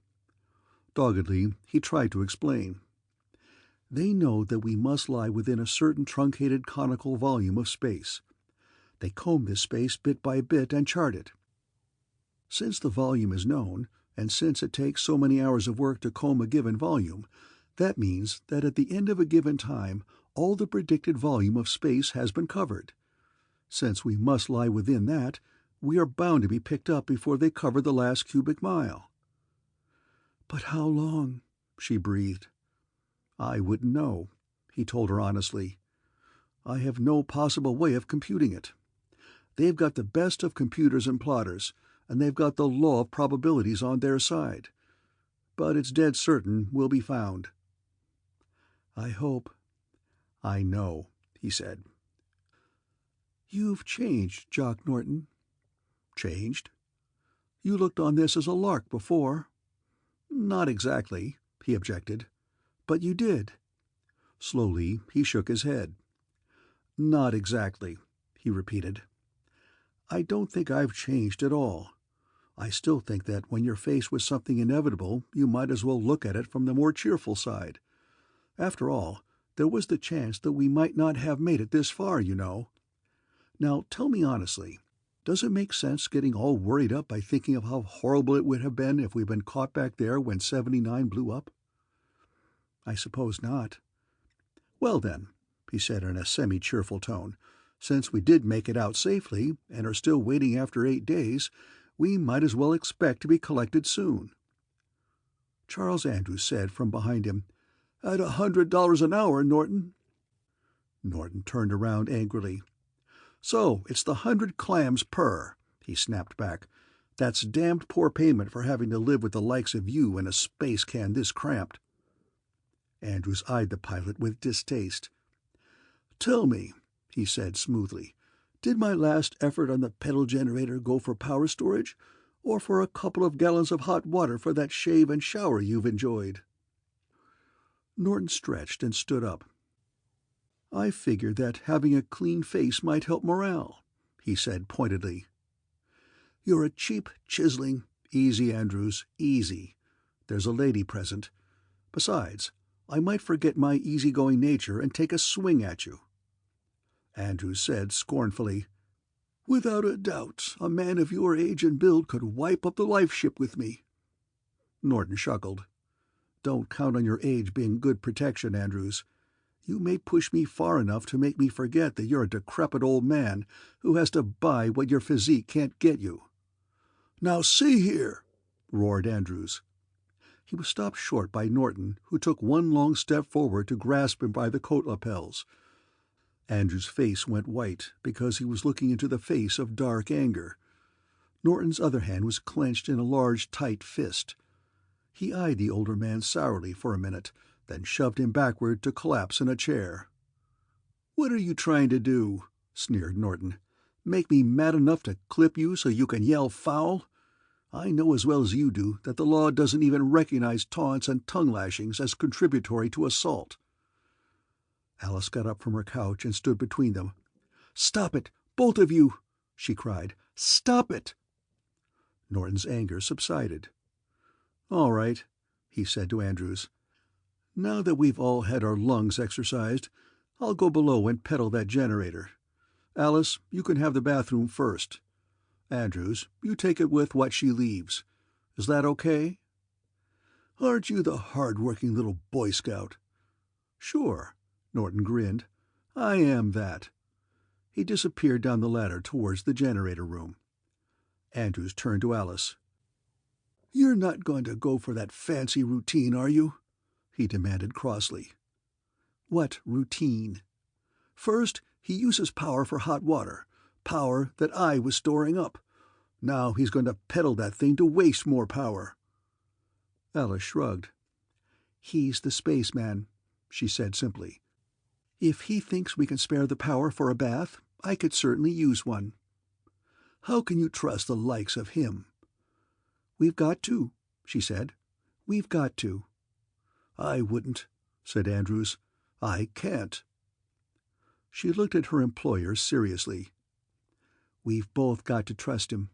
Doggedly, he tried to explain. "They know that we must lie within a certain truncated conical volume of space. They comb this space bit by bit and chart it. Since the volume is known, and since it takes so many hours of work to comb a given volume, that means that at the end of a given time all the predicted volume of space has been covered. Since we must lie within that, we are bound to be picked up before they cover the last cubic mile." "But how long?" she breathed. "I wouldn't know," he told her honestly. "I have no possible way of computing it. They've got the best of computers and plotters, and they've got the law of probabilities on their side. But it's dead certain we'll be found." "I hope." "I know," he said. "You've changed, Jock Norton." "Changed?" "You looked on this as a lark before." "Not exactly," he objected. "But you did." Slowly he shook his head. "Not exactly," he repeated. "I don't think I've changed at all. I still think that when you're faced with something inevitable you might as well look at it from the more cheerful side. After all, there was the chance that we might not have made it this far, you know. Now tell me honestly, does it make sense getting all worried up by thinking of how horrible it would have been if we'd been caught back there when 79 blew up?" "I suppose not." "Well then," he said in a semi-cheerful tone, "since we did make it out safely and are still waiting after 8 days, We might as well expect to be collected soon." Charles Andrews said from behind him, "At $100 an hour, Norton." Norton turned around angrily. "So it's the 100 clams per," he snapped back. "That's damned poor payment for having to live with the likes of you in a space can this cramped." Andrews eyed the pilot with distaste. "Tell me," he said smoothly, "did my last effort on the pedal generator go for power storage, or for a couple of gallons of hot water for that shave and shower you've enjoyed?" Norton stretched and stood up. "I figured that having a clean face might help morale," he said pointedly. "You're a cheap, chiseling—" "Easy, Andrews, easy. There's a lady present. Besides, I might forget my easygoing nature and take a swing at you." Andrews said scornfully, "Without a doubt, a man of your age and build could wipe up the life ship with me." Norton chuckled. "Don't count on your age being good protection, Andrews. You may push me far enough to make me forget that you're a decrepit old man who has to buy what your physique can't get you." "Now see here!" roared Andrews. He was stopped short by Norton, who took one long step forward to grasp him by the coat lapels. Andrews' face went white because he was looking into the face of dark anger. Norton's other hand was clenched in a large, tight fist. He eyed the older man sourly for a minute, then shoved him backward to collapse in a chair. "What are you trying to do?" sneered Norton. "Make me mad enough to clip you so you can yell foul? I know as well as you do that the law doesn't even recognize taunts and tongue-lashings as contributory to assault." Alice got up from her couch and stood between them. "Stop it, both of you!" she cried. "Stop it!" Norton's anger subsided. "All right," he said to Andrews. "Now that we've all had our lungs exercised, I'll go below and pedal that generator. Alice, you can have the bathroom first. Andrews, you take it with what she leaves. Is that okay?" "Aren't you the hard-working little Boy Scout?" "Sure," Norton grinned. "I am that." He disappeared down the ladder towards the generator room. Andrews turned to Alice. "You're not going to go for that fancy routine, are you?" he demanded crossly. "What routine?" "First, he uses power for hot water, power that I was storing up. Now he's going to pedal that thing to waste more power." Alice shrugged. "He's the spaceman," she said simply. "If he thinks we can spare the power for a bath, I could certainly use one." "How can you trust the likes of him?" "We've got to," she said. "We've got to." "I wouldn't," said Andrews. "I can't." She looked at her employer seriously. "We've both got to trust him,"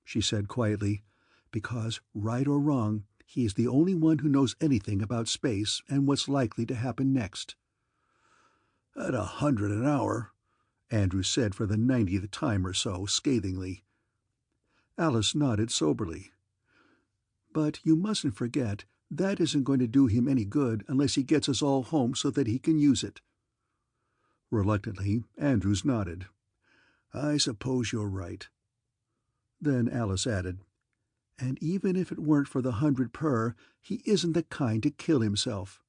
she said quietly, "because, right or wrong, he is the only one who knows anything about space and what's likely to happen next." "At 100 an hour," Andrews said for the 90th time or so, scathingly. Alice nodded soberly. "But you mustn't forget that isn't going to do him any good unless he gets us all home so that he can use it." Reluctantly, Andrews nodded. "I suppose you're right." Then Alice added, "And even if it weren't for the 100 per, he isn't the kind to kill himself."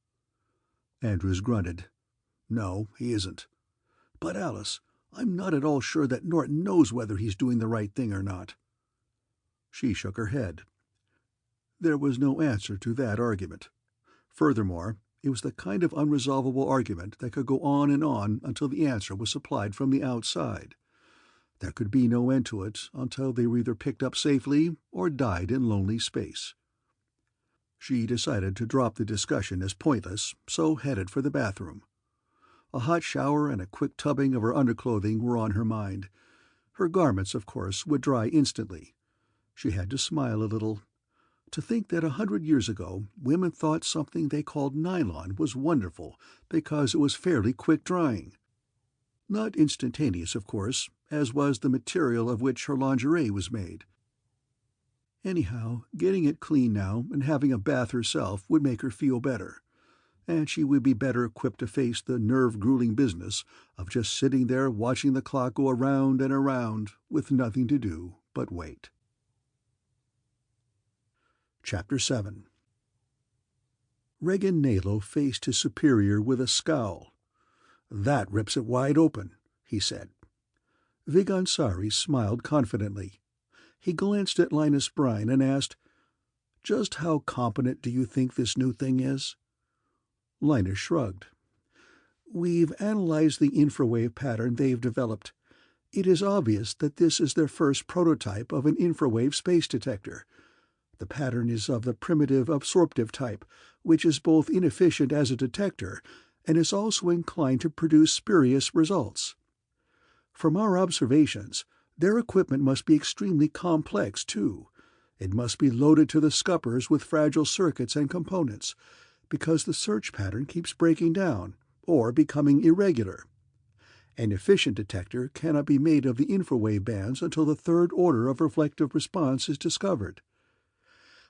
Andrews grunted. "No, he isn't. But, Alice, I'm not at all sure that Norton knows whether he's doing the right thing or not." She shook her head. There was no answer to that argument. Furthermore, it was the kind of unresolvable argument that could go on until the answer was supplied from the outside. There could be no end to it until they were either picked up safely or died in lonely space. She decided to drop the discussion as pointless, so headed for the bathroom. A hot shower and a quick tubbing of her underclothing were on her mind. Her garments, of course, would dry instantly. She had to smile a little. To think that 100 years ago women thought something they called nylon was wonderful because it was fairly quick-drying. Not instantaneous, of course, as was the material of which her lingerie was made. Anyhow, getting it clean now and having a bath herself would make her feel better, and she would be better equipped to face the nerve-grueling business of just sitting there watching the clock go around and around with nothing to do but wait. Chapter 7. Regan Nalo faced his superior with a scowl. "That rips it wide open," he said. Vigansari smiled confidently. He glanced at Linus Brine and asked, "Just how competent do you think this new thing is?" Linus shrugged. "We've analyzed the infrawave pattern they've developed. It is obvious that this is their first prototype of an infrawave space detector. The pattern is of the primitive absorptive type, which is both inefficient as a detector and is also inclined to produce spurious results. From our observations, their equipment must be extremely complex, too. It must be loaded to the scuppers with fragile circuits and components, because the search pattern keeps breaking down, or becoming irregular. An efficient detector cannot be made of the infrawave bands until the third order of reflective response is discovered.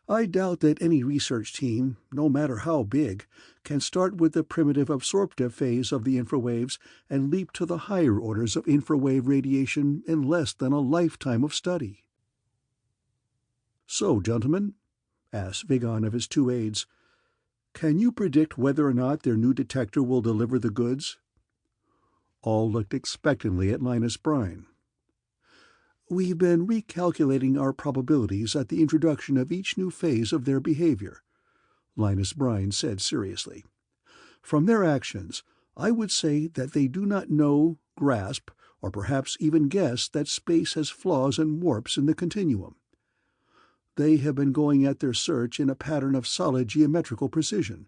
I doubt that any research team, no matter how big, can start with the primitive absorptive phase of the infrawaves and leap to the higher orders of infrawave radiation in less than a lifetime of study." "So, gentlemen," asked Vigan of his two aides, "can you predict whether or not their new detector will deliver the goods?" All looked expectantly at Linus Brine. "We've been recalculating our probabilities at the introduction of each new phase of their behavior," Linus Brine said seriously. "From their actions, I would say that they do not know, grasp, or perhaps even guess that space has flaws and warps in the continuum. They have been going at their search in a pattern of solid geometrical precision,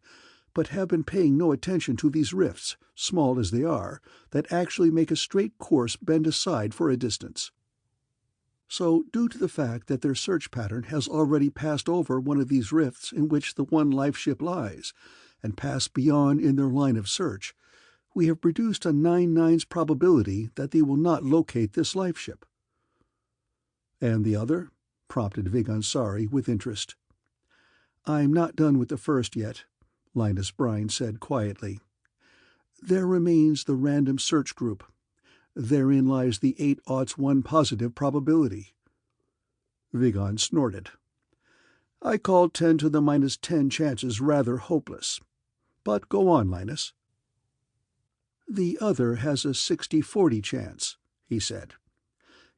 but have been paying no attention to these rifts, small as they are, that actually make a straight course bend aside for a distance. So, due to the fact that their search pattern has already passed over one of these rifts in which the one life ship lies, and passed beyond in their line of search, we have produced a 9/9 probability that they will not locate this life ship." "And the other?" prompted Vigansari with interest. "I'm not done with the first yet," Linus Brine said quietly. "There remains the random search group. Therein lies the 8/1 positive probability." Vigan snorted. "I call 10 to the -10 chances rather hopeless. But go on, Linus." "The other has a 60-40 chance," he said.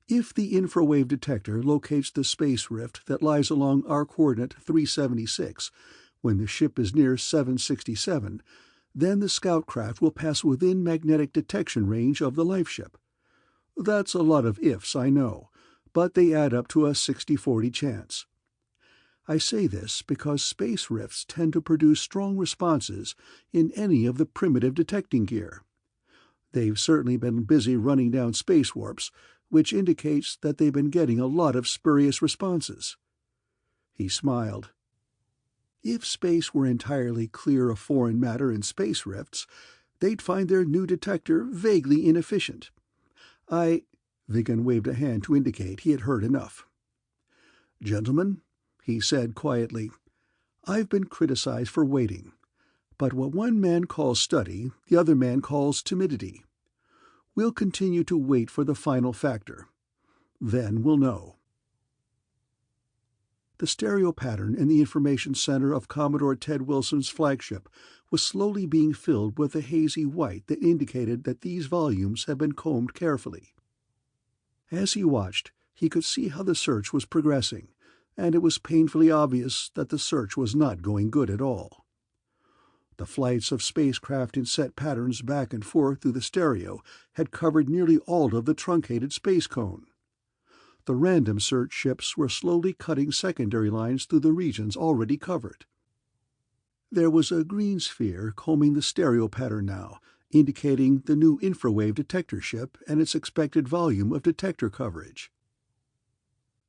"If the infrawave detector locates the space rift that lies along our coordinate 376, when the ship is near 767, then the scout craft will pass within magnetic detection range of the life ship. That's a lot of ifs, I know, but they add up to a 60-40 chance. I say this because space rifts tend to produce strong responses in any of the primitive detecting gear. They've certainly been busy running down space warps, which indicates that they've been getting a lot of spurious responses." He smiled. "If space were entirely clear of foreign matter and space rifts, they'd find their new detector vaguely inefficient. Vigan waved a hand to indicate he had heard enough. "Gentlemen," he said quietly, "I've been criticized for waiting, but what one man calls study, the other man calls timidity. We'll continue to wait for the final factor. Then we'll know." The stereo pattern in the information center of Commodore Ted Wilson's flagship was slowly being filled with a hazy white that indicated that these volumes had been combed carefully. As he watched, he could see how the search was progressing, and it was painfully obvious that the search was not going good at all. The flights of spacecraft in set patterns back and forth through the stereo had covered nearly all of the truncated space cone. The random search ships were slowly cutting secondary lines through the regions already covered. There was a green sphere combing the stereo pattern now, indicating the new infrawave detector ship and its expected volume of detector coverage.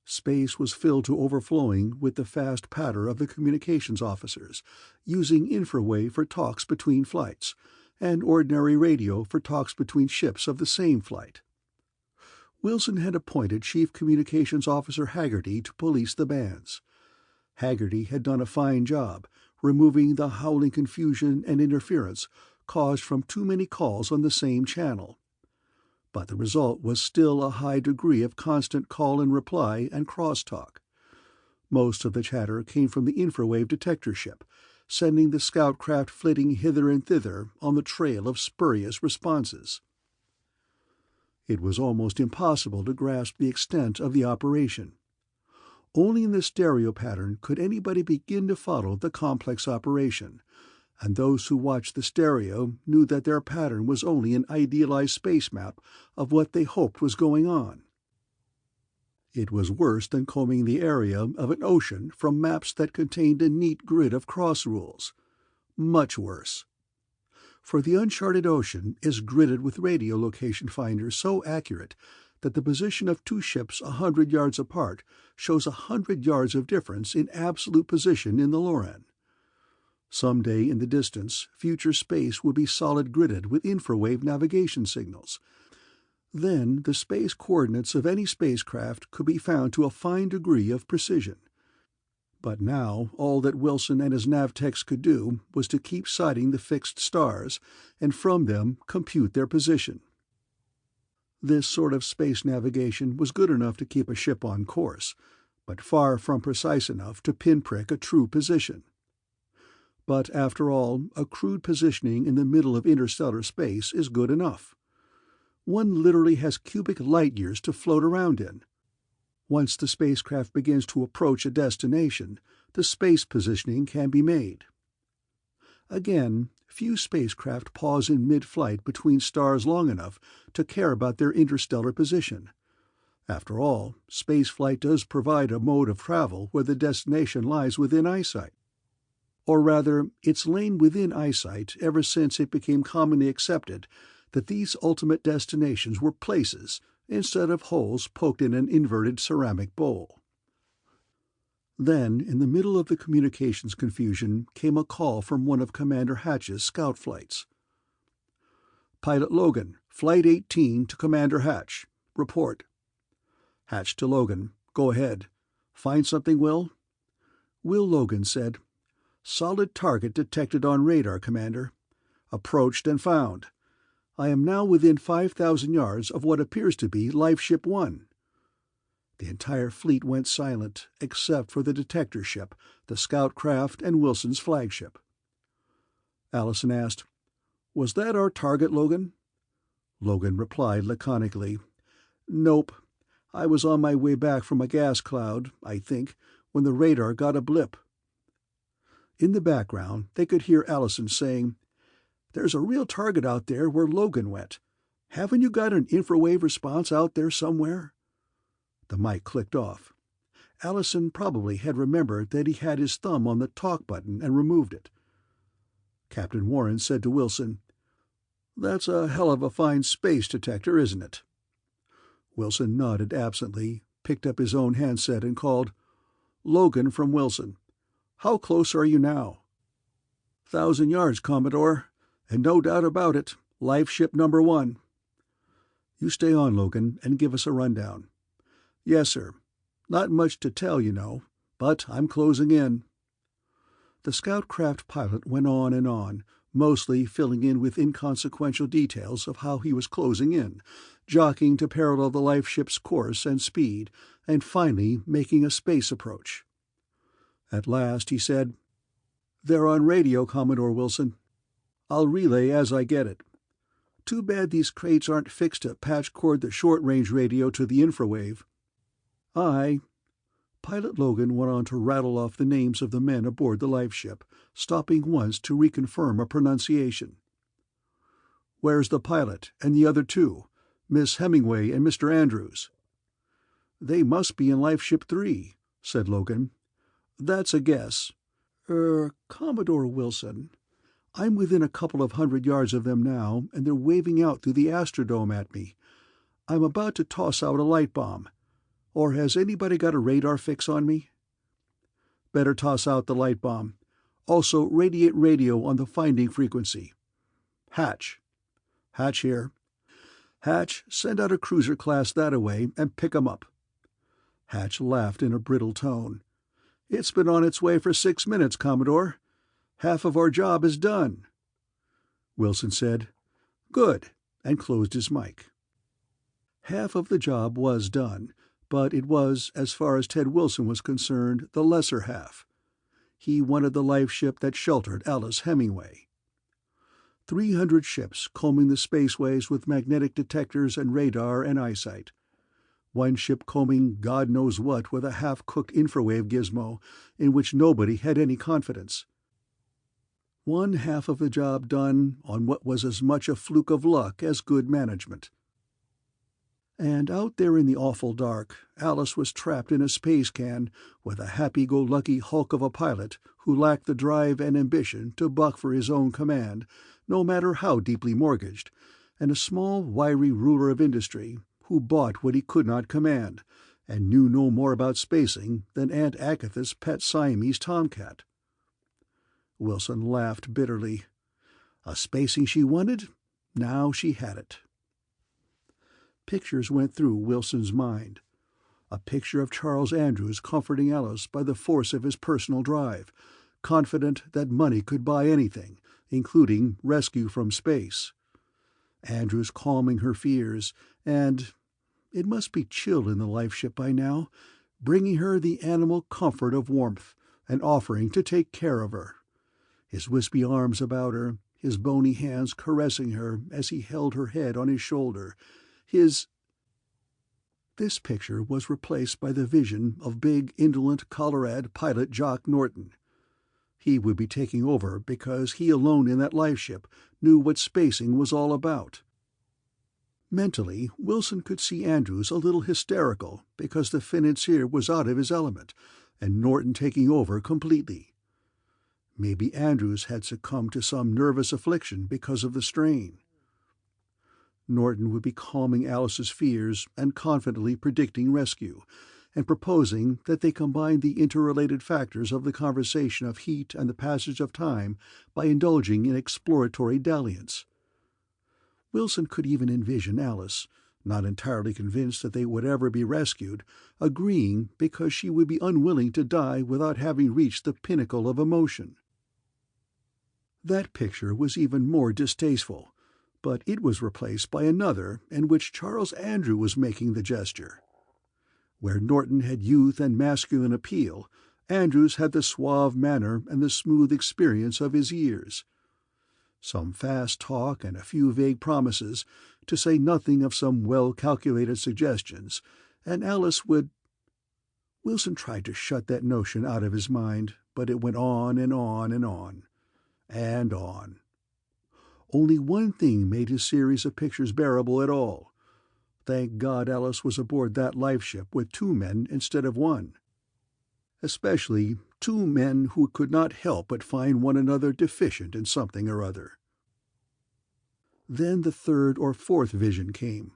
Space was filled to overflowing with the fast patter of the communications officers, using infrawave for talks between flights, and ordinary radio for talks between ships of the same flight. Wilson had appointed Chief Communications Officer Haggerty to police the bands. Haggerty had done a fine job, removing the howling confusion and interference caused from too many calls on the same channel. But the result was still a high degree of constant call and reply and crosstalk. Most of the chatter came from the infrawave detector ship, sending the scout craft flitting hither and thither on the trail of spurious responses. It was almost impossible to grasp the extent of the operation. Only in the stereo pattern could anybody begin to follow the complex operation, and those who watched the stereo knew that their pattern was only an idealized space map of what they hoped was going on. It was worse than combing the area of an ocean from maps that contained a neat grid of cross rules. Much worse. For the uncharted ocean is gridded with radio location finders so accurate that the position of two ships 100 yards apart shows 100 yards of difference in absolute position in the Loran. Some day in the distance, future space would be solid gridded with infrawave navigation signals. Then the space coordinates of any spacecraft could be found to a fine degree of precision. But now all that Wilson and his navtechs could do was to keep sighting the fixed stars, and from them compute their position. This sort of space navigation was good enough to keep a ship on course, but far from precise enough to pinprick a true position. But after all, a crude positioning in the middle of interstellar space is good enough. One literally has cubic light-years to float around in. Once the spacecraft begins to approach a destination, the space positioning can be made. Again, few spacecraft pause in mid-flight between stars long enough to care about their interstellar position. After all, spaceflight does provide a mode of travel where the destination lies within eyesight. Or rather, it's lain within eyesight ever since it became commonly accepted that these ultimate destinations were places instead of holes poked in an inverted ceramic bowl. Then, in the middle of the communications confusion, came a call from one of Commander Hatch's scout flights. "Pilot Logan, Flight 18 to Commander Hatch. Report." Hatch to Logan, "Go ahead. Find something, Will?" Will Logan said, "Solid target detected on radar, Commander. Approached and found. I am now within 5,000 yards of what appears to be Life Ship 1. The entire fleet went silent, except for the detector ship, the scout craft, and Wilson's flagship. Allison asked, "Was that our target, Logan?" Logan replied laconically, "Nope. I was on my way back from a gas cloud, I think, when the radar got a blip." In the background, they could hear Allison saying, "There's a real target out there where Logan went. Haven't you got an infrawave response out there somewhere?" The mic clicked off. Allison probably had remembered that he had his thumb on the talk button and removed it. Captain Warren said to Wilson, "That's a hell of a fine space detector, isn't it?" Wilson nodded absently, picked up his own handset and called, "Logan from Wilson. How close are you now?" "1,000 yards, Commodore, and no doubt about it, Life Ship number 1. "You stay on, Logan, and give us a rundown." "Yes, sir. Not much to tell, you know, but I'm closing in." The scout craft pilot went on and on, mostly filling in with inconsequential details of how he was closing in, jockeying to parallel the Life Ship's course and speed, and finally making a space approach. At last he said, "They're on radio, Commodore Wilson. I'll relay as I get it. Too bad these crates aren't fixed to patch cord the short-range radio to the infrawave." "Aye." Pilot Logan went on to rattle off the names of the men aboard the life ship, stopping once to reconfirm a pronunciation. "Where's the pilot and the other two, Miss Hemingway and Mr. Andrews?" "They must be in Life Ship 3, said Logan. "That's a guess. Commodore Wilson, I'm within a couple of 100 yards of them now, and they're waving out through the Astrodome at me. I'm about to toss out a light bomb. Or has anybody got a radar fix on me?" "Better toss out the light bomb. Also radiate radio on the finding frequency." "Hatch." "Hatch here." "Hatch, send out a cruiser class that-a-way and pick 'em up." Hatch laughed in a brittle tone. "It's been on its way for 6 minutes, Commodore. Half of our job is done." Wilson said, "Good," and closed his mic. Half of the job was done, but it was, as far as Ted Wilson was concerned, the lesser half. He wanted the life ship that sheltered Alice Hemingway. 300 ships combing the spaceways with magnetic detectors and radar and eyesight. One ship combing God knows what with a half-cooked infrawave gizmo in which nobody had any confidence. One half of the job done on what was as much a fluke of luck as good management. And out there in the awful dark, Alice was trapped in a space can with a happy-go-lucky hulk of a pilot who lacked the drive and ambition to buck for his own command, no matter how deeply mortgaged, and a small, wiry ruler of industry who bought what he could not command, and knew no more about spacing than Aunt Agatha's pet Siamese tomcat. Wilson laughed bitterly. A spacing she wanted? Now she had it. Pictures went through Wilson's mind. A picture of Charles Andrews comforting Alice by the force of his personal drive, confident that money could buy anything, including rescue from space. Andrews calming her fears, and, it must be chill in the life ship by now, bringing her the animal comfort of warmth, and offering to take care of her. His wispy arms about her, his bony hands caressing her as he held her head on his shoulder. This picture was replaced by the vision of big, indolent Colorado pilot Jock Norton. He would be taking over because he alone in that life ship knew what spacing was all about. Mentally, Wilson could see Andrews a little hysterical because the financier was out of his element, and Norton taking over completely. Maybe Andrews had succumbed to some nervous affliction because of the strain. Norton would be calming Alice's fears and confidently predicting rescue, and proposing that they combine the interrelated factors of the conversation of heat and the passage of time by indulging in exploratory dalliance. Wilson could even envision Alice, not entirely convinced that they would ever be rescued, agreeing because she would be unwilling to die without having reached the pinnacle of emotion. That picture was even more distasteful, but it was replaced by another in which Charles Andrew was making the gesture. Where Norton had youth and masculine appeal, Andrews had the suave manner and the smooth experience of his years. Some fast talk and a few vague promises, to say nothing of some well-calculated suggestions, and Alice would— Wilson tried to shut that notion out of his mind, but it went on and on and on, and on. Only one thing made his series of pictures bearable at all. Thank God Alice was aboard that life ship with 2 men instead of 1. Especially 2 men who could not help but find one another deficient in something or other. Then the 3rd or 4th vision came.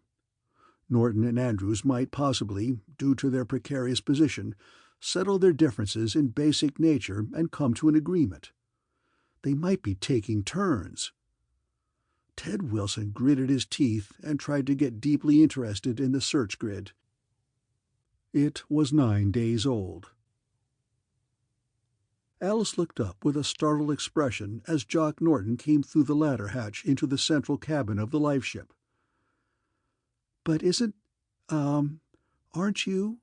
Norton and Andrews might possibly, due to their precarious position, settle their differences in basic nature and come to an agreement. They might be taking turns. Ted Wilson gritted his teeth and tried to get deeply interested in the search grid. It was 9 days old. Alice looked up with a startled expression as Jock Norton came through the ladder hatch into the central cabin of the life ship. "But aren't you—"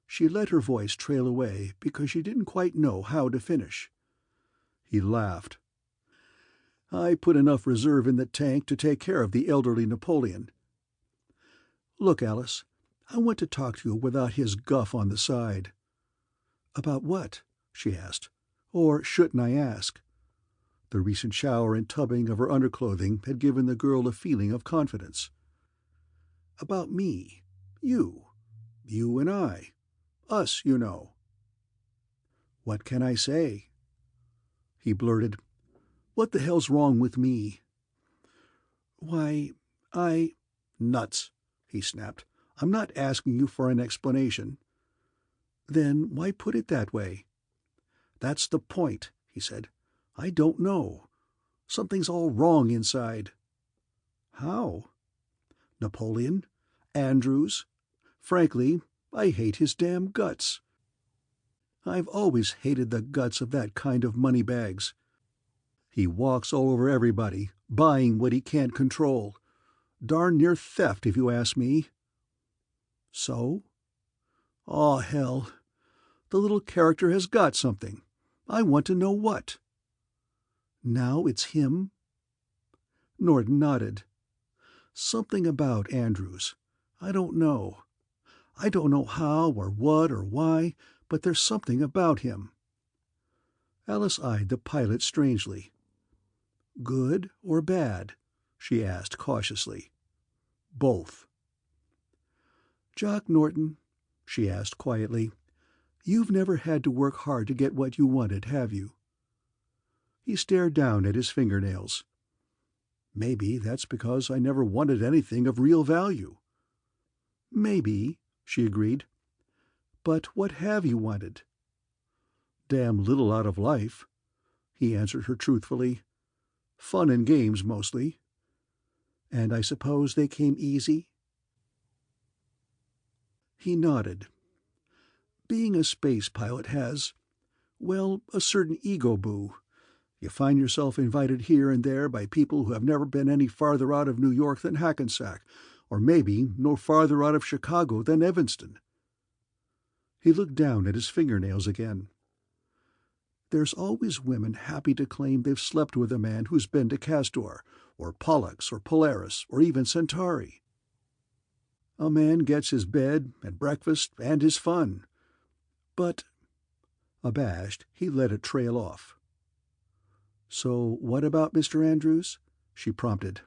She let her voice trail away because she didn't quite know how to finish. He laughed. "I put enough reserve in the tank to take care of the elderly Napoleon. Look, Alice, I want to talk to you without his guff on the side." "About what?" she asked. Or shouldn't I ask? The recent shower and tubbing of her underclothing had given the girl a feeling of confidence. "About me. You. You and I. Us, you know." "What can I say?" He blurted, "What the hell's wrong with me?" "Why, Nuts," he snapped. "I'm not asking you for an explanation." "Then why put it that way?" "That's the point," he said. "I don't know. Something's all wrong inside." "How?" "Napoleon. Andrews. Frankly, I hate his damn guts. I've always hated the guts of that kind of moneybags. He walks all over everybody, buying what he can't control. Darn near theft, if you ask me." "So?" Aw, hell. The little character has got something. I want to know what. Now it's him? Norton nodded. Something about Andrews. I don't know. I don't know how or what or why, but there's something about him. Alice eyed the pilot strangely. Good or bad? She asked cautiously. Both. Jock Norton, she asked quietly, you've never had to work hard to get what you wanted, have you? He stared down at his fingernails. Maybe that's because I never wanted anything of real value. Maybe, she agreed. But what have you wanted? Damn little out of life, he answered her truthfully. Fun and games, mostly. And I suppose they came easy? He nodded. Being a space pilot has, well, a certain ego boo. You find yourself invited here and there by people who have never been any farther out of New York than Hackensack, or maybe no farther out of Chicago than Evanston. He looked down at his fingernails again. There's always women happy to claim they've slept with a man who's been to Castor, or Pollux, or Polaris, or even Centauri. A man gets his bed and breakfast and his fun. But, abashed, he let it trail off. So what about Mr. Andrews? She prompted.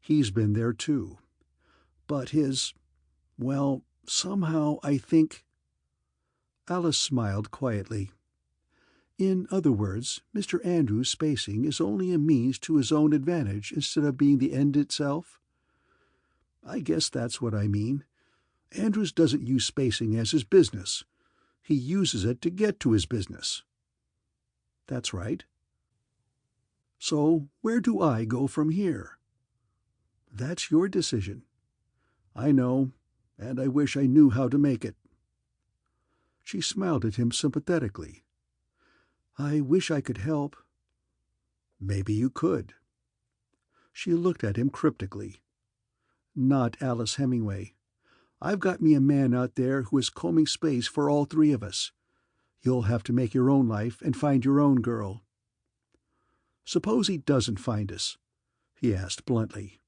He's been there too. But well, somehow I think... Alice smiled quietly. In other words, Mr. Andrews' spacing is only a means to his own advantage instead of being the end itself? I guess that's what I mean. Andrews doesn't use spacing as his business. He uses it to get to his business. That's right. So where do I go from here? That's your decision. I know, and I wish I knew how to make it. She smiled at him sympathetically. I wish I could help. Maybe you could. She looked at him cryptically. Not Alice Hemingway. I've got me a man out there who is combing space for all three of us. You'll have to make your own life and find your own girl. Suppose he doesn't find us? He asked bluntly.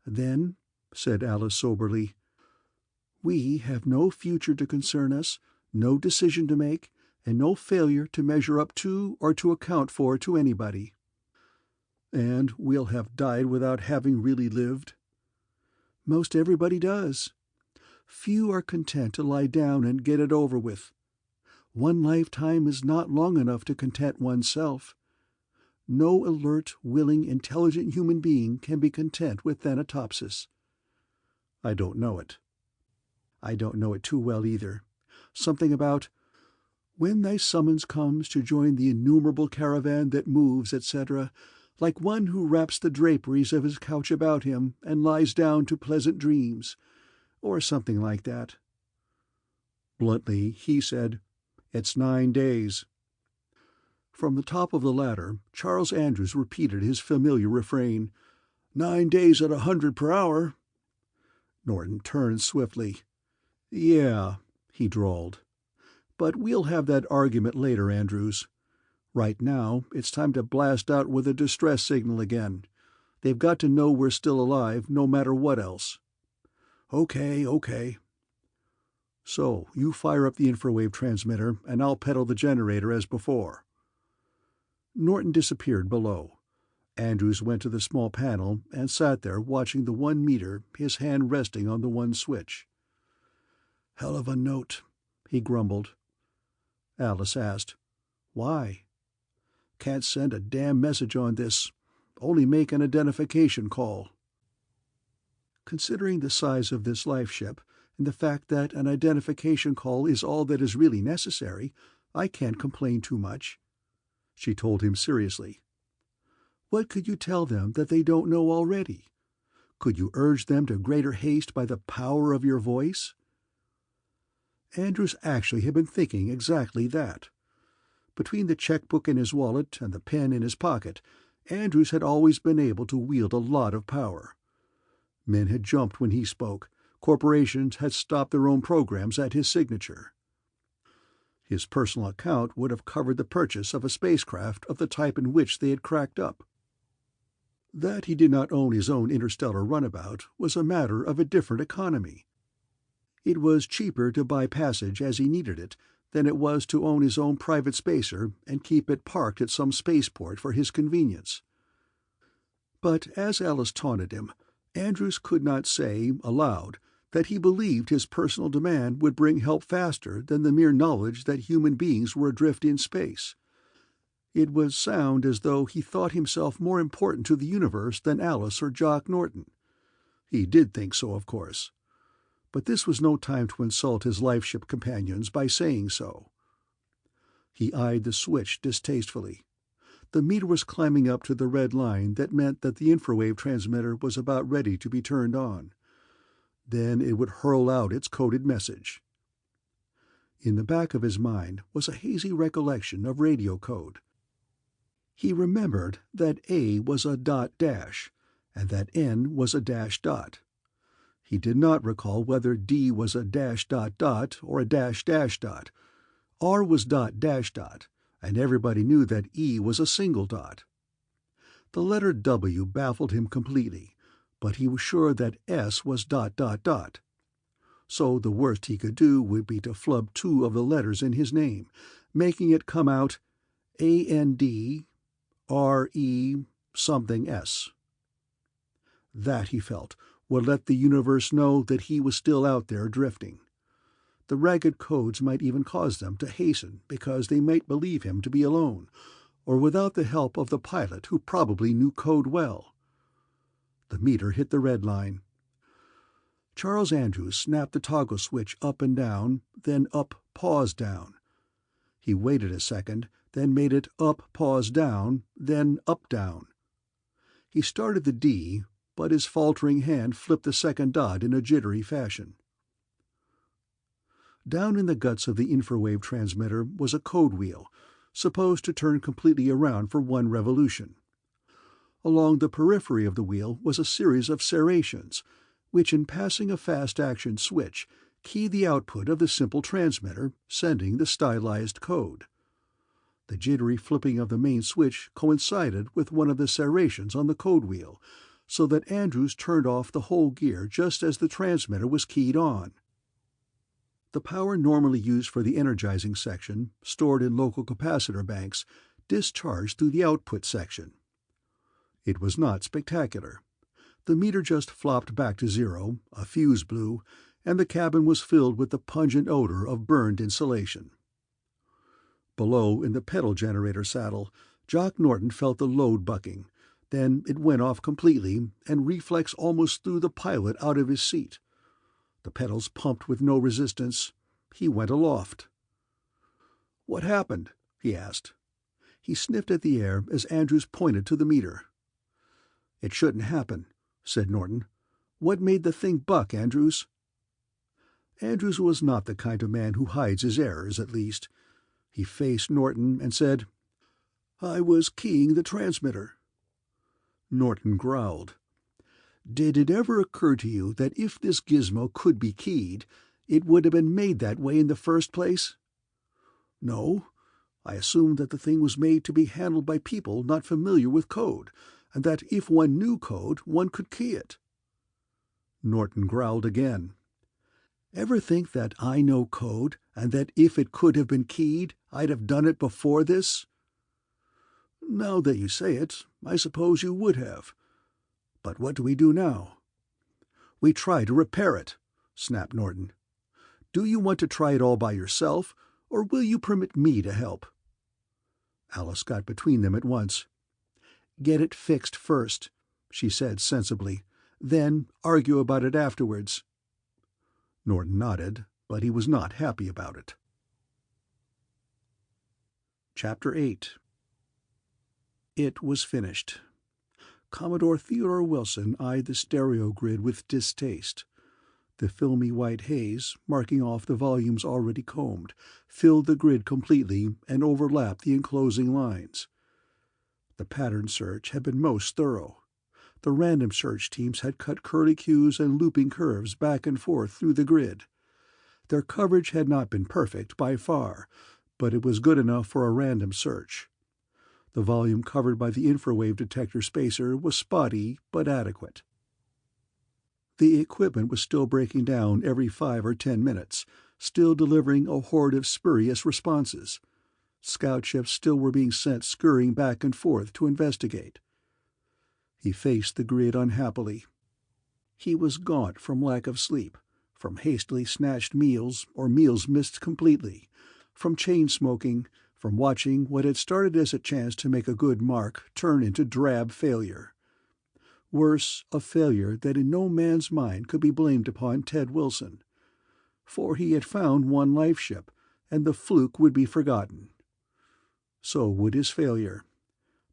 Then, said Alice soberly, we have no future to concern us, no decision to make, and no failure to measure up to or to account for to anybody. And we'll have died without having really lived. Most everybody does. Few are content to lie down and get it over with. One lifetime is not long enough to content oneself. No alert, willing, intelligent human being can be content with Thanatopsis. I don't know it. I don't know it too well either. Something about, when thy summons comes to join the innumerable caravan that moves, etc., like one who wraps the draperies of his couch about him and lies down to pleasant dreams, or something like that. Bluntly, he said, It's 9 days. From the top of the ladder, Charles Andrews repeated his familiar refrain, 9 days at 100 per hour. Norton turned swiftly. Yeah, he drawled. But we'll have that argument later, Andrews. Right now, it's time to blast out with a distress signal again. They've got to know we're still alive, no matter what else. Okay. So, you fire up the infrawave transmitter, and I'll pedal the generator as before. Norton disappeared below. Andrews went to the small panel and sat there watching the 1 meter, his hand resting on the one switch. Hell of a note, he grumbled. Alice asked, Why? Can't send a damn message on this. Only make an identification call. Considering the size of this life ship, and the fact that an identification call is all that is really necessary, I can't complain too much, she told him seriously. What could you tell them that they don't know already? Could you urge them to greater haste by the power of your voice? Andrews actually had been thinking exactly that. Between the checkbook in his wallet and the pen in his pocket, Andrews had always been able to wield a lot of power. Men had jumped when he spoke, Corporations had stopped their own programs at his signature. His personal account would have covered the purchase of a spacecraft of the type in which they had cracked up. That he did not own his own interstellar runabout was a matter of a different economy. It was cheaper to buy passage as he needed it than it was to own his own private spacer and keep it parked at some spaceport for his convenience. But as Alice taunted him, Andrews could not say, aloud, that he believed his personal demand would bring help faster than the mere knowledge that human beings were adrift in space. It would sound as though he thought himself more important to the universe than Alice or Jock Norton. He did think so, of course. But this was no time to insult his lifeship companions by saying so. He eyed the switch distastefully. The meter was climbing up to the red line that meant that the infrawave transmitter was about ready to be turned on. Then it would hurl out its coded message. In the back of his mind was a hazy recollection of radio code. He remembered that A was a dot dash, and that N was a dash dot. He did not recall whether D was a dash dot dot or a dash dash dot. R was dot dash dot, and everybody knew that E was a single dot. The letter W baffled him completely, but he was sure that S was dot dot dot. So the worst he could do would be to flub two of the letters in his name, making it come out AND RE something S. That, he felt, would let the universe know that he was still out there drifting. The ragged codes might even cause them to hasten because they might believe him to be alone, or without the help of the pilot who probably knew code well. The meter hit the red line. Charles Andrews snapped the toggle switch up and down, then up, pause, down. He waited a second, then made it up, pause, down, then up, down. He started the D, but his faltering hand flipped the second dot in a jittery fashion. Down in the guts of the infrawave transmitter was a code wheel, supposed to turn completely around for one revolution. Along the periphery of the wheel was a series of serrations, which in passing a fast-action switch keyed the output of the simple transmitter, sending the stylized code. The jittery flipping of the main switch coincided with one of the serrations on the code wheel, so that Andrews turned off the whole gear just as the transmitter was keyed on. The power normally used for the energizing section, stored in local capacitor banks, discharged through the output section. It was not spectacular. The meter just flopped back to zero, a fuse blew, and the cabin was filled with the pungent odor of burned insulation. Below, in the pedal generator saddle, Jock Norton felt the load bucking. Then it went off completely, and reflex almost threw the pilot out of his seat. The pedals pumped with no resistance. He went aloft. "What happened?" he asked. He sniffed at the air as Andrews pointed to the meter. "It shouldn't happen," said Norton. "What made the thing buck, Andrews?" Andrews was not the kind of man who hides his errors, at least. He faced Norton and said, "I was keying the transmitter." Norton growled. "Did it ever occur to you that if this gizmo could be keyed, it would have been made that way in the first place?" "No. I assumed that the thing was made to be handled by people not familiar with code, and that if one knew code, one could key it." Norton growled again. "Ever think that I know code, and that if it could have been keyed, I'd have done it before this?" "Now that you say it, I suppose you would have. But what do we do now?" "We try to repair it," snapped Norton. "Do you want to try it all by yourself, or will you permit me to help?" Alice got between them at once. "Get it fixed first," she said sensibly. "Then argue about it afterwards." Norton nodded, but he was not happy about it. Chapter 8. It was finished. Commodore Theodore Wilson eyed the stereo grid with distaste. The filmy white haze, marking off the volumes already combed, filled the grid completely and overlapped the enclosing lines. The pattern search had been most thorough. The random search teams had cut curlicues and looping curves back and forth through the grid. Their coverage had not been perfect by far, but it was good enough for a random search. The volume covered by the infrawave detector spacer was spotty but adequate. The equipment was still breaking down every 5 or 10 minutes, still delivering a horde of spurious responses. Scout ships still were being sent scurrying back and forth to investigate. He faced the grid unhappily. He was gaunt from lack of sleep, from hastily snatched meals or meals missed completely, from chain-smoking, from watching what had started as a chance to make a good mark turn into drab failure. Worse, a failure that in no man's mind could be blamed upon Ted Wilson. For he had found one life ship, and the fluke would be forgotten. So would his failure.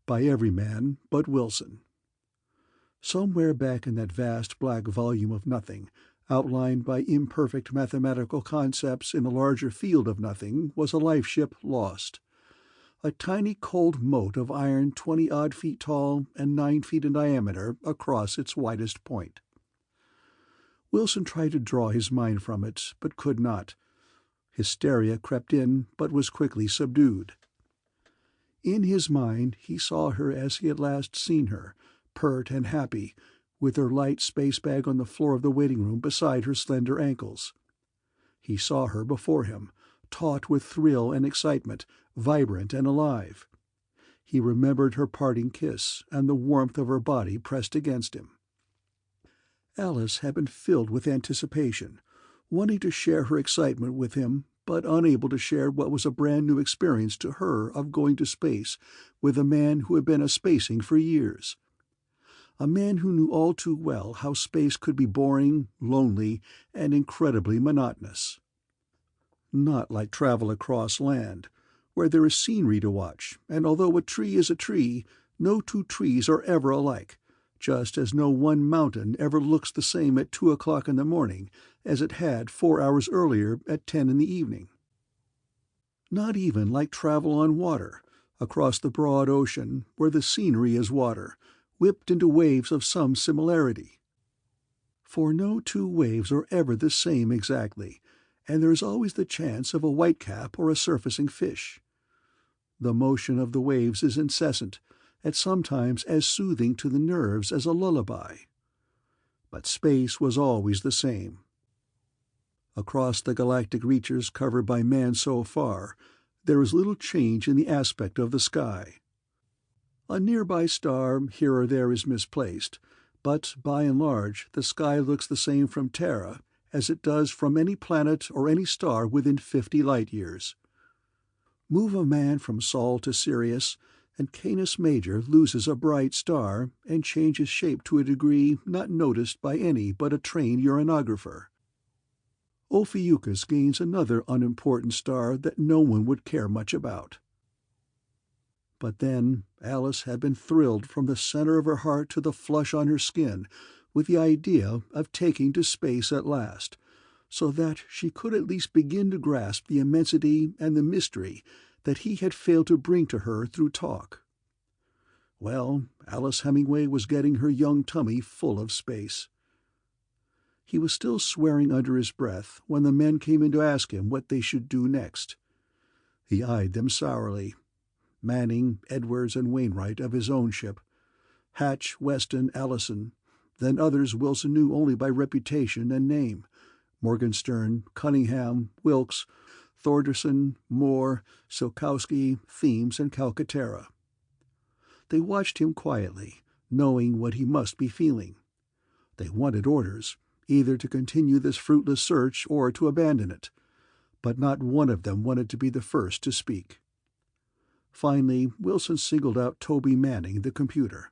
By every man but Wilson. Somewhere back in that vast black volume of nothing, outlined by imperfect mathematical concepts in a larger field of nothing, was a life ship lost. A tiny cold mote of iron 20-odd feet tall and 9 feet in diameter across its widest point. Wilson tried to draw his mind from it, but could not. Hysteria crept in, but was quickly subdued. In his mind he saw her as he had last seen her, pert and happy, with her light space bag on the floor of the waiting room beside her slender ankles. He saw her before him, taut with thrill and excitement, vibrant and alive. He remembered her parting kiss and the warmth of her body pressed against him. Alice had been filled with anticipation, wanting to share her excitement with him, but unable to share what was a brand-new experience to her of going to space with a man who had been a spacing for years. A man who knew all too well how space could be boring, lonely, and incredibly monotonous. Not like travel across land, where there is scenery to watch, and although a tree is a tree, no two trees are ever alike, just as no one mountain ever looks the same at 2 o'clock in the morning as it had 4 hours earlier at 10 in the evening. Not even like travel on water, across the broad ocean where the scenery is water, whipped into waves of some similarity. For no two waves are ever the same exactly, and there is always the chance of a whitecap or a surfacing fish. The motion of the waves is incessant, and sometimes as soothing to the nerves as a lullaby. But space was always the same. Across the galactic reaches covered by man so far, there is little change in the aspect of the sky. A nearby star here or there is misplaced, but by and large the sky looks the same from Terra as it does from any planet or any star within 50 light-years. Move a man from Sol to Sirius, and Canis Major loses a bright star and changes shape to a degree not noticed by any but a trained uranographer. Ophiuchus gains another unimportant star that no one would care much about. But then Alice had been thrilled from the center of her heart to the flush on her skin with the idea of taking to space at last, so that she could at least begin to grasp the immensity and the mystery that he had failed to bring to her through talk. Well, Alice Hemingway was getting her young tummy full of space. He was still swearing under his breath when the men came in to ask him what they should do next. He eyed them sourly. Manning, Edwards, and Wainwright of his own ship, Hatch, Weston, Allison, then others Wilson knew only by reputation and name, Morgenstern, Cunningham, Wilkes, Thorderson, Moore, Silkowski, Thames, and Calcaterra. They watched him quietly, knowing what he must be feeling. They wanted orders, either to continue this fruitless search or to abandon it, but not one of them wanted to be the first to speak. Finally, Wilson singled out Toby Manning, the computer.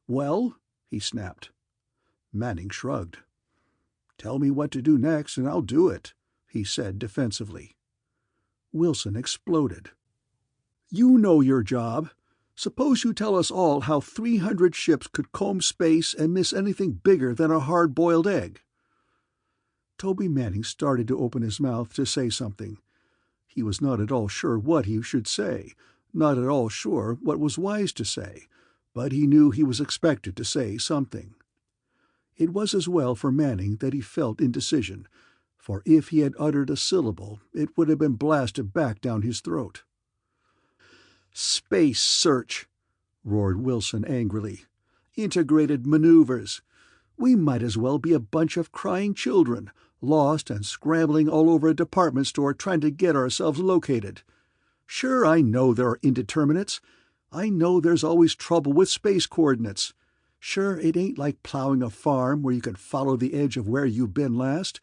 "Well?" he snapped. Manning shrugged. "Tell me what to do next, and I'll do it," he said defensively. Wilson exploded. "You know your job. Suppose you tell us all how 300 ships could comb space and miss anything bigger than a hard-boiled egg." Toby Manning started to open his mouth to say something. He was not at all sure what he should say, not at all sure what was wise to say, but he knew he was expected to say something. It was as well for Manning that he felt indecision, for if he had uttered a syllable it would have been blasted back down his throat. "Space search!" roared Wilson angrily. "Integrated maneuvers! We might as well be a bunch of crying children, lost and scrambling all over a department store trying to get ourselves located. Sure, I know there are indeterminates. I know there's always trouble with space coordinates. Sure, it ain't like plowing a farm where you can follow the edge of where you've been last.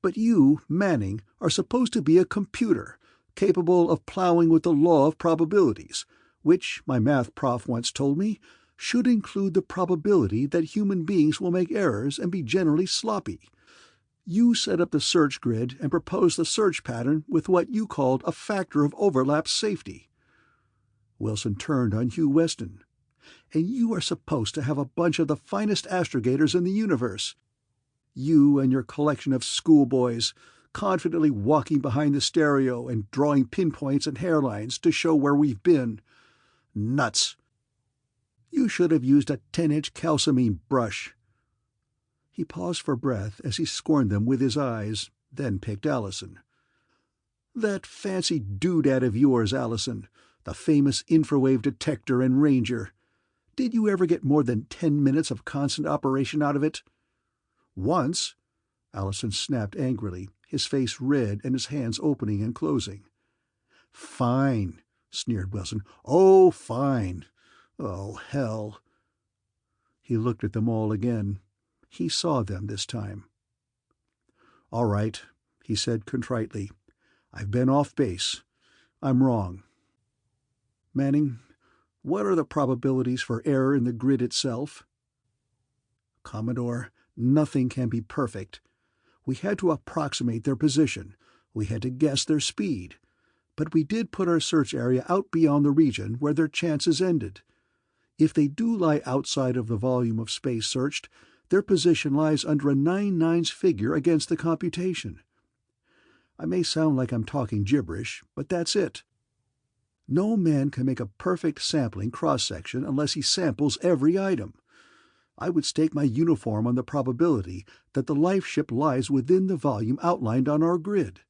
But you, Manning, are supposed to be a computer, capable of plowing with the law of probabilities, which, my math prof once told me, should include the probability that human beings will make errors and be generally sloppy. You set up the search grid and proposed the search pattern with what you called a factor of overlap safety." Wilson turned on Hugh Weston. "And you are supposed to have a bunch of the finest astrogators in the universe. You and your collection of schoolboys, confidently walking behind the stereo and drawing pinpoints and hairlines to show where we've been. Nuts! You should have used a 10-inch calcimine brush." He paused for breath as he scorned them with his eyes, then picked Allison. "That fancy doodad of yours, Allison, the famous infrawave detector and ranger. Did you ever get more than 10 minutes of constant operation out of it?" "Once," Allison snapped angrily, his face red and his hands opening and closing. "Fine," sneered Wilson. "Oh, fine. Oh, hell." He looked at them all again. He saw them this time. "All right," he said contritely. "I've been off base. I'm wrong. Manning, what are the probabilities for error in the grid itself?" "Commodore, nothing can be perfect. We had to approximate their position. We had to guess their speed. But we did put our search area out beyond the region where their chances ended. If they do lie outside of the volume of space searched, their position lies under a 9-9s figure against the computation. I may sound like I'm talking gibberish, but that's it. No man can make a perfect sampling cross-section unless he samples every item. I would stake my uniform on the probability that the life ship lies within the volume outlined on our grid."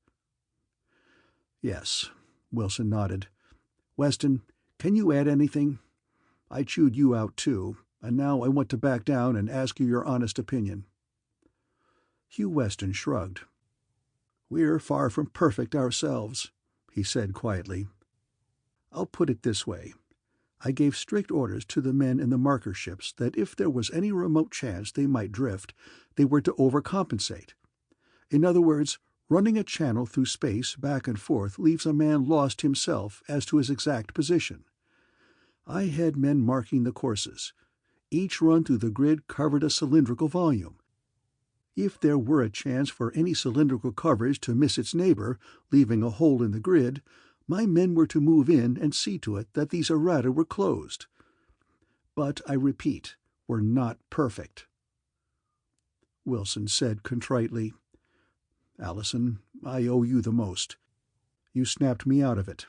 "Yes," Wilson nodded. "Weston, can you add anything? I chewed you out too, and now I want to back down and ask you your honest opinion." Hugh Weston shrugged. "We're far from perfect ourselves," he said quietly. "I'll put it this way. I gave strict orders to the men in the marker ships that if there was any remote chance they might drift, they were to overcompensate. In other words, running a channel through space back and forth leaves a man lost himself as to his exact position. I had men marking the courses. Each run through the grid covered a cylindrical volume. If there were a chance for any cylindrical coverage to miss its neighbor, leaving a hole in the grid, my men were to move in and see to it that these errata were closed. But, I repeat, we're not perfect." Wilson said contritely, "Allison, I owe you the most. You snapped me out of it.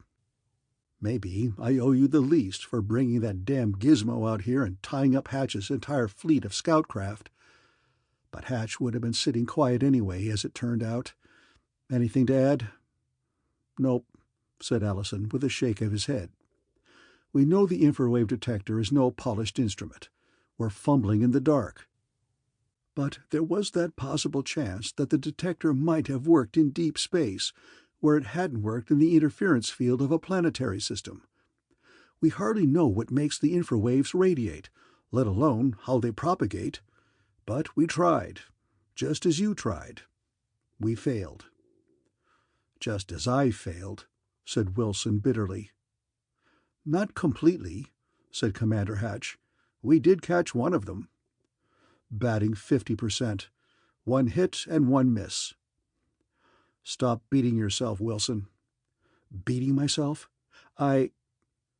Maybe I owe you the least for bringing that damn gizmo out here and tying up Hatch's entire fleet of scout craft. But Hatch would have been sitting quiet anyway, as it turned out. Anything to add?" "Nope," said Allison with a shake of his head. "We know the infrawave detector is no polished instrument. We're fumbling in the dark. But there was that possible chance that the detector might have worked in deep space, where it hadn't worked in the interference field of a planetary system. We hardly know what makes the infrawaves radiate, let alone how they propagate. But we tried, just as you tried. We failed." "Just as I failed," said Wilson bitterly. "Not completely," said Commander Hatch. "We did catch one of them." "Batting 50%. 1 hit and 1 miss." "Stop beating yourself, Wilson." "Beating myself?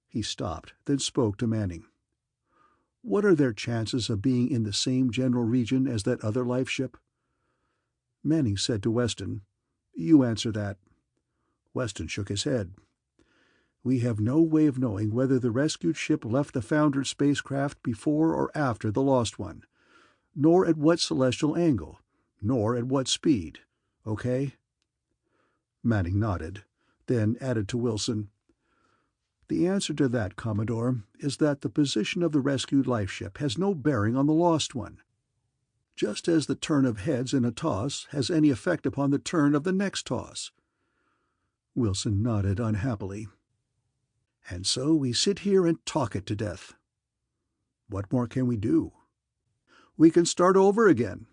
He stopped, then spoke to Manning. "What are their chances of being in the same general region as that other life ship?" Manning said to Weston, "You answer that." Weston shook his head. We have no way of knowing whether the rescued ship left the foundered spacecraft before or after the lost one, nor at what celestial angle, nor at what speed. Okay?" Manning nodded, then added to Wilson, "The answer to that, Commodore, is that the position of the rescued lifeship has no bearing on the lost one, just as the turn of heads in a toss has any effect upon the turn of the next toss." Wilson nodded unhappily. "And so we sit here and talk it to death. What more can we do? We can start over again."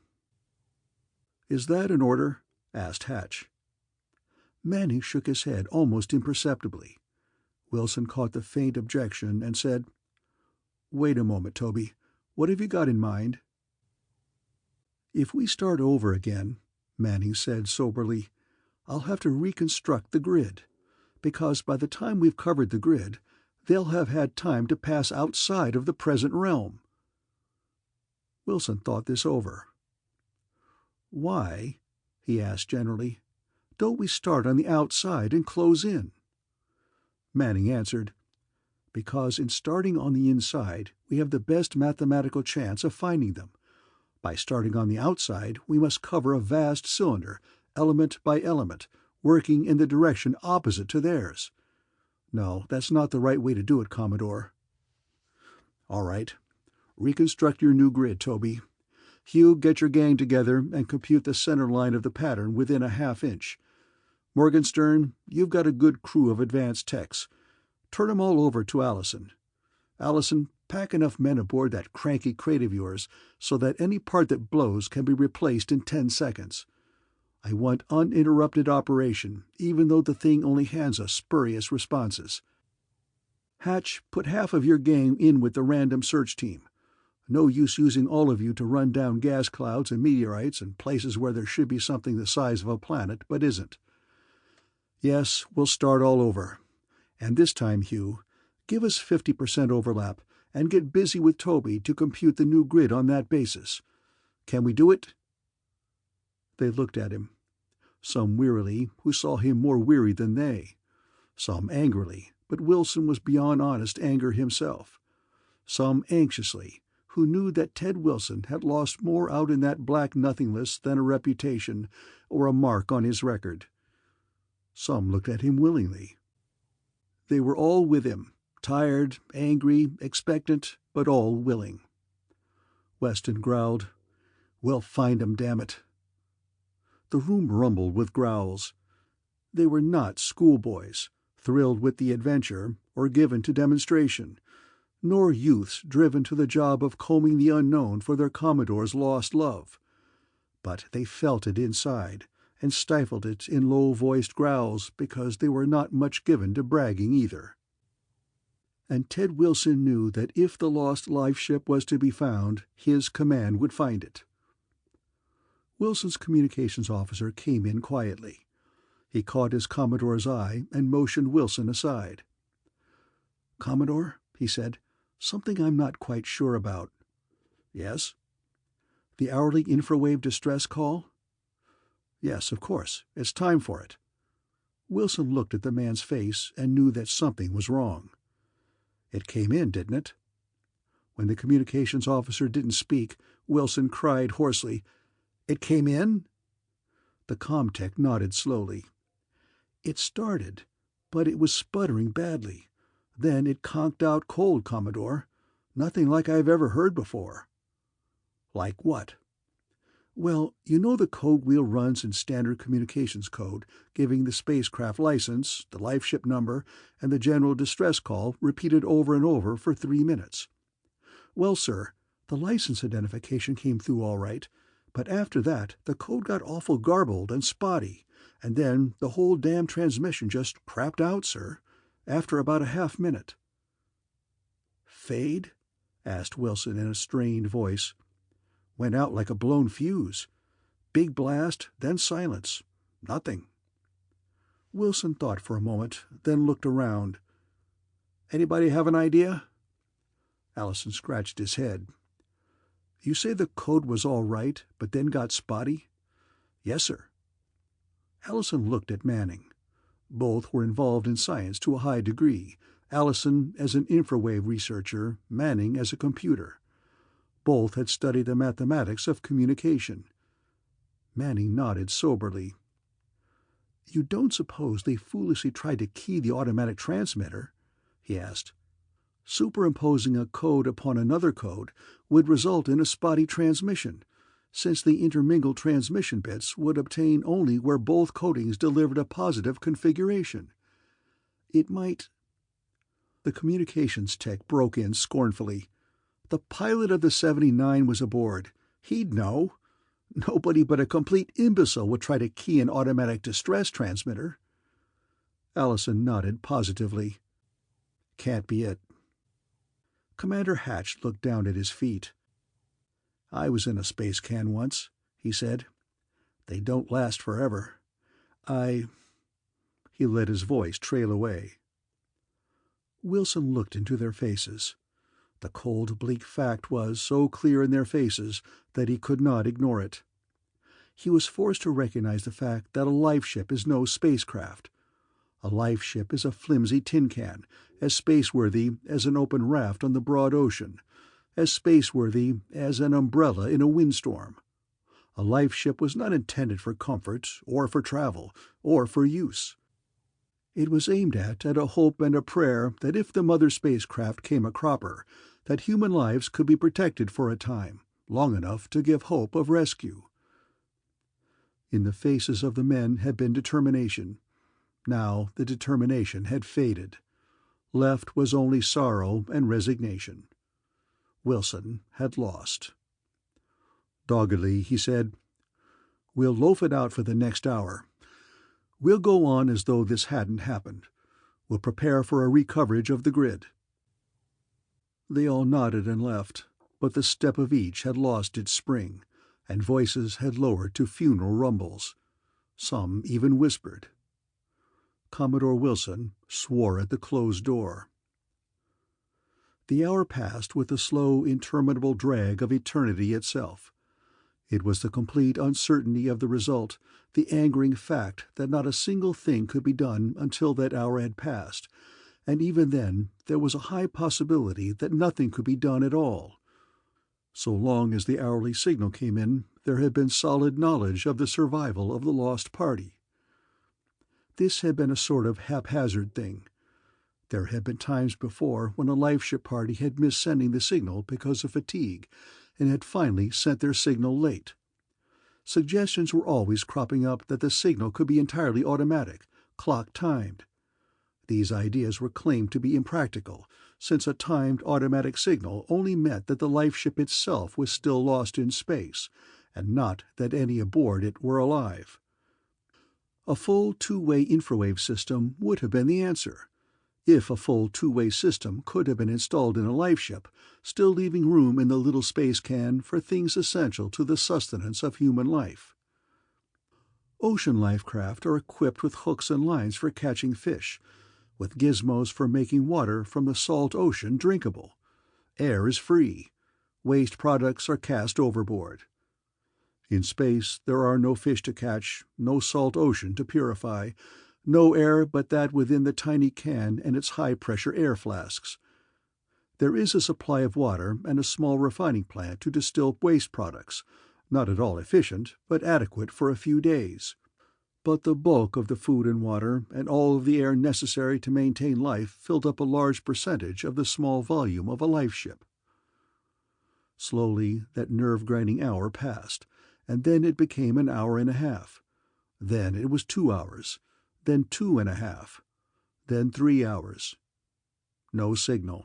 "Is that an order?" asked Hatch. Manning shook his head almost imperceptibly. Wilson caught the faint objection and said, "Wait a moment, Toby. What have you got in mind?" "If we start over again," Manning said soberly, "I'll have to reconstruct the grid, because by the time we've covered the grid, they'll have had time to pass outside of the present realm." Wilson thought this over. "Why," he asked generally, "don't we start on the outside and close in?" Manning answered, "Because in starting on the inside, we have the best mathematical chance of finding them. By starting on the outside, we must cover a vast cylinder, element by element, working in the direction opposite to theirs. No, that's not the right way to do it, Commodore." "All right. Reconstruct your new grid, Toby. Hugh, get your gang together and compute the center line of the pattern within a half-inch. Morgenstern, you've got a good crew of advanced techs. Turn 'em all over to Allison. Allison, pack enough men aboard that cranky crate of yours so that any part that blows can be replaced in 10 seconds. I want uninterrupted operation, even though the thing only hands us spurious responses. Hatch, put half of your gang in with the random search team. No use using all of you to run down gas clouds and meteorites and places where there should be something the size of a planet but isn't. Yes, we'll start all over. And this time, Hugh, give us 50% overlap and get busy with Toby to compute the new grid on that basis. Can we do it?" They looked at him, some wearily, who saw him more weary than they, some angrily, but Wilson was beyond honest anger himself, some anxiously, who knew that Ted Wilson had lost more out in that black nothingness than a reputation or a mark on his record. Some looked at him willingly. They were all with him, tired, angry, expectant, but all willing. Weston growled, "We'll find 'em, damn it." The room rumbled with growls. They were not schoolboys, thrilled with the adventure or given to demonstration, nor youths driven to the job of combing the unknown for their Commodore's lost love. But they felt it inside, and stifled it in low-voiced growls because they were not much given to bragging either. And Ted Wilson knew that if the lost life-ship was to be found, his command would find it. Wilson's communications officer came in quietly. He caught his Commodore's eye and motioned Wilson aside. "Commodore," he said, "something I'm not quite sure about." "Yes?" "The hourly infrawave distress call?" "Yes, of course. It's time for it." Wilson looked at the man's face and knew that something was wrong. "It came in, didn't it?" When the communications officer didn't speak, Wilson cried hoarsely, "It came in?" The comtech nodded slowly. "It started, but it was sputtering badly. Then it conked out cold, Commodore. Nothing like I've ever heard before." "Like what?" "Well, you know the code wheel runs in standard communications code, giving the spacecraft license, the lifeship number, and the general distress call repeated over and over for 3 minutes. Well, sir, the license identification came through all right, but after that the code got awful garbled and spotty, and then the whole damn transmission just crapped out, sir, after about a half-minute." "Fade?" asked Wilson in a strained voice. "Went out like a blown fuse. Big blast, then silence. Nothing." Wilson thought for a moment, then looked around. "Anybody have an idea?" Allison scratched his head. "You say the code was all right, but then got spotty?" "Yes, sir." Allison looked at Manning. Both were involved in science to a high degree, Allison as an infrawave researcher, Manning as a computer. Both had studied the mathematics of communication. Manning nodded soberly. "You don't suppose they foolishly tried to key the automatic transmitter?" he asked. "Superimposing a code upon another code would result in a spotty transmission, since the intermingled transmission bits would obtain only where both codings delivered a positive configuration. It might—" The communications tech broke in scornfully. "The pilot of the 79 was aboard. He'd know. Nobody but a complete imbecile would try to key an automatic distress transmitter." Allison nodded positively. "Can't be it." Commander Hatch looked down at his feet. "I was in a space can once," he said. "They don't last forever. He let his voice trail away. Wilson looked into their faces. The cold, bleak fact was so clear in their faces that he could not ignore it. He was forced to recognize the fact that a life ship is no spacecraft. A life ship is a flimsy tin can, as space-worthy as an open raft on the broad ocean, as space-worthy as an umbrella in a windstorm. A life ship was not intended for comfort, or for travel, or for use. It was aimed at a hope and a prayer that if the mother spacecraft came a cropper, that human lives could be protected for a time, long enough to give hope of rescue. In the faces of the men had been determination. Now the determination had faded. Left was only sorrow and resignation. Wilson had lost. Doggedly he said, "We'll loaf it out for the next hour. We'll go on as though this hadn't happened. We'll prepare for a recoverage of the grid." They all nodded and left, but the step of each had lost its spring, and voices had lowered to funeral rumbles. Some even whispered. Commodore Wilson swore at the closed door. The hour passed with the slow, interminable drag of eternity itself. It was the complete uncertainty of the result, the angering fact that not a single thing could be done until that hour had passed, and even then there was a high possibility that nothing could be done at all. So long as the hourly signal came in, there had been solid knowledge of the survival of the lost party. This had been a sort of haphazard thing. There had been times before when a life-ship party had missed sending the signal because of fatigue, and had finally sent their signal late. Suggestions were always cropping up that the signal could be entirely automatic, clock-timed. These ideas were claimed to be impractical, since a timed automatic signal only meant that the life-ship itself was still lost in space, and not that any aboard it were alive. A full two-way infrawave system would have been the answer, if a full two-way system could have been installed in a life-ship, still leaving room in the little space can for things essential to the sustenance of human life. Ocean life-craft are equipped with hooks and lines for catching fish, with gizmos for making water from the salt ocean drinkable. Air is free. Waste products are cast overboard. In space there are no fish to catch, no salt ocean to purify, no air but that within the tiny can and its high-pressure air flasks. There is a supply of water and a small refining plant to distill waste products, not at all efficient, but adequate for a few days. But the bulk of the food and water and all of the air necessary to maintain life filled up a large percentage of the small volume of a life-ship. Slowly that nerve-grinding hour passed, and then it became an hour and a half. Then it was 2 hours, then 2.5, then 3 hours. No signal.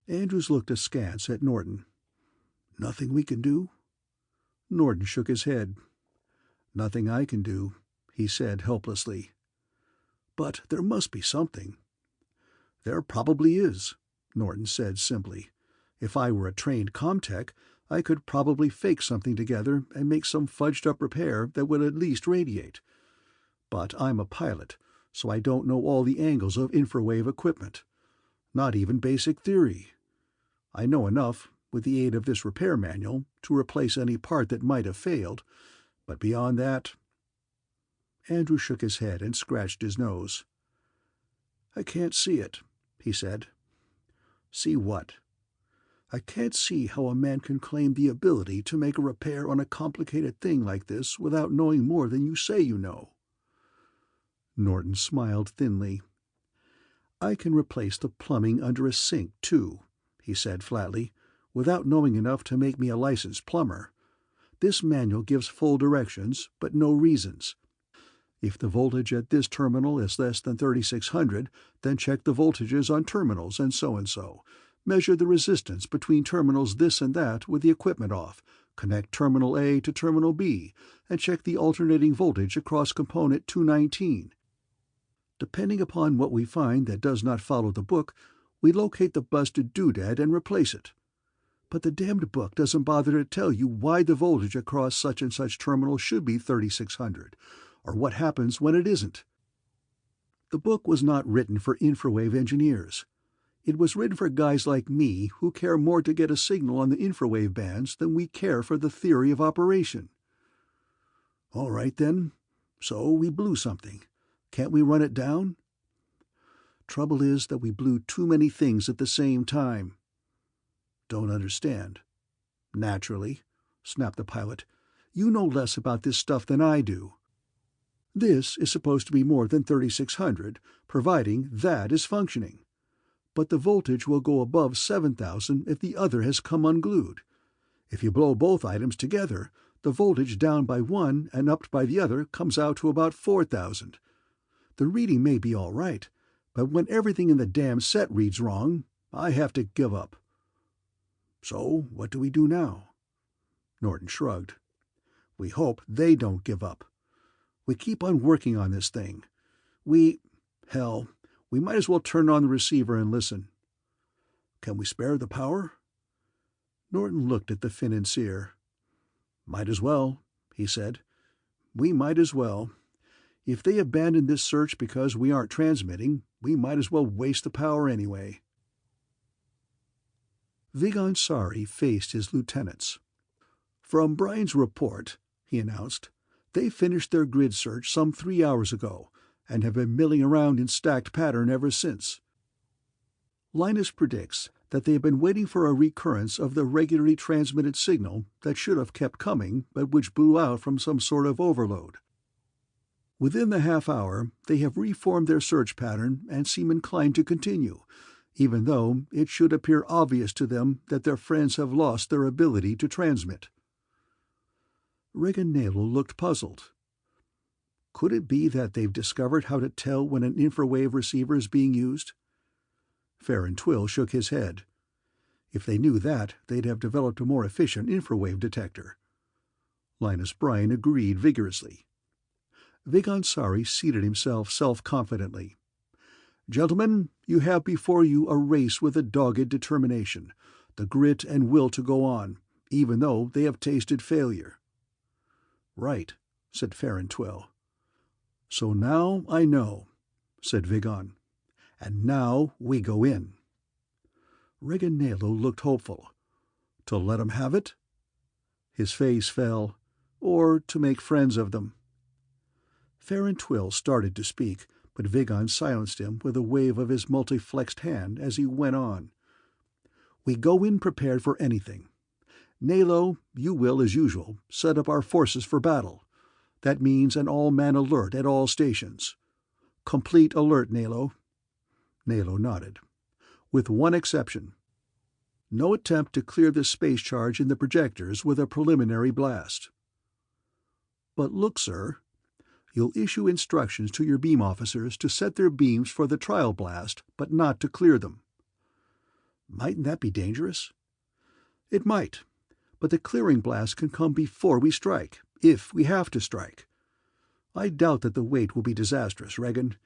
Andrews looked askance at Norton. "Nothing we can do?" Norton shook his head. "Nothing I can do," he said helplessly. "But there must be something." "There probably is," Norton said simply. "If I were a trained comtech, I could probably fake something together and make some fudged-up repair that would at least radiate. But I'm a pilot, so I don't know all the angles of infrawave equipment. Not even basic theory. I know enough, with the aid of this repair manual, to replace any part that might have failed, but beyond that—" Andrew shook his head and scratched his nose. "I can't see it," he said. "See what?" "I can't see how a man can claim the ability to make a repair on a complicated thing like this without knowing more than you say you know." Norton smiled thinly. "I can replace the plumbing under a sink, too," he said flatly, "without knowing enough to make me a licensed plumber. This manual gives full directions, but no reasons. If the voltage at this terminal is less than 3600, then check the voltages on terminals and so. Measure the resistance between terminals this and that with the equipment off. Connect terminal A to terminal B, and check the alternating voltage across component 219. Depending upon what we find that does not follow the book, we locate the busted doodad and replace it. But the damned book doesn't bother to tell you why the voltage across such and such terminal should be 3600, or what happens when it isn't. The book was not written for infrawave engineers. It was written for guys like me who care more to get a signal on the infrawave bands than we care for the theory of operation." "All right, then. So we blew something. Can't we run it down?" "Trouble is that we blew too many things at the same time." "Don't understand." "Naturally," snapped the pilot. "You know less about this stuff than I do. This is supposed to be more than 3600, providing that is functioning. But the voltage will go above 7000 if the other has come unglued. If you blow both items together, the voltage down by one and upped by the other comes out to about 4000. The reading may be all right, but when everything in the damn set reads wrong, I have to give up." "So what do we do now?" Norton shrugged. "We hope they don't give up. We keep on working on this thing. Hell, we might as well turn on the receiver and listen." "Can we spare the power?" Norton looked at the financier. "Might as well," he said. "We might as well. If they abandon this search because we aren't transmitting, we might as well waste the power anyway." Vigon Sari faced his lieutenants. "From Brian's report," he announced, "they finished their grid search some 3 hours ago, and have been milling around in stacked pattern ever since. Linus predicts that they have been waiting for a recurrence of the regularly transmitted signal that should have kept coming but which blew out from some sort of overload. Within the half-hour, they have reformed their search pattern and seem inclined to continue, even though it should appear obvious to them that their friends have lost their ability to transmit." Regan looked puzzled. "Could it be that they've discovered how to tell when an infrawave receiver is being used?" Farron Twill shook his head. "If they knew that, they'd have developed a more efficient infrawave detector." Linus Bryan agreed vigorously. Vigon Sari seated himself self-confidently. "Gentlemen, you have before you a race with a dogged determination, the grit and will to go on, even though they have tasted failure." "Right," said Farron Twill. "So now I know," said Vigon. "And now we go in." Regan looked hopeful. "To let 'em have it?" His face fell. "Or to make friends of them." Farron Twill started to speak, but Vigon silenced him with a wave of his multiflexed hand as he went on. "We go in prepared for anything. Nalo, you will, as usual, set up our forces for battle. That means an all-man alert at all stations. Complete alert, Nalo." Nalo nodded. "With one exception. No attempt to clear the space charge in the projectors with a preliminary blast." "But look, sir. You'll issue instructions to your beam officers to set their beams for the trial blast, but not to clear them." "Mightn't that be dangerous?" "It might. But the clearing blast can come before we strike, if we have to strike. I doubt that the wait will be disastrous, Regan.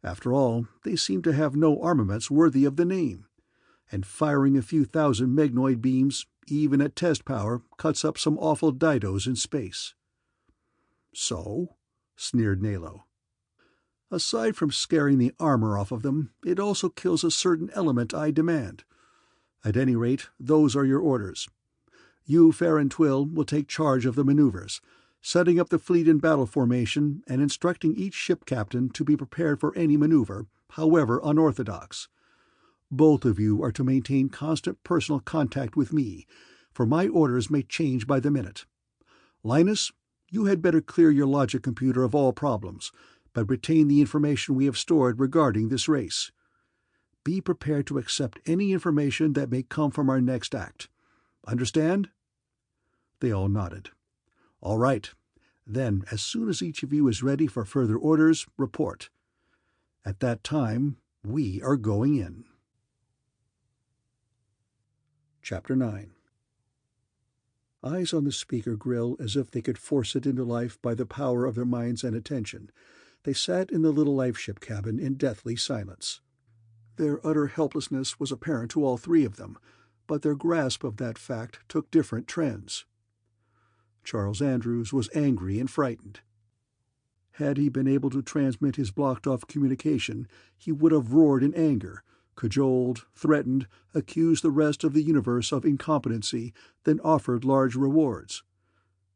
After all, they seem to have no armaments worthy of the name. And firing a few thousand megnoid beams, even at test power, cuts up some awful didos in space." "So?" sneered Nalo. "Aside from scaring the armor off of them, it also kills a certain element I demand. At any rate, those are your orders. You, Farron Twill, will take charge of the maneuvers. setting up the fleet in battle formation and instructing each ship captain to be prepared for any maneuver, however unorthodox. Both of you are to maintain constant personal contact with me, for my orders may change by the minute. Linus, you had better clear your logic computer of all problems, but retain the information we have stored regarding this race. Be prepared to accept any information that may come from our next act. Understand?" They all nodded. "All right. Then, as soon as each of you is ready for further orders, report. At that time, we are going in." Chapter 9. Eyes on the speaker grill as if they could force it into life by the power of their minds and attention, they sat in the little lifeship cabin in deathly silence. Their utter helplessness was apparent to all three of them, but their grasp of that fact took different trends. Charles Andrews was angry and frightened. Had he been able to transmit his blocked-off communication, he would have roared in anger, cajoled, threatened, accused the rest of the universe of incompetency, then offered large rewards.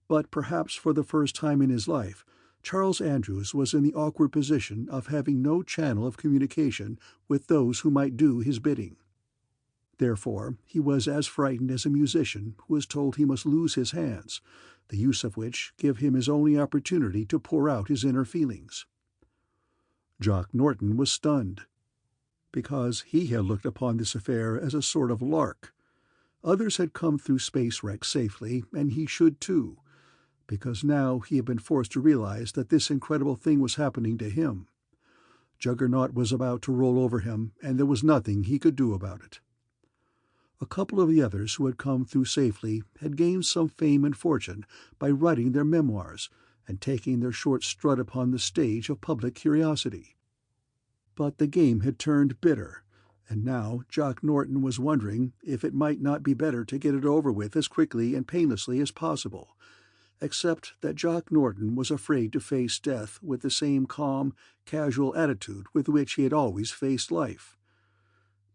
But perhaps for the first time in his life, Charles Andrews was in the awkward position of having no channel of communication with those who might do his bidding. Therefore, he was as frightened as a musician who is told he must lose his hands, the use of which give him his only opportunity to pour out his inner feelings. Jock Norton was stunned, because he had looked upon this affair as a sort of lark. Others had come through space wrecks safely, and he should too, because now he had been forced to realize that this incredible thing was happening to him. Juggernaut was about to roll over him, and there was nothing he could do about it. A couple of the others who had come through safely had gained some fame and fortune by writing their memoirs and taking their short strut upon the stage of public curiosity. But the game had turned bitter, and now Jock Norton was wondering if it might not be better to get it over with as quickly and painlessly as possible, except that Jock Norton was afraid to face death with the same calm, casual attitude with which he had always faced life.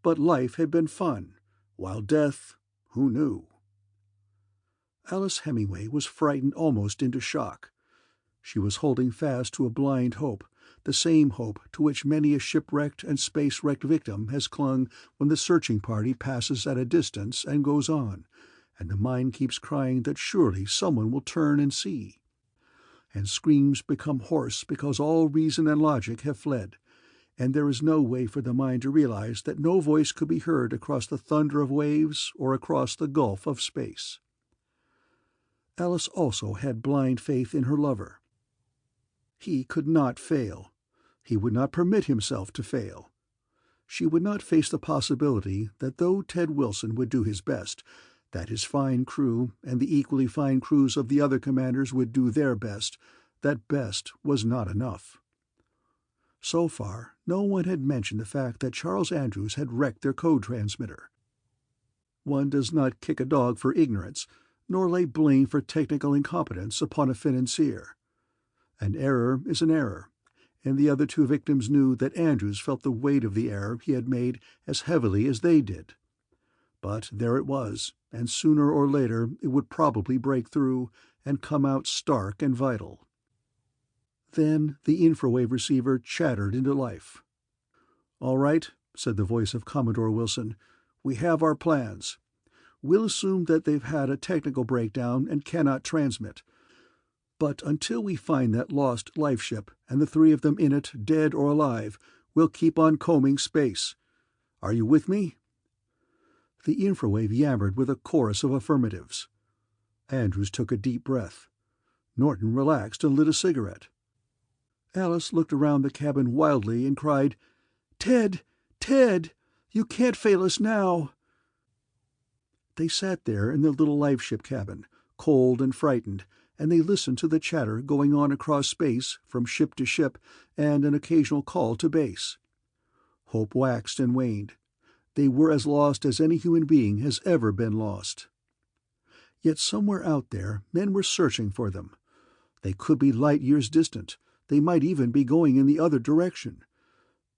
But life had been fun, while death, who knew? Alice Hemingway was frightened almost into shock. She was holding fast to a blind hope, the same hope to which many a shipwrecked and space-wrecked victim has clung when the searching party passes at a distance and goes on, and the mind keeps crying that surely someone will turn and see. And screams become hoarse because all reason and logic have fled, and there is no way for the mind to realize that no voice could be heard across the thunder of waves or across the gulf of space. Alice also had blind faith in her lover. He could not fail. He would not permit himself to fail. She would not face the possibility that though Ted Wilson would do his best, that his fine crew and the equally fine crews of the other commanders would do their best, that best was not enough. So far, no one had mentioned the fact that Charles Andrews had wrecked their code transmitter. One does not kick a dog for ignorance, nor lay blame for technical incompetence upon a financier. An error is an error, and the other two victims knew that Andrews felt the weight of the error he had made as heavily as they did. But there it was, and sooner or later it would probably break through and come out stark and vital. Then the infrawave receiver chattered into life. "All right," said the voice of Commodore Wilson, "we have our plans. We'll assume that they've had a technical breakdown and cannot transmit. But until we find that lost life ship and the three of them in it, dead or alive, we'll keep on combing space. Are you with me?" The infrawave yammered with a chorus of affirmatives. Andrews took a deep breath. Norton relaxed and lit a cigarette. Alice looked around the cabin wildly and cried, "Ted! Ted! You can't fail us now!" They sat there in their little lifeship cabin, cold and frightened, and they listened to the chatter going on across space from ship to ship and an occasional call to base. Hope waxed and waned. They were as lost as any human being has ever been lost. Yet somewhere out there men were searching for them. They could be light years distant. They might even be going in the other direction.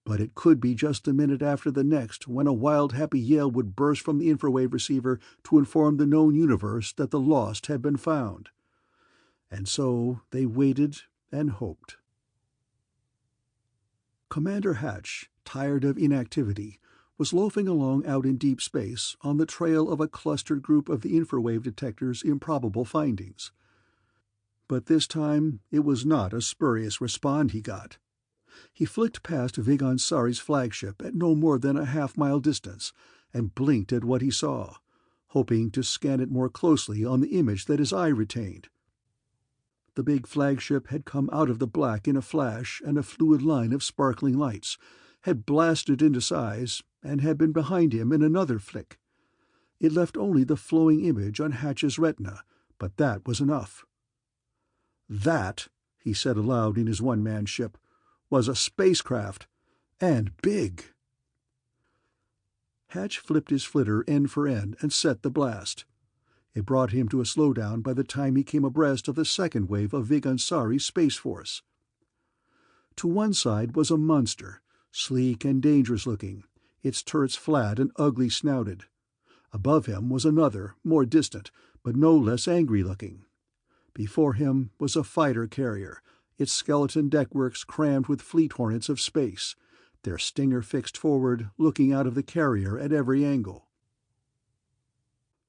But it could be just a minute after the next when a wild happy yell would burst from the infrawave receiver to inform the known universe that the lost had been found. And so they waited and hoped. Commander Hatch, tired of inactivity, was loafing along out in deep space on the trail of a clustered group of the infrawave detector's improbable findings. But this time it was not a spurious respond he got. He flicked past Vigon Sari's flagship at no more than a half-mile distance and blinked at what he saw, hoping to scan it more closely on the image that his eye retained. The big flagship had come out of the black in a flash and a fluid line of sparkling lights, had blasted into size, and had been behind him in another flick. It left only the flowing image on Hatch's retina, but that was enough. That, he said aloud in his one-man ship, was a spacecraft, and big. Hatch flipped his flitter end for end and set the blast. It brought him to a slowdown by the time he came abreast of the second wave of Vigon Sari's Space Force. To one side was a monster, sleek and dangerous-looking, its turrets flat and ugly-snouted. Above him was another, more distant, but no less angry-looking. Before him was a fighter carrier, its skeleton deckworks crammed with fleet hornets of space, their stinger fixed forward, looking out of the carrier at every angle.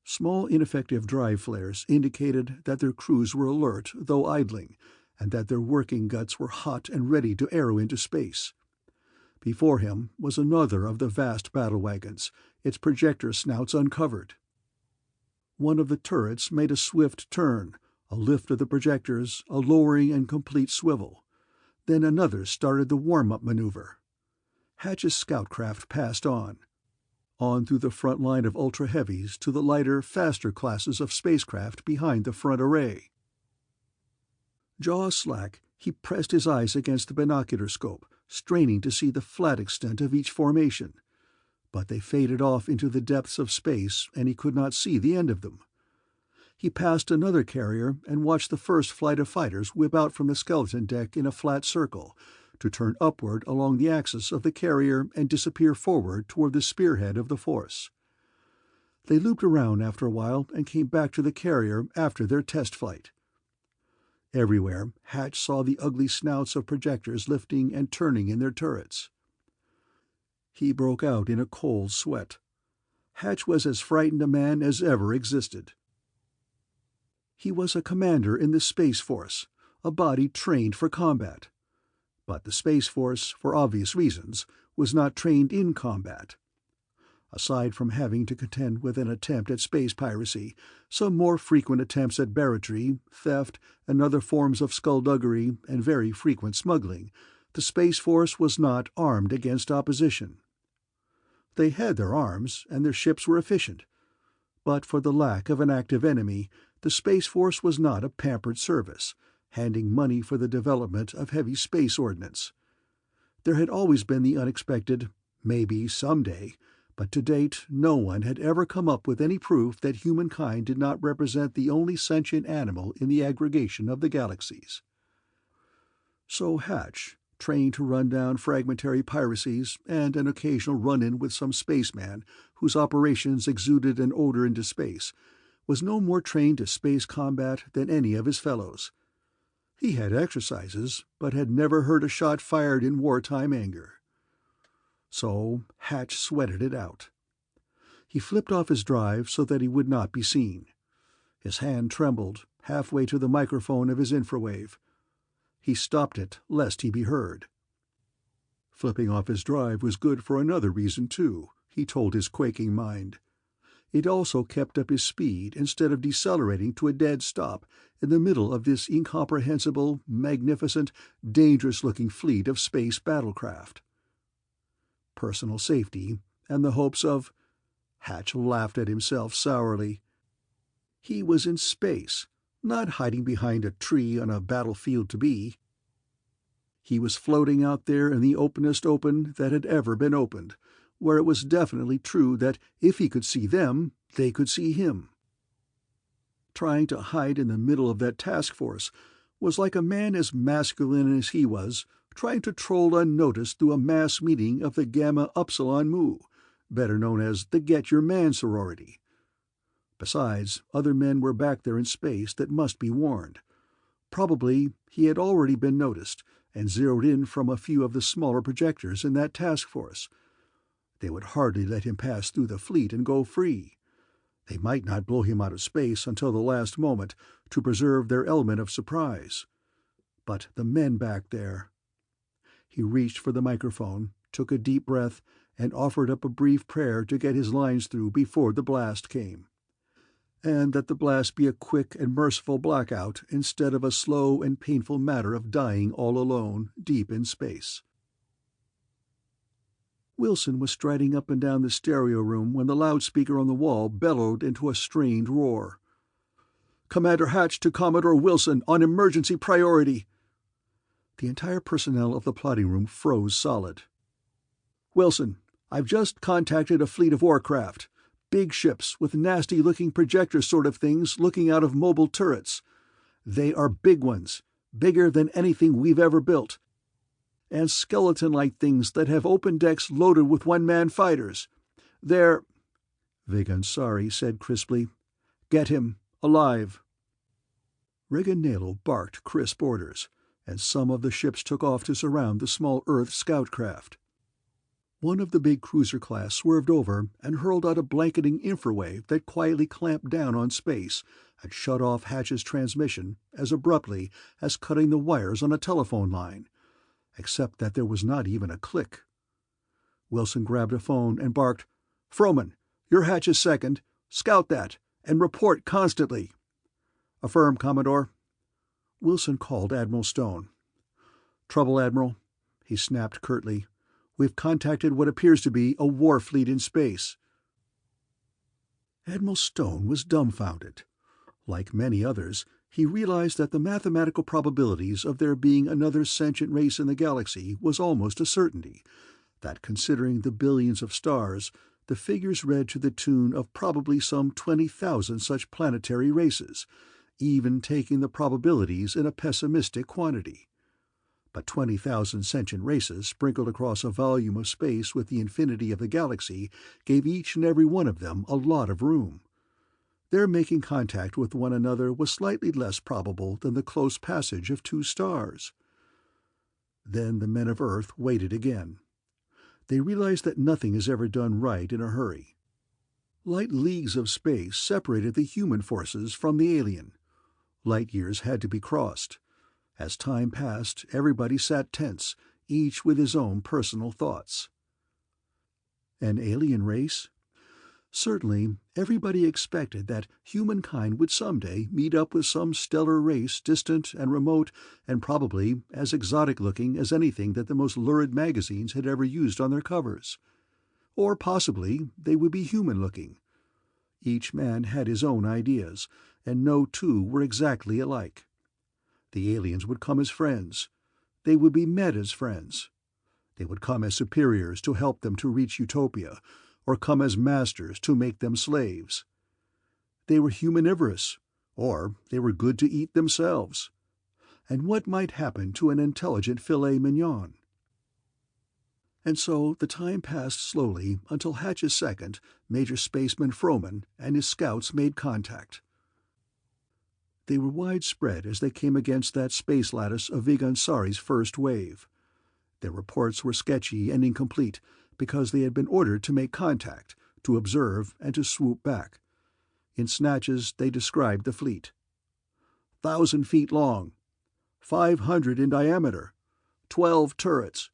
Small ineffective drive flares indicated that their crews were alert, though idling, and that their working guts were hot and ready to arrow into space. Before him was another of the vast battle wagons, its projector snouts uncovered. One of the turrets made a swift turn, a lift of the projectors, a lowering and complete swivel. Then another started the warm-up maneuver. Hatch's scout craft passed on through the front line of ultra-heavies to the lighter, faster classes of spacecraft behind the front array. Jaw slack, he pressed his eyes against the binocular scope, straining to see the flat extent of each formation. But they faded off into the depths of space, and he could not see the end of them. He passed another carrier and watched the first flight of fighters whip out from the skeleton deck in a flat circle, to turn upward along the axis of the carrier and disappear forward toward the spearhead of the force. They looped around after a while and came back to the carrier after their test flight. Everywhere, Hatch saw the ugly snouts of projectors lifting and turning in their turrets. He broke out in a cold sweat. Hatch was as frightened a man as ever existed. He was a commander in the Space Force, a body trained for combat. But the Space Force, for obvious reasons, was not trained in combat. Aside from having to contend with an attempt at space piracy, some more frequent attempts at barratry, theft, and other forms of skullduggery, and very frequent smuggling, the Space Force was not armed against opposition. They had their arms, and their ships were efficient. But for the lack of an active enemy, the Space Force was not a pampered service, handing money for the development of heavy space ordnance. There had always been the unexpected, maybe someday, but to date no one had ever come up with any proof that humankind did not represent the only sentient animal in the aggregation of the galaxies. So Hatch, trained to run down fragmentary piracies and an occasional run-in with some spaceman whose operations exuded an odor into space, was no more trained to space combat than any of his fellows. He had exercises, but had never heard a shot fired in wartime anger. So Hatch sweated it out. He flipped off his drive so that he would not be seen. His hand trembled, halfway to the microphone of his infrawave. He stopped it, lest he be heard. Flipping off his drive was good for another reason, too, he told his quaking mind. It also kept up his speed instead of decelerating to a dead stop in the middle of this incomprehensible, magnificent, dangerous-looking fleet of space battlecraft. Personal safety and the hopes of— Hatch laughed at himself sourly. He was in space, not hiding behind a tree on a battlefield to be. He was floating out there in the openest open that had ever been opened, where it was definitely true that if he could see them, they could see him. Trying to hide in the middle of that task force was like a man as masculine as he was trying to troll unnoticed through a mass meeting of the Gamma Upsilon Mu, better known as the Get Your Man sorority. Besides, other men were back there in space that must be warned. Probably he had already been noticed and zeroed in from a few of the smaller projectors in that task force. They would hardly let him pass through the fleet and go free. They might not blow him out of space until the last moment to preserve their element of surprise. But the men back there... He reached for the microphone, took a deep breath, and offered up a brief prayer to get his lines through before the blast came. And that the blast be a quick and merciful blackout instead of a slow and painful matter of dying all alone deep in space. Wilson was striding up and down the stereo room when the loudspeaker on the wall bellowed into a strained roar. "Commander Hatch to Commodore Wilson on emergency priority!" The entire personnel of the plotting room froze solid. "Wilson, I've just contacted a fleet of warcraft. Big ships with nasty-looking projector sort of things looking out of mobile turrets. They are big ones, bigger than anything we've ever built. And skeleton-like things that have open decks loaded with one-man fighters. They're—" Vigansari said crisply, "Get him, alive." Reganello barked crisp orders, and some of the ships took off to surround the small Earth scout craft. One of the big cruiser class swerved over and hurled out a blanketing infrawave that quietly clamped down on space and shut off Hatch's transmission as abruptly as cutting the wires on a telephone line, except that there was not even a click. Wilson grabbed a phone and barked, "Frohman, you're Hatch's second. Scout that, and report constantly." "Affirm, Commodore." Wilson called Admiral Stone. "Trouble, Admiral," he snapped curtly. "We've contacted what appears to be a war fleet in space." Admiral Stone was dumbfounded. Like many others, he realized that the mathematical probabilities of there being another sentient race in the galaxy was almost a certainty, that considering the billions of stars, the figures read to the tune of probably some 20,000 such planetary races, even taking the probabilities in a pessimistic quantity. But 20,000 sentient races sprinkled across a volume of space with the infinity of the galaxy gave each and every one of them a lot of room. Their making contact with one another was slightly less probable than the close passage of two stars. Then the men of Earth waited again. They realized that nothing is ever done right in a hurry. Light leagues of space separated the human forces from the alien. Light years had to be crossed. As time passed, everybody sat tense, each with his own personal thoughts. An alien race? Certainly, everybody expected that humankind would someday meet up with some stellar race distant and remote and probably as exotic-looking as anything that the most lurid magazines had ever used on their covers. Or possibly they would be human-looking. Each man had his own ideas, and no two were exactly alike. The aliens would come as friends. They would be met as friends. They would come as superiors to help them to reach utopia, or come as masters to make them slaves. They were humanivorous, or they were good to eat themselves. And what might happen to an intelligent filet mignon? And so the time passed slowly until Hatch's second, Major Spaceman Frohman, and his scouts made contact. They were widespread as they came against that space lattice of Vigansari's first wave. Their reports were sketchy and incomplete because they had been ordered to make contact, to observe, and to swoop back. In snatches they described the fleet. 1,000 feet long, 500 in diameter, 12 turrets,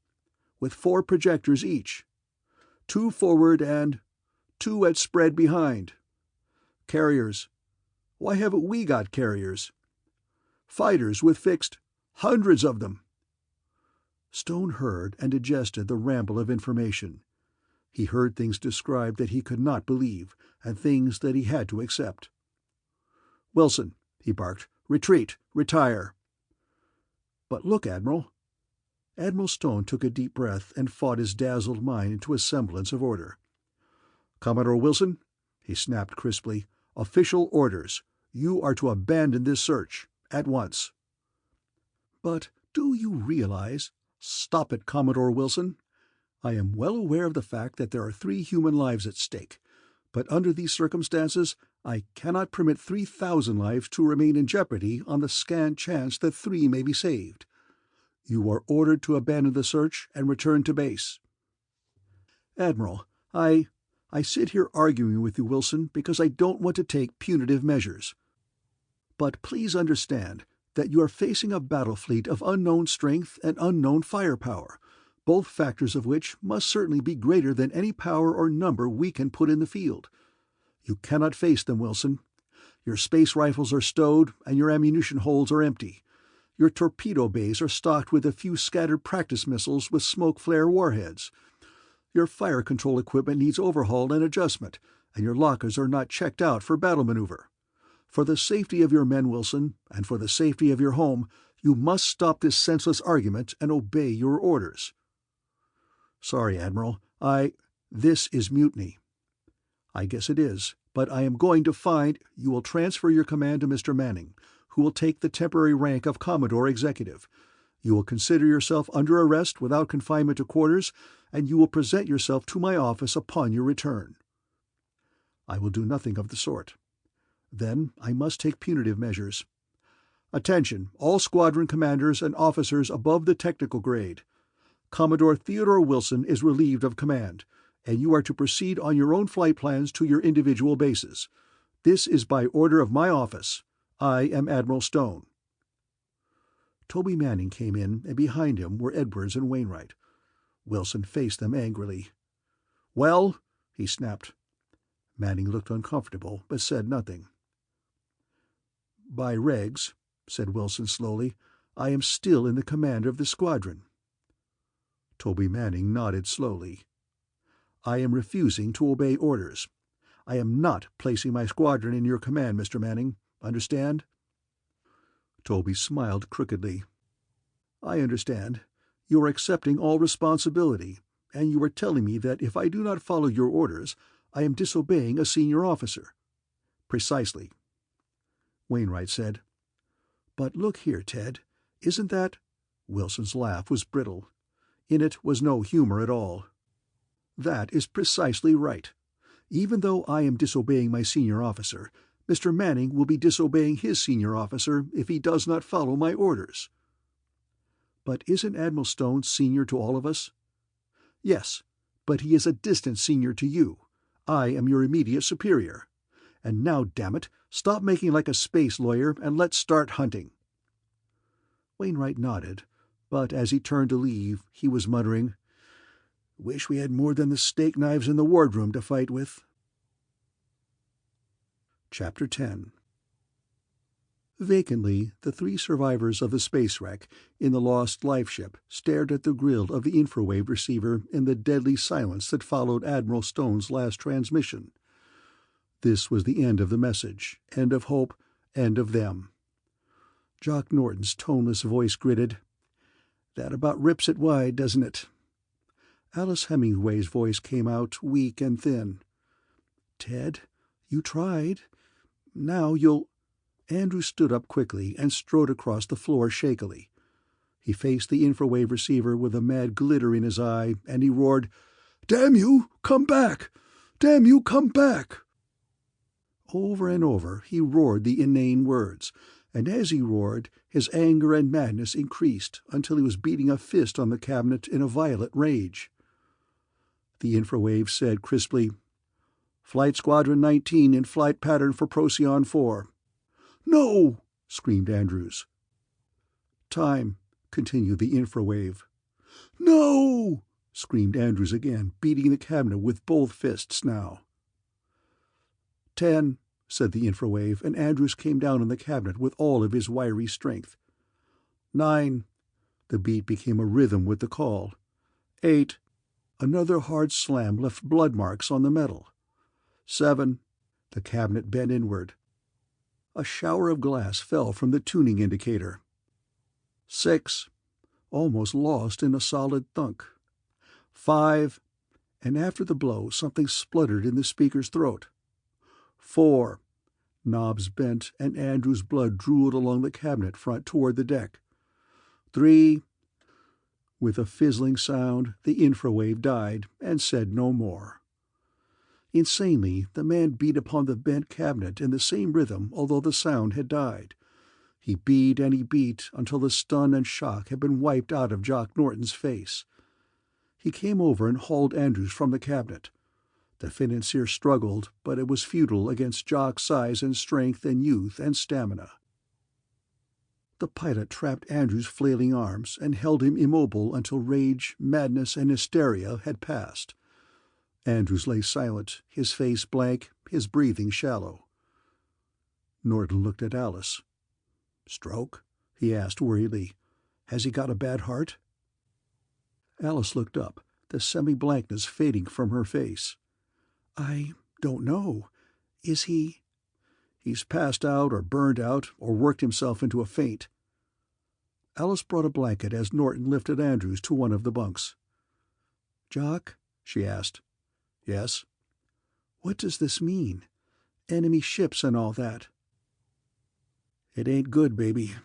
with 4 projectors each, 2 forward and 2 at spread behind. Carriers. Why haven't we got carriers? Fighters with fixed, hundreds of them. Stone heard and digested the ramble of information. He heard things described that he could not believe, and things that he had to accept. "Wilson," he barked, "retreat, retire." "But look, Admiral." Admiral Stone took a deep breath and fought his dazzled mind into a semblance of order. "Commodore Wilson," he snapped crisply, "official orders. You are to abandon this search, at once." "But do you realize—" "Stop it, Commodore Wilson. I am well aware of the fact that there are 3 human lives at stake, but under these circumstances I cannot permit 3,000 lives to remain in jeopardy on the scant chance that 3 may be saved. You are ordered to abandon the search and return to base." "Admiral, I sit here arguing with you, Wilson, because I don't want to take punitive measures. But please understand that you are facing a battle fleet of unknown strength and unknown firepower, both factors of which must certainly be greater than any power or number we can put in the field. You cannot face them, Wilson. Your space rifles are stowed and your ammunition holds are empty. Your torpedo bays are stocked with a few scattered practice missiles with smoke flare warheads. Your fire control equipment needs overhaul and adjustment, and your lockers are not checked out for battle maneuver. For the safety of your men, Wilson, and for the safety of your home, you must stop this senseless argument and obey your orders." "Sorry, Admiral. This is mutiny." "I guess it is, but I am going to find—" "You will transfer your command to Mr. Manning, who will take the temporary rank of Commodore Executive. You will consider yourself under arrest without confinement to quarters, and you will present yourself to my office upon your return." "I will do nothing of the sort. Then I must take punitive measures. Attention, all squadron commanders and officers above the technical grade. Commodore Theodore Wilson is relieved of command, and you are to proceed on your own flight plans to your individual bases. This is by order of my office. I am Admiral Stone." Toby Manning came in, and behind him were Edwards and Wainwright. Wilson faced them angrily. "Well?" he snapped. Manning looked uncomfortable, but said nothing. "By regs," said Wilson slowly, "I am still in the command of the squadron." Toby Manning nodded slowly. "I am refusing to obey orders. I am not placing my squadron in your command, Mr. Manning. Understand?" Toby smiled crookedly. "I understand. You are accepting all responsibility, and you are telling me that if I do not follow your orders, I am disobeying a senior officer." "Precisely." Wainwright said, "But look here, Ted, isn't that—" Wilson's laugh was brittle. In it was no humor at all. "That is precisely right. Even though I am disobeying my senior officer, Mr. Manning will be disobeying his senior officer if he does not follow my orders." "But isn't Admiral Stone senior to all of us?" "Yes, but he is a distant senior to you. I am your immediate superior. And now, damn it, stop making like a space lawyer and let's start hunting." Wainwright nodded, but as he turned to leave, he was muttering, "Wish we had more than the steak knives in the wardroom to fight with." Chapter 10. Vacantly, the 3 survivors of the space wreck in the lost lifeship stared at the grill of the infrawave receiver in the deadly silence that followed Admiral Stone's last transmission. This was the end of the message, end of hope, end of them. Jock Norton's toneless voice gritted, "That about rips it wide, doesn't it?" Alice Hemingway's voice came out weak and thin. "Ted, you tried. Now you'll—" Andrew stood up quickly and strode across the floor shakily. He faced the infrawave receiver with a mad glitter in his eye, and he roared, "Damn you, come back! Damn you, come back!" Over and over he roared the inane words, and as he roared, his anger and madness increased until he was beating a fist on the cabinet in a violent rage. The infrawave said crisply, "Flight Squadron 19 in flight pattern for Procyon 4. "No!" screamed Andrews. "Time," continued the infrawave. "No!" screamed Andrews again, beating the cabinet with both fists now. 10, said the infrawave, and Andrews came down on the cabinet with all of his wiry strength. 9. The beat became a rhythm with the call. 8. Another hard slam left blood marks on the metal. 7. The cabinet bent inward. A shower of glass fell from the tuning indicator. 6. Almost lost in a solid thunk. 5. And after the blow something spluttered in the speaker's throat. 4. Knobs bent and Andrew's blood drooled along the cabinet front toward the deck. 3. With a fizzling sound, the infrawave died and said no more. Insanely, the man beat upon the bent cabinet in the same rhythm, although the sound had died. He beat and he beat until the stun and shock had been wiped out of Jock Norton's face. He came over and hauled Andrews from the cabinet. The financier struggled, but it was futile against Jock's size and strength and youth and stamina. The pilot trapped Andrews' flailing arms and held him immobile until rage, madness, and hysteria had passed. Andrews lay silent, his face blank, his breathing shallow. Norton looked at Alice. "Stroke?" he asked worriedly. "Has he got a bad heart?" Alice looked up, the semi-blankness fading from her face. "I don't know. Is he—" "He's passed out or burned out or worked himself into a faint." Alice brought a blanket as Norton lifted Andrews to one of the bunks. "Jock?" she asked. "Yes?" "What does this mean? Enemy ships and all that." "It ain't good, baby.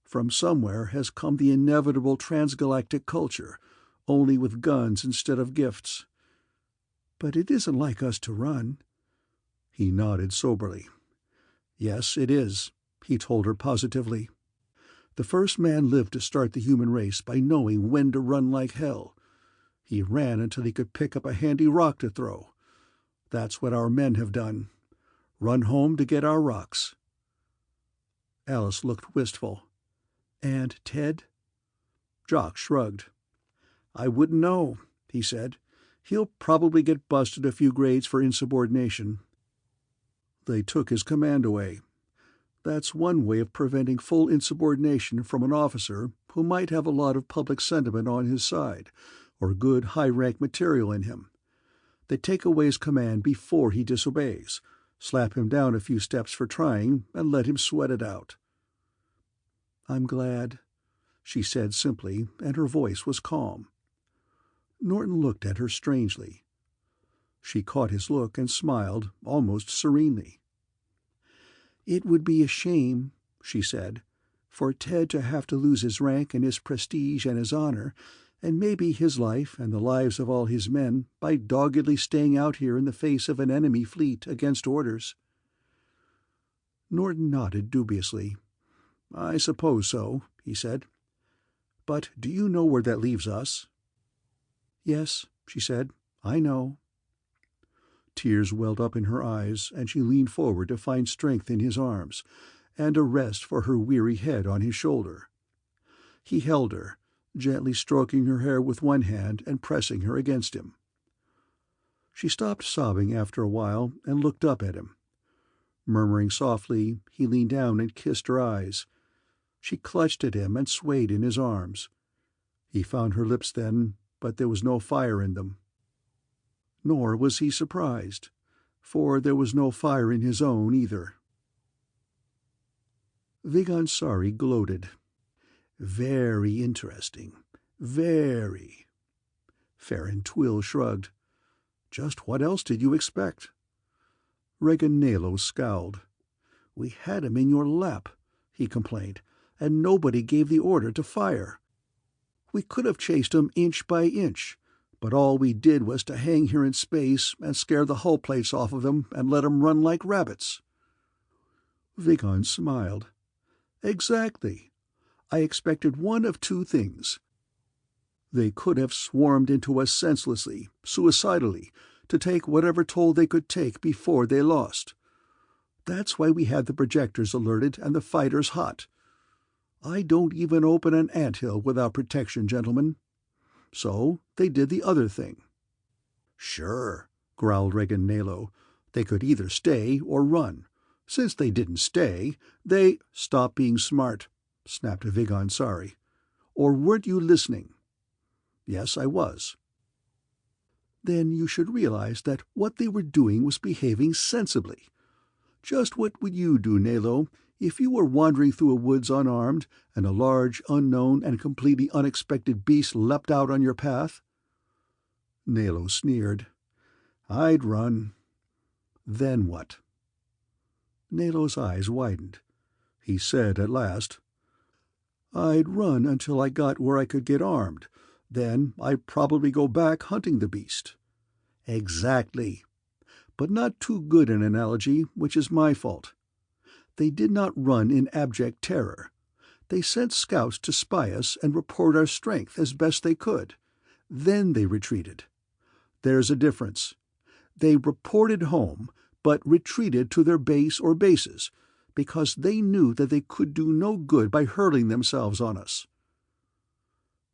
From somewhere has come the inevitable transgalactic culture, only with guns instead of gifts." "But it isn't like us to run." He nodded soberly. "Yes, it is," he told her positively. "The first man lived to start the human race by knowing when to run like hell. He ran until he could pick up a handy rock to throw. That's what our men have done. Run home to get our rocks." Alice looked wistful. "And Ted?" Jock shrugged. "I wouldn't know," he said. "He'll probably get busted a few grades for insubordination." "They took his command away. That's one way of preventing full insubordination from an officer who might have a lot of public sentiment on his side, or good high-rank material in him. They take away his command before he disobeys, slap him down a few steps for trying, and let him sweat it out." "I'm glad," she said simply, and her voice was calm. Norton looked at her strangely. She caught his look and smiled, almost serenely. "It would be a shame," she said, "for Ted to have to lose his rank and his prestige and his honor, and maybe his life and the lives of all his men, by doggedly staying out here in the face of an enemy fleet against orders." Norton nodded dubiously. "I suppose so," he said. "But do you know where that leaves us?" "Yes," she said, "I know." Tears welled up in her eyes, and she leaned forward to find strength in his arms, and a rest for her weary head on his shoulder. He held her, gently stroking her hair with one hand and pressing her against him. She stopped sobbing after a while and looked up at him. Murmuring softly, he leaned down and kissed her eyes. She clutched at him and swayed in his arms. He found her lips then, but there was no fire in them. Nor was he surprised, for there was no fire in his own either. Vigansari gloated. "Very interesting. Very." Farron Twill shrugged. "Just what else did you expect?" Reganello scowled. "We had him in your lap," he complained, "and nobody gave the order to fire. We could have chased him inch by inch, but all we did was to hang here in space and scare the hull plates off of them and let 'em run like rabbits." Vigan smiled. "Exactly. I expected one of two things. They could have swarmed into us senselessly, suicidally, to take whatever toll they could take before they lost. That's why we had the projectors alerted and the fighters hot. I don't even open an anthill without protection, gentlemen. So they did the other thing." "Sure," growled Reganello. "They could either stay or run. Since they didn't stay, they—" "Stop being smart," snapped Vigansari. "Or weren't you listening?" "Yes, I was." "Then you should realize that what they were doing was behaving sensibly. Just what would you do, Nelo, if you were wandering through a woods unarmed, and a large, unknown, and completely unexpected beast leapt out on your path?" Nelo sneered. "I'd run." "Then what?" Nelo's eyes widened. He said at last, "I'd run until I got where I could get armed. Then I'd probably go back hunting the beast." "Exactly. but not too good an analogy, which is my fault. They did not run in abject terror. They sent scouts to spy us and report our strength as best they could. Then they retreated. There's a difference. They reported home, but retreated to their base or bases, because they knew that they could do no good by hurling themselves on us.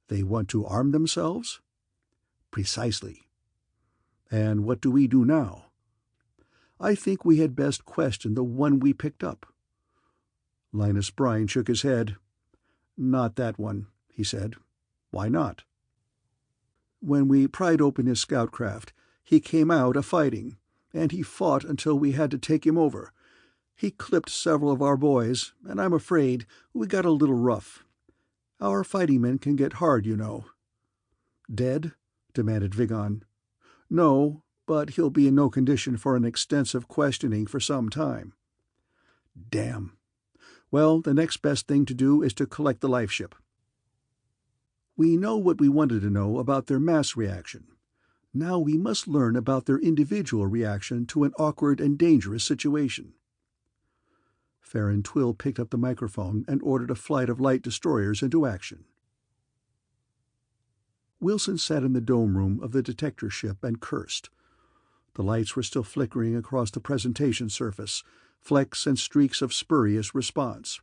They want to arm themselves? Precisely. And what do we do now? I think we had best question the one we picked up. Linus Brine shook his head. Not that one, he said. Why not? When we pried open his scout craft, he came out a-fighting, and he fought until we had to take him over. He clipped several of our boys, and I'm afraid we got a little rough. Our fighting men can get hard, you know. Dead? Demanded Vigon. No, but he'll be in no condition for an extensive questioning for some time. Damn. Well, the next best thing to do is to collect the life ship. We know what we wanted to know about their mass reaction. Now we must learn about their individual reaction to an awkward and dangerous situation. Farron Twill picked up the microphone and ordered a flight of light destroyers into action. Wilson sat in the dome room of the detector ship and cursed. The lights were still flickering across the presentation surface, flecks and streaks of spurious response.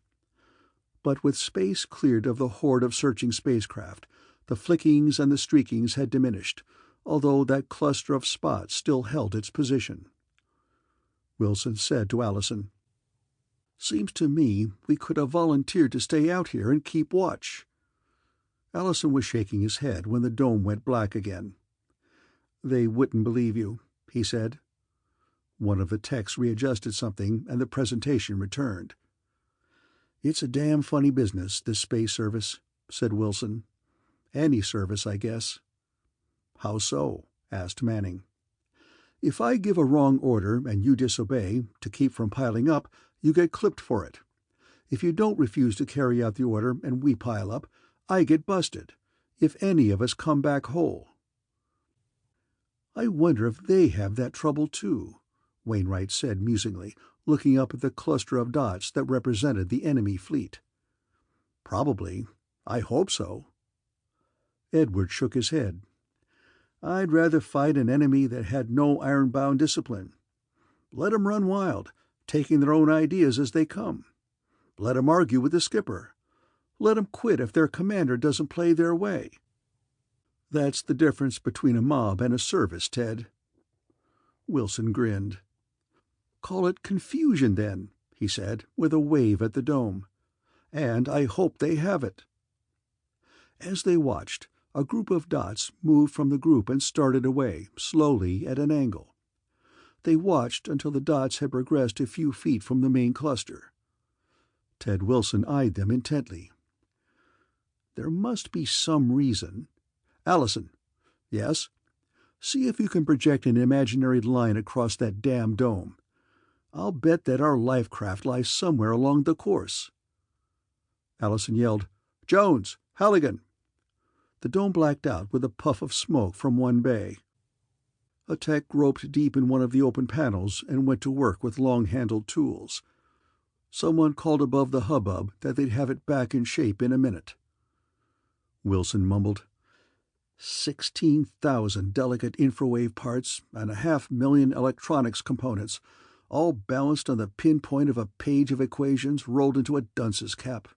But with space cleared of the horde of searching spacecraft, the flickings and the streakings had diminished, although that cluster of spots still held its position. Wilson said to Allison, "Seems to me we could have volunteered to stay out here and keep watch." Allison was shaking his head when the dome went black again. "They wouldn't believe you," he said. One of the techs readjusted something, and the presentation returned. "It's a damn funny business, this space service," said Wilson. "Any service, I guess." "How so?" asked Manning. "If I give a wrong order and you disobey, to keep from piling up, you get clipped for it. If you don't refuse to carry out the order and we pile up, I get busted, if any of us come back whole." "I wonder if they have that trouble too," Wainwright said musingly, looking up at the cluster of dots that represented the enemy fleet. "Probably. I hope so." Edward shook his head. "I'd rather fight an enemy that had no iron-bound discipline. Let 'em run wild, taking their own ideas as they come. Let 'em argue with the skipper. Let 'em quit if their commander doesn't play their way. That's the difference between a mob and a service, Ted." Wilson grinned. "Call it confusion, then," he said, with a wave at the dome. "And I hope they have it." As they watched, a group of dots moved from the group and started away, slowly at an angle. They watched until the dots had progressed a few feet from the main cluster. Ted Wilson eyed them intently. "There must be some reason. Allison." "Yes?" "See if you can project an imaginary line across that damn dome. I'll bet that our life craft lies somewhere along the course." Allison yelled, "Jones! Halligan!" The dome blacked out with a puff of smoke from one bay. A tech groped deep in one of the open panels and went to work with long-handled tools. Someone called above the hubbub that they'd have it back in shape in a minute. Wilson mumbled, 16,000 delicate infrawave parts and 500,000 electronics components, all balanced on the pinpoint of a page of equations rolled into a dunce's cap.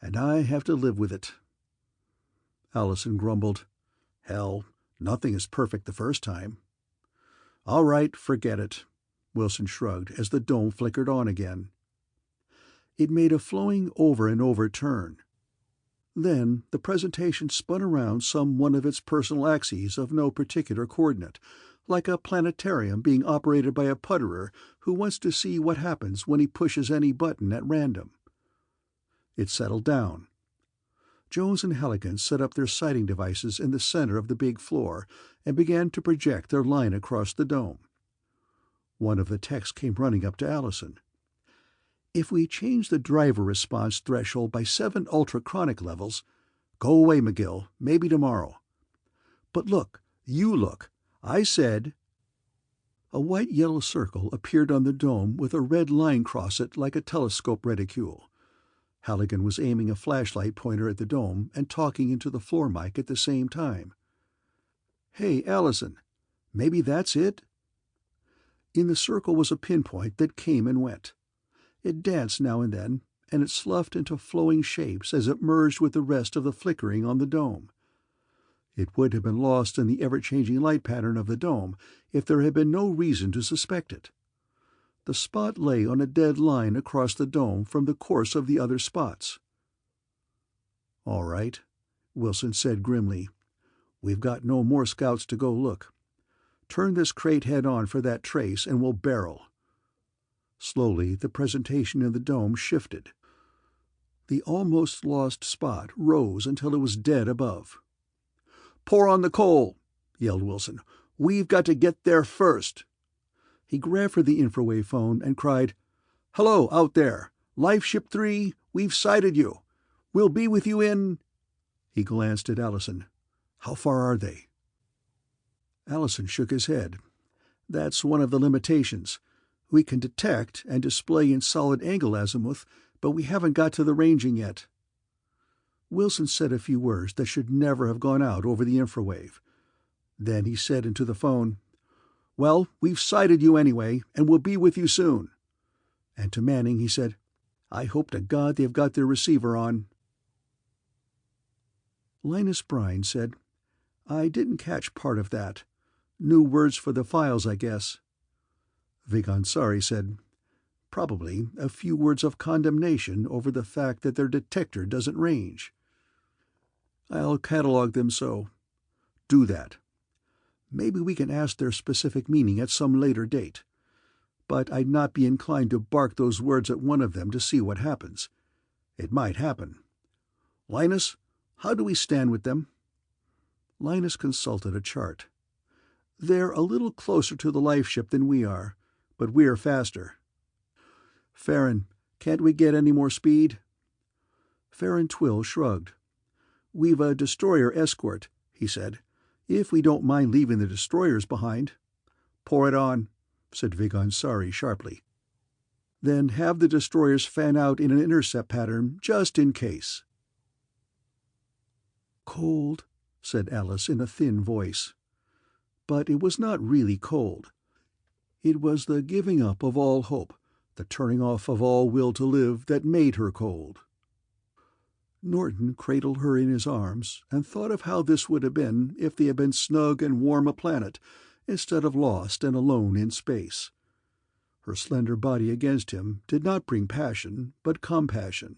And I have to live with it." Allison grumbled, "Hell, nothing is perfect the first time." "All right, forget it," Wilson shrugged as the dome flickered on again. It made a flowing over-and-over turn. Then the presentation spun around some one of its personal axes of no particular coordinate, like a planetarium being operated by a putterer who wants to see what happens when he pushes any button at random. It settled down. Jones and Halligan set up their sighting devices in the center of the big floor and began to project their line across the dome. One of the techs came running up to Allison. "If we change the driver response threshold by 7 ultrachronic levels—" "Go away, McGill. Maybe tomorrow." "But look. You look. I said—" A white-yellow circle appeared on the dome with a red line across it like a telescope reticule. Halligan was aiming a flashlight pointer at the dome and talking into the floor mic at the same time. "Hey, Allison, maybe that's it?" In the circle was a pinpoint that came and went. It danced now and then, and it sloughed into flowing shapes as it merged with the rest of the flickering on the dome. It would have been lost in the ever-changing light pattern of the dome if there had been no reason to suspect it. The spot lay on a dead line across the dome from the course of the other spots. "All right," Wilson said grimly. "We've got no more scouts to go look. Turn this crate head-on for that trace and we'll barrel." Slowly the presentation in the dome shifted. The almost lost spot rose until it was dead above. "Pour on the coal!" yelled Wilson. "We've got to get there first." He grabbed for the infrawave phone and cried, "Hello, out there! Life Ship 3, we've sighted you. We'll be with you in—" He glanced at Allison. "How far are they?" Allison shook his head. "That's one of the limitations. We can detect and display in solid angle azimuth, but we haven't got to the ranging yet." Wilson said a few words that should never have gone out over the infrawave. Then he said into the phone, "Well, we've sighted you anyway, and we'll be with you soon." And to Manning he said, "I hope to God they've got their receiver on." Linus Brine said, "I didn't catch part of that. New words for the files, I guess." Vigansari said, "Probably a few words of condemnation over the fact that their detector doesn't range." "I'll catalog them so." "Do that. Maybe we can ask their specific meaning at some later date. But I'd not be inclined to bark those words at one of them to see what happens. It might happen. Linus, how do we stand with them?" Linus consulted a chart. "They're a little closer to the life ship than we are, but we're faster." "Farron, can't we get any more speed?" Farron Twill shrugged. "We've a destroyer escort," he said, "if we don't mind leaving the destroyers behind." "Pour it on," said Vigansari sharply. "Then have the destroyers fan out in an intercept pattern, just in case." "Cold," said Alice in a thin voice. But it was not really cold. It was the giving up of all hope, the turning off of all will to live that made her cold. Norton cradled her in his arms and thought of how this would have been if they had been snug and warm a planet instead of lost and alone in space. Her slender body against him did not bring passion, but compassion.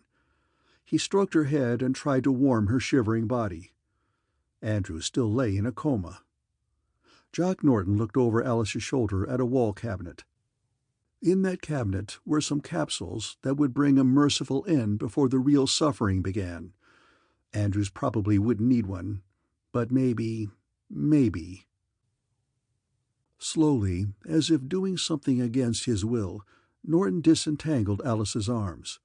He stroked her head and tried to warm her shivering body. Andrew still lay in a coma. Jock Norton looked over Alice's shoulder at a wall cabinet. In that cabinet were some capsules that would bring a merciful end before the real suffering began. Andrews probably wouldn't need one, but maybe... Slowly, as if doing something against his will, Norton disentangled Alice's arms.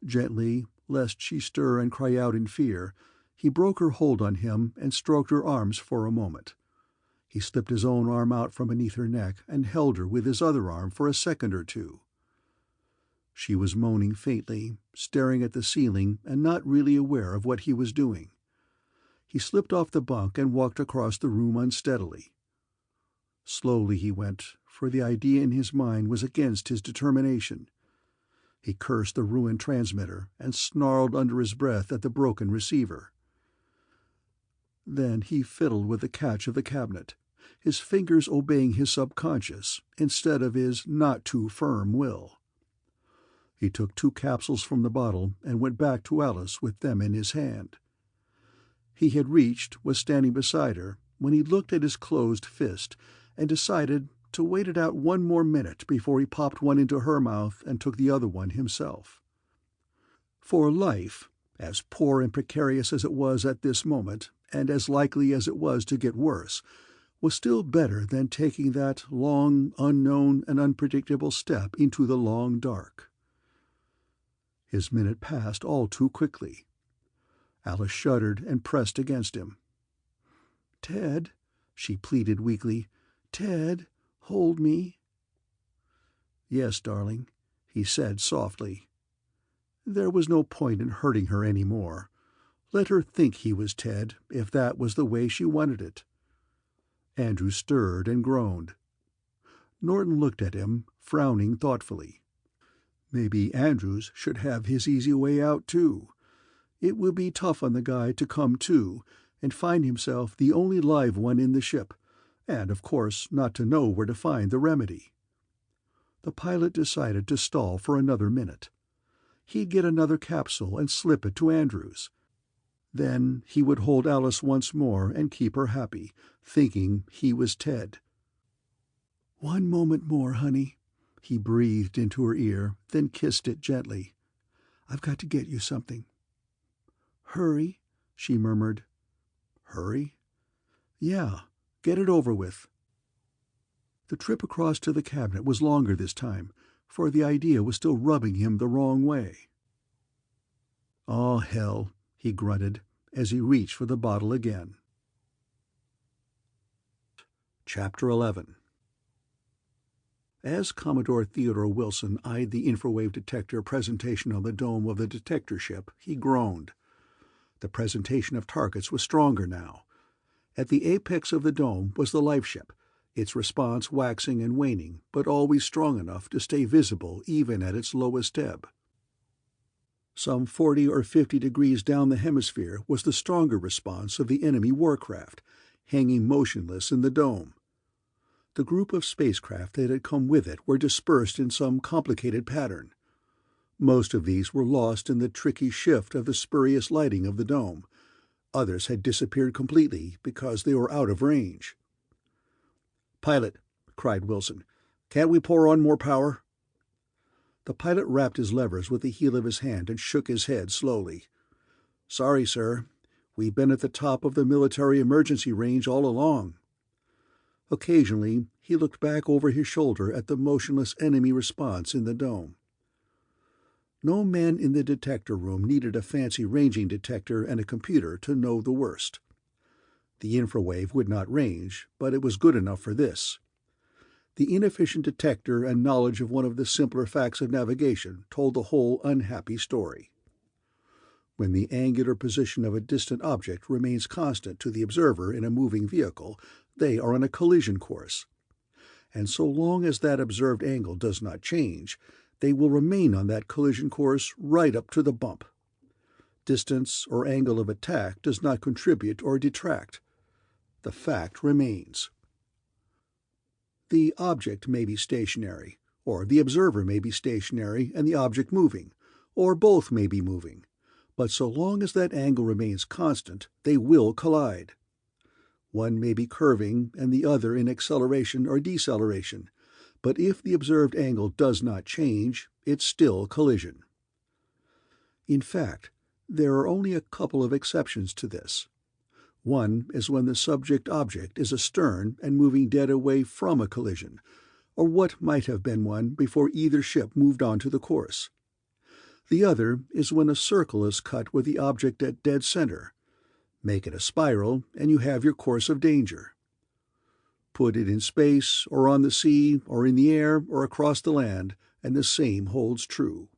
Gently, lest she stir and cry out in fear, he broke her hold on him and stroked her arms for a moment. He slipped his own arm out from beneath her neck and held her with his other arm for a second or two. She was moaning faintly, staring at the ceiling and not really aware of what he was doing. He slipped off the bunk and walked across the room unsteadily. Slowly he went, for the idea in his mind was against his determination. He cursed the ruined transmitter and snarled under his breath at the broken receiver. Then he fiddled with the catch of the cabinet, his fingers obeying his subconscious instead of his not-too-firm will. He took 2 capsules from the bottle and went back to Alice with them in his hand. He had reached, was standing beside her, when he looked at his closed fist and decided to wait it out one more minute before he popped one into her mouth and took the other one himself. For life, as poor and precarious as it was at this moment, and as likely as it was to get worse, was still better than taking that long, unknown, and unpredictable step into the long dark. His minute passed all too quickly. Alice shuddered and pressed against him. "Ted," she pleaded weakly, "Ted, hold me?" "Yes, darling," he said softly. There was no point in hurting her any more. Let her think he was Ted, if that was the way she wanted it. Andrew stirred and groaned. Norton looked at him, frowning thoughtfully. Maybe Andrews should have his easy way out, too. It would be tough on the guy to come to and find himself the only live one in the ship, and, of course, not to know where to find the remedy. The pilot decided to stall for another minute. He'd get another capsule and slip it to Andrews. Then he would hold Alice once more and keep her happy, thinking he was Ted. "One moment more, honey," he breathed into her ear, then kissed it gently. "I've got to get you something." "Hurry," she murmured. "Hurry?" "Yeah, get it over with." The trip across to the cabinet was longer this time, for the idea was still rubbing him the wrong way. "Oh, hell," he grunted, as he reached for the bottle again. Chapter 11. As Commodore Theodore Wilson eyed the infrawave detector presentation on the dome of the detector ship, he groaned. The presentation of targets was stronger now. At the apex of the dome was the life ship, its response waxing and waning, but always strong enough to stay visible even at its lowest ebb. Some 40 or 50 degrees down the hemisphere was the stronger response of the enemy warcraft, hanging motionless in the dome. The group of spacecraft that had come with it were dispersed in some complicated pattern. Most of these were lost in the tricky shift of the spurious lighting of the dome. Others had disappeared completely because they were out of range. "Pilot," cried Wilson, "can't we pour on more power?" The pilot rapped his levers with the heel of his hand and shook his head slowly. "Sorry, sir. We've been at the top of the military emergency range all along." Occasionally he looked back over his shoulder at the motionless enemy response in the dome. No man in the detector room needed a fancy ranging detector and a computer to know the worst. The infrawave would not range, but it was good enough for this. The inefficient detector and knowledge of one of the simpler facts of navigation told the whole unhappy story. When the angular position of a distant object remains constant to the observer in a moving vehicle, they are on a collision course. And so long as that observed angle does not change, they will remain on that collision course right up to the bump. Distance or angle of attack does not contribute or detract. The fact remains. The object may be stationary, or the observer may be stationary and the object moving, or both may be moving, but so long as that angle remains constant, they will collide. One may be curving and the other in acceleration or deceleration, but if the observed angle does not change, it's still collision. In fact, there are only a couple of exceptions to this. One is when the subject object is astern and moving dead away from a collision, or what might have been one before either ship moved on to the course. The other is when a circle is cut with the object at dead center. Make it a spiral, and you have your course of danger. Put it in space, or on the sea, or in the air, or across the land, and the same holds true.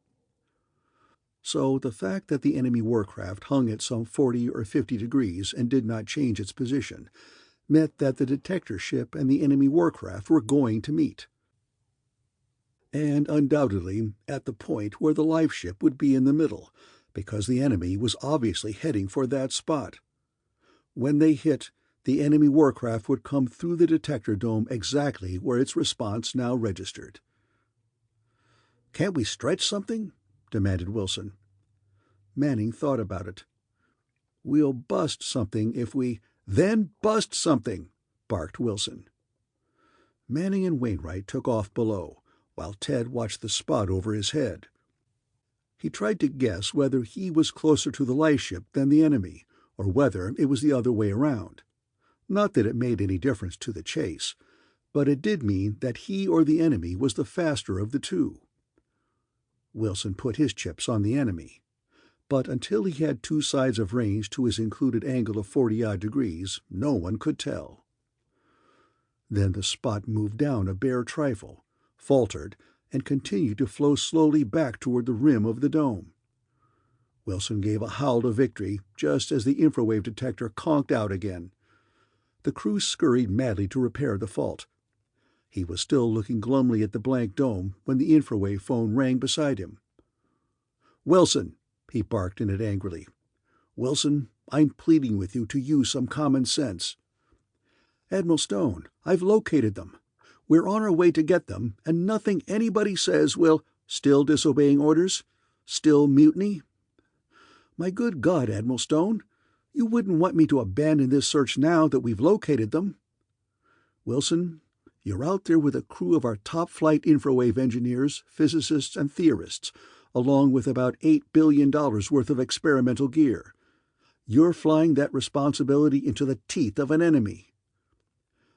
So the fact that the enemy warcraft hung at some 40 or 50 degrees and did not change its position meant that the detector ship and the enemy warcraft were going to meet. And undoubtedly at the point where the life ship would be in the middle, because the enemy was obviously heading for that spot. When they hit, the enemy warcraft would come through the detector dome exactly where its response now registered. "Can't we stretch something?" demanded Wilson. Manning thought about it. "We'll bust something if we—" "Then bust something!" barked Wilson. Manning and Wainwright took off below, while Ted watched the spot over his head. He tried to guess whether he was closer to the life ship than the enemy, or whether it was the other way around. Not that it made any difference to the chase, but it did mean that he or the enemy was the faster of the two. Wilson put his chips on the enemy, but until he had two sides of range to his included angle of 40-odd degrees, no one could tell. Then the spot moved down a bare trifle, faltered, and continued to flow slowly back toward the rim of the dome. Wilson gave a howl of victory just as the infrawave detector conked out again. The crew scurried madly to repair the fault. He was still looking glumly at the blank dome when the infrawave phone rang beside him. "Wilson," he barked in it angrily. "Wilson, I'm pleading with you to use some common sense." "Admiral Stone, I've located them. We're on our way to get them, and nothing anybody says will—" "Still disobeying orders? Still mutiny?" "My good God, Admiral Stone, you wouldn't want me to abandon this search now that we've located them." "Wilson, you're out there with a crew of our top-flight infrawave engineers, physicists, and theorists, along with about $8 billion worth of experimental gear. You're flying that responsibility into the teeth of an enemy."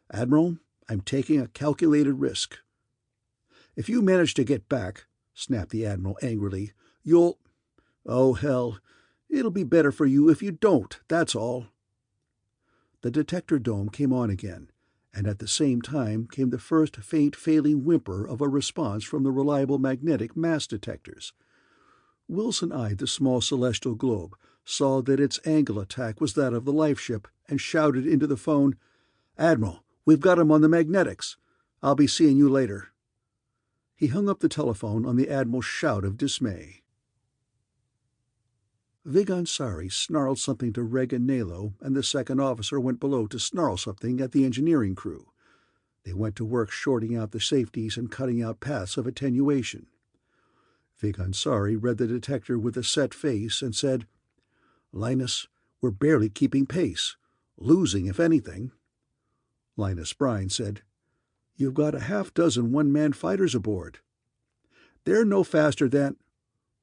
"Admiral, I'm taking a calculated risk." "If you manage to get back," snapped the Admiral angrily, "you'll—" "Oh, hell, it'll be better for you if you don't, that's all." The detector dome came on again, and at the same time came the first faint failing whimper of a response from the reliable magnetic mass detectors. Wilson eyed the small celestial globe, saw that its angle attack was that of the life ship, and shouted into the phone, "Admiral, we've got him on the magnetics. I'll be seeing you later." He hung up the telephone on the Admiral's shout of dismay. Vigansari snarled something to Regan Nalo, and the second officer went below to snarl something at the engineering crew. They went to work shorting out the safeties and cutting out paths of attenuation. Vigansari read the detector with a set face and said, "Linus, we're barely keeping pace. Losing, if anything." Linus Brine said, "You've got a half-dozen one-man fighters aboard." "They're no faster than—"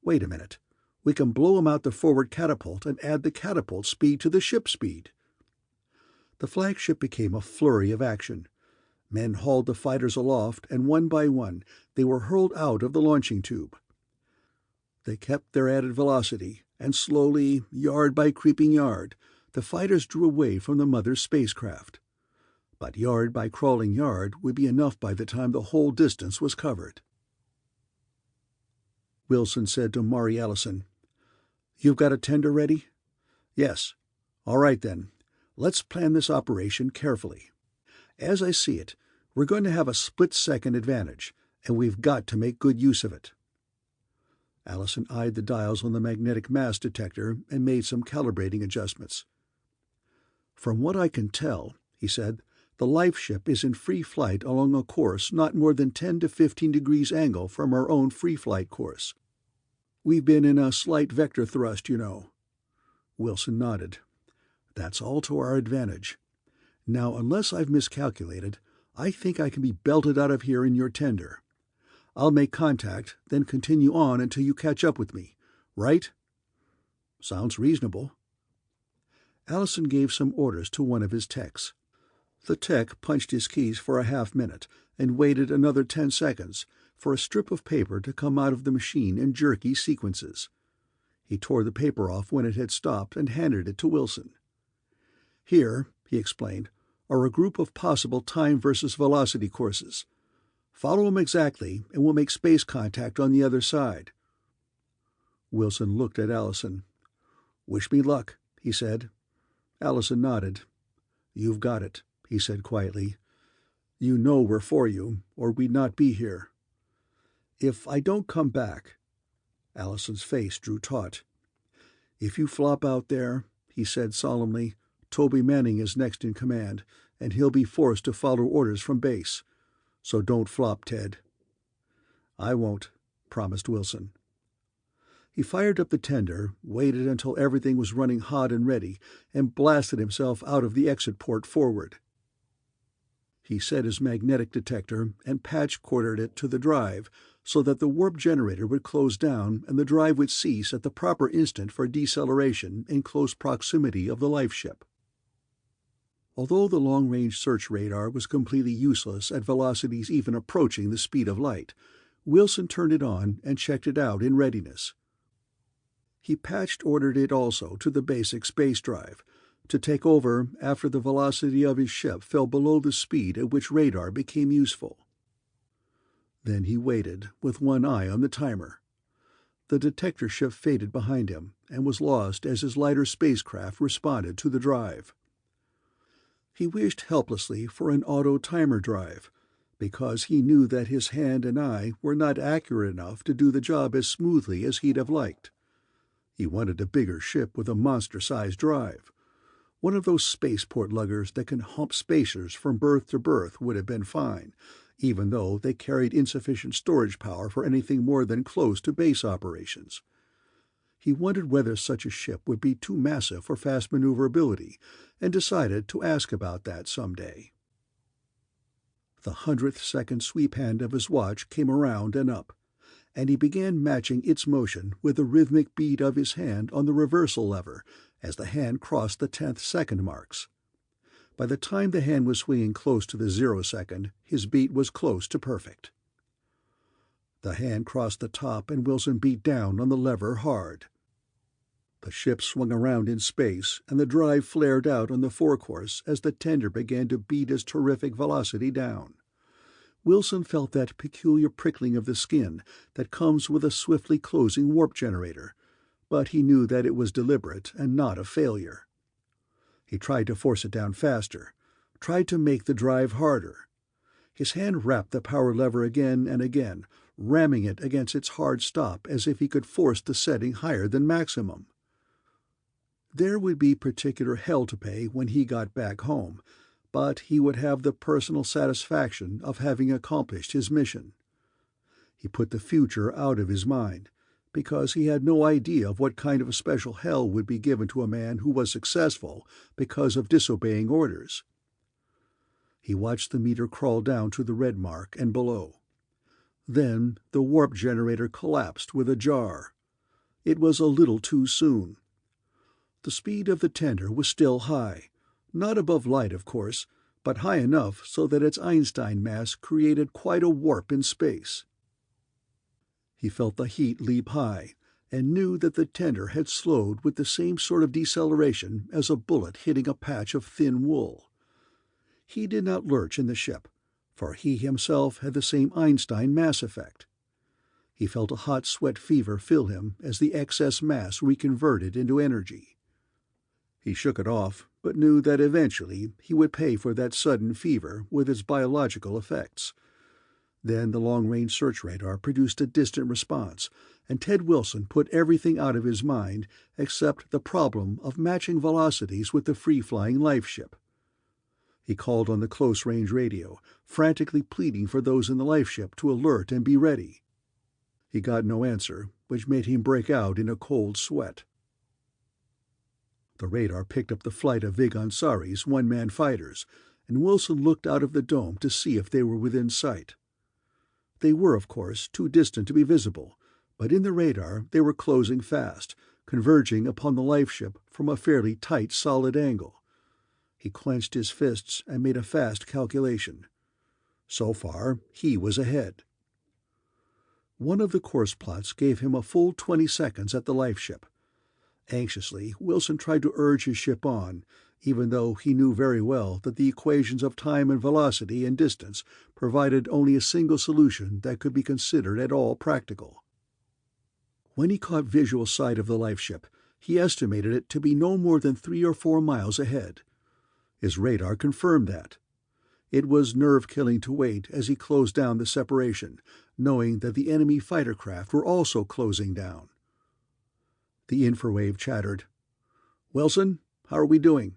"Wait a minute. We can blow 'em out the forward catapult and add the catapult speed to the ship speed." The flagship became a flurry of action. Men hauled the fighters aloft, and one by one they were hurled out of the launching tube. They kept their added velocity, and slowly, yard by creeping yard, the fighters drew away from the mother spacecraft. But yard by crawling yard would be enough by the time the whole distance was covered. Wilson said to Maury Allison, "You've got a tender ready?" "Yes." "All right, then. Let's plan this operation carefully. As I see it, we're going to have a split-second advantage, and we've got to make good use of it." Allison eyed the dials on the magnetic mass detector and made some calibrating adjustments. "From what I can tell," he said, "the life ship is in free flight along a course not more than 10 to 15 degrees angle from our own free flight course. We've been in a slight vector thrust, you know." Wilson nodded. "That's all to our advantage. Now, unless I've miscalculated, I think I can be belted out of here in your tender. I'll make contact, then continue on until you catch up with me. Right?" "Sounds reasonable." Allison gave some orders to one of his techs. The tech punched his keys for a half-minute and waited another 10 seconds for a strip of paper to come out of the machine in jerky sequences. He tore the paper off when it had stopped and handed it to Wilson. "Here," he explained, "are a group of possible time versus velocity courses. Follow 'em exactly, and we'll make space contact on the other side." Wilson looked at Allison. "Wish me luck," he said. Allison nodded. "You've got it," he said quietly. "You know we're for you, or we'd not be here. If I don't come back—" Allison's face drew taut. "If you flop out there," he said solemnly, "Toby Manning is next in command, and he'll be forced to follow orders from base. So don't flop, Ted." "I won't," promised Wilson. He fired up the tender, waited until everything was running hot and ready, and blasted himself out of the exit port forward. He set his magnetic detector and patch-quartered it to the drive so that the warp generator would close down and the drive would cease at the proper instant for deceleration in close proximity of the life ship. Although the long-range search radar was completely useless at velocities even approaching the speed of light, Wilson turned it on and checked it out in readiness. He patch-ordered it also to the basic space drive, to take over after the velocity of his ship fell below the speed at which radar became useful. Then he waited, with one eye on the timer. The detector ship faded behind him and was lost as his lighter spacecraft responded to the drive. He wished helplessly for an auto-timer drive, because he knew that his hand and eye were not accurate enough to do the job as smoothly as he'd have liked. He wanted a bigger ship with a monster-sized drive. One of those spaceport luggers that can hump spacers from berth to berth would have been fine, even though they carried insufficient storage power for anything more than close to base operations. He wondered whether such a ship would be too massive for fast maneuverability, and decided to ask about that someday. The 100th second sweep hand of his watch came around and up, and he began matching its motion with the rhythmic beat of his hand on the reversal lever as the hand crossed the 10th second marks. By the time the hand was swinging close to the 0 second, his beat was close to perfect. The hand crossed the top and Wilson beat down on the lever hard. The ship swung around in space, and the drive flared out on the forecourse as the tender began to beat its terrific velocity down. Wilson felt that peculiar prickling of the skin that comes with a swiftly closing warp generator, but he knew that it was deliberate and not a failure. He tried to force it down faster, tried to make the drive harder. His hand rapped the power lever again and again, ramming it against its hard stop as if he could force the setting higher than maximum. There would be particular hell to pay when he got back home, but he would have the personal satisfaction of having accomplished his mission. He put the future out of his mind, because he had no idea of what kind of a special hell would be given to a man who was successful because of disobeying orders. He watched the meter crawl down to the red mark and below. Then the warp generator collapsed with a jar. It was a little too soon. The speed of the tender was still high, not above light, of course, but high enough so that its Einstein mass created quite a warp in space. He felt the heat leap high, and knew that the tender had slowed with the same sort of deceleration as a bullet hitting a patch of thin wool. He did not lurch in the ship, for he himself had the same Einstein mass effect. He felt a hot sweat fever fill him as the excess mass reconverted into energy. He shook it off, but knew that eventually he would pay for that sudden fever with its biological effects. Then the long-range search radar produced a distant response, and Ted Wilson put everything out of his mind except the problem of matching velocities with the free-flying life ship. He called on the close-range radio, frantically pleading for those in the life ship to alert and be ready. He got no answer, which made him break out in a cold sweat. The radar picked up the flight of Vigansari's one-man fighters, and Wilson looked out of the dome to see if they were within sight. They were, of course, too distant to be visible, but in the radar they were closing fast, converging upon the life ship from a fairly tight, solid angle. He clenched his fists and made a fast calculation. So far, he was ahead. One of the course plots gave him a full 20 seconds at the life ship. Anxiously, Wilson tried to urge his ship on, even though he knew very well that the equations of time and velocity and distance provided only a single solution that could be considered at all practical. When he caught visual sight of the life ship, he estimated it to be no more than 3 or 4 miles ahead. His radar confirmed that. It was nerve-killing to wait as he closed down the separation, knowing that the enemy fighter craft were also closing down. The infrawave chattered. "Wilson, how are we doing?"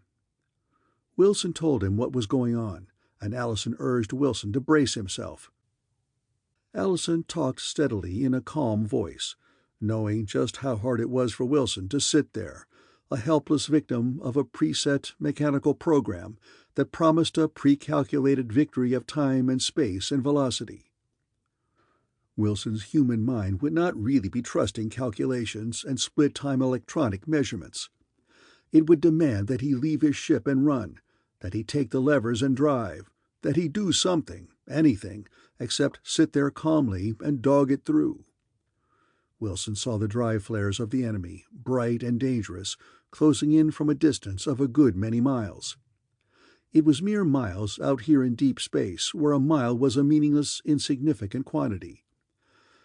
Wilson told him what was going on, and Allison urged Wilson to brace himself. Allison talked steadily in a calm voice, knowing just how hard it was for Wilson to sit there, a helpless victim of a preset mechanical program that promised a pre-calculated victory of time and space and velocity. Wilson's human mind would not really be trusting calculations and split-time electronic measurements. It would demand that he leave his ship and run, that he take the levers and drive, that he do something, anything, except sit there calmly and dog it through. Wilson saw the drive flares of the enemy, bright and dangerous, closing in from a distance of a good many miles. It was mere miles out here in deep space, where a mile was a meaningless, insignificant quantity.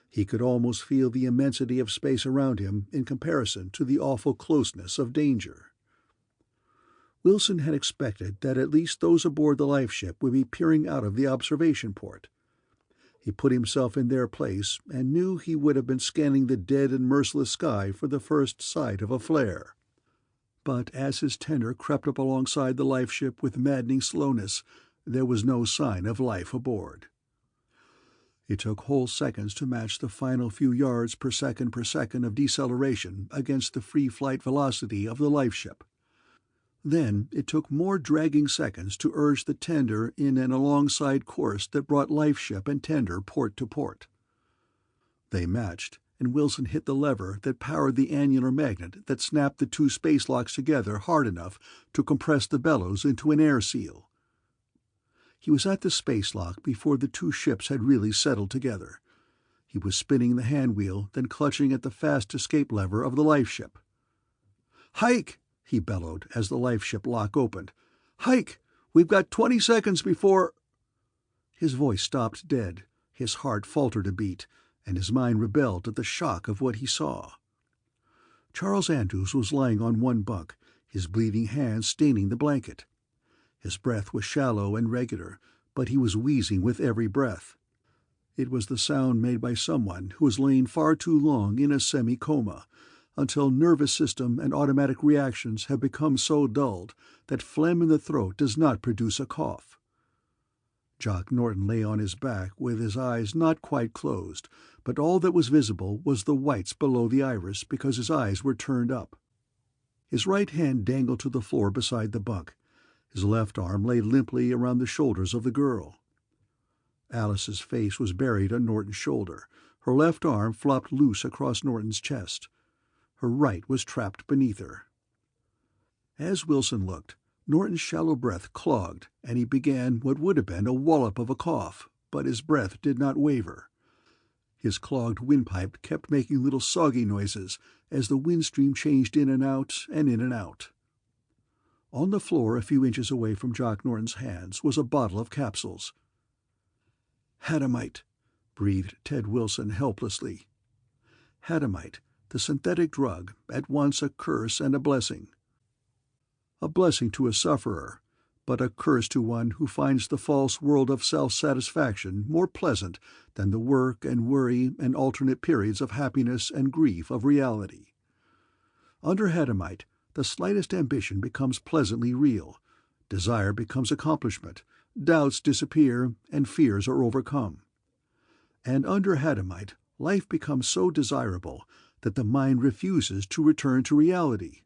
He could almost feel the immensity of space around him in comparison to the awful closeness of danger. Wilson had expected that at least those aboard the lifeship would be peering out of the observation port. He put himself in their place and knew he would have been scanning the dead and merciless sky for the first sight of a flare. But as his tender crept up alongside the lifeship with maddening slowness, there was no sign of life aboard. It took whole seconds to match the final few yards per second of deceleration against the free flight velocity of the lifeship. Then it took more dragging seconds to urge the tender in an alongside course that brought lifeship and tender port to port. They matched, and Wilson hit the lever that powered the annular magnet that snapped the two space locks together hard enough to compress the bellows into an air seal. He was at the space lock before the two ships had really settled together. He was spinning the hand wheel, then clutching at the fast escape lever of the lifeship. "Hike!" he bellowed as the lifeship lock opened. "Hike! We've got 20 seconds before—" His voice stopped dead, his heart faltered a beat, and his mind rebelled at the shock of what he saw. Charles Andrews was lying on one bunk, his bleeding hands staining the blanket. His breath was shallow and regular, but he was wheezing with every breath. It was the sound made by someone who has lain far too long in a semi-coma, until nervous system and automatic reactions have become so dulled that phlegm in the throat does not produce a cough. Jock Norton lay on his back with his eyes not quite closed, but all that was visible was the whites below the iris because his eyes were turned up. His right hand dangled to the floor beside the bunk. His left arm lay limply around the shoulders of the girl. Alice's face was buried on Norton's shoulder. Her left arm flopped loose across Norton's chest. Her right was trapped beneath her. As Wilson looked, Norton's shallow breath clogged, and he began what would have been a wallop of a cough, but his breath did not waver. His clogged windpipe kept making little soggy noises as the wind stream changed in and out and in and out. On the floor a few inches away from Jock Norton's hands was a bottle of capsules. "Hadamite," breathed Ted Wilson helplessly. Hadamite, the synthetic drug, at once a curse and a blessing. A blessing to a sufferer, but a curse to one who finds the false world of self-satisfaction more pleasant than the work and worry and alternate periods of happiness and grief of reality. Under Hadamite, the slightest ambition becomes pleasantly real, desire becomes accomplishment, doubts disappear, and fears are overcome. And under Hadamite, life becomes so desirable that the mind refuses to return to reality.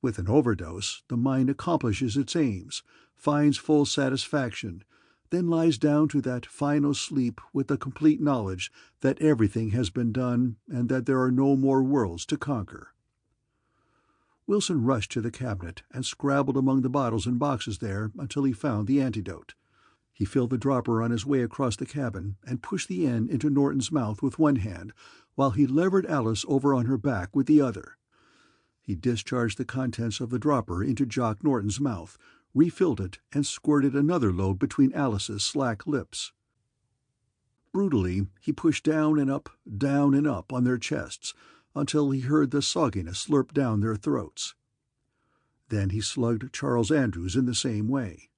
With an overdose, the mind accomplishes its aims, finds full satisfaction, then lies down to that final sleep with the complete knowledge that everything has been done and that there are no more worlds to conquer. Wilson rushed to the cabinet and scrabbled among the bottles and boxes there until he found the antidote. He filled the dropper on his way across the cabin and pushed the end into Norton's mouth with one hand, while he levered Alice over on her back with the other. He discharged the contents of the dropper into Jock Norton's mouth, refilled it, and squirted another load between Alice's slack lips. Brutally, he pushed down and up on their chests, until he heard the sogginess slurp down their throats. Then he slugged Charles Andrews in the same way.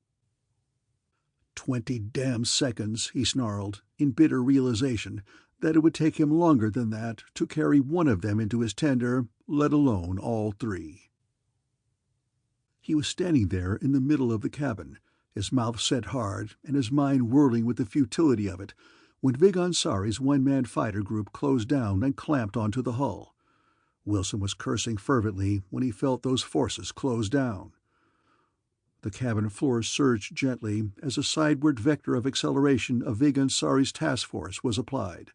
20 damn seconds, he snarled, in bitter realization that it would take him longer than that to carry one of them into his tender, let alone all three. He was standing there in the middle of the cabin, his mouth set hard and his mind whirling with the futility of it, when Vig Ansari's one-man fighter group closed down and clamped onto the hull. Wilson was cursing fervently when he felt those forces close down. The cabin floor surged gently as a sideward vector of acceleration of Vig Ansari's task force was applied.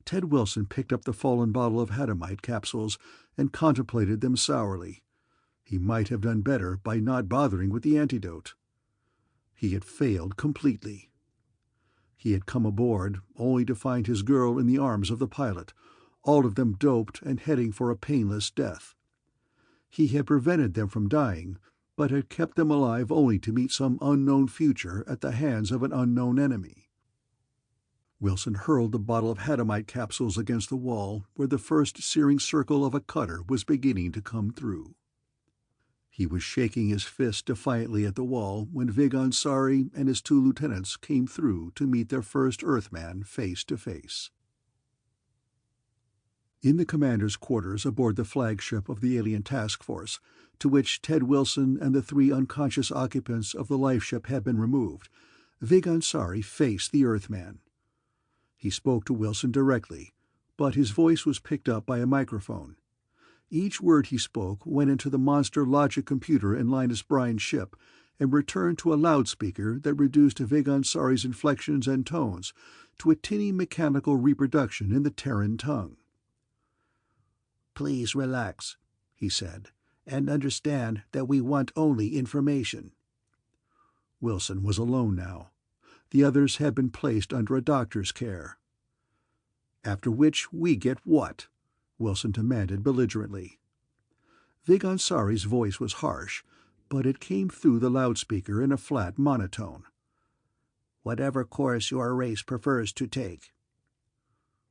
Ted Wilson picked up the fallen bottle of Hadamite capsules and contemplated them sourly. He might have done better by not bothering with the antidote. He had failed completely. He had come aboard only to find his girl in the arms of the pilot, all of them doped and heading for a painless death. He had prevented them from dying, but had kept them alive only to meet some unknown future at the hands of an unknown enemy. Wilson hurled the bottle of Hadamite capsules against the wall where the first searing circle of a cutter was beginning to come through. He was shaking his fist defiantly at the wall when Vig Ansari and his 2 lieutenants came through to meet their first Earthman face to face. In the commander's quarters aboard the flagship of the alien task force, to which Ted Wilson and the 3 unconscious occupants of the lifeship had been removed, Vig Ansari faced the Earthman. He spoke to Wilson directly, but his voice was picked up by a microphone. Each word he spoke went into the monster logic computer in Linus Bryan's ship and returned to a loudspeaker that reduced Vig Ansari's inflections and tones to a tinny mechanical reproduction in the Terran tongue. "Please relax," he said, "and understand that we want only information." Wilson was alone now. The others had been placed under a doctor's care. "After which we get what?" Wilson demanded belligerently. Vig Ansari's voice was harsh, but it came through the loudspeaker in a flat monotone. "Whatever course your race prefers to take."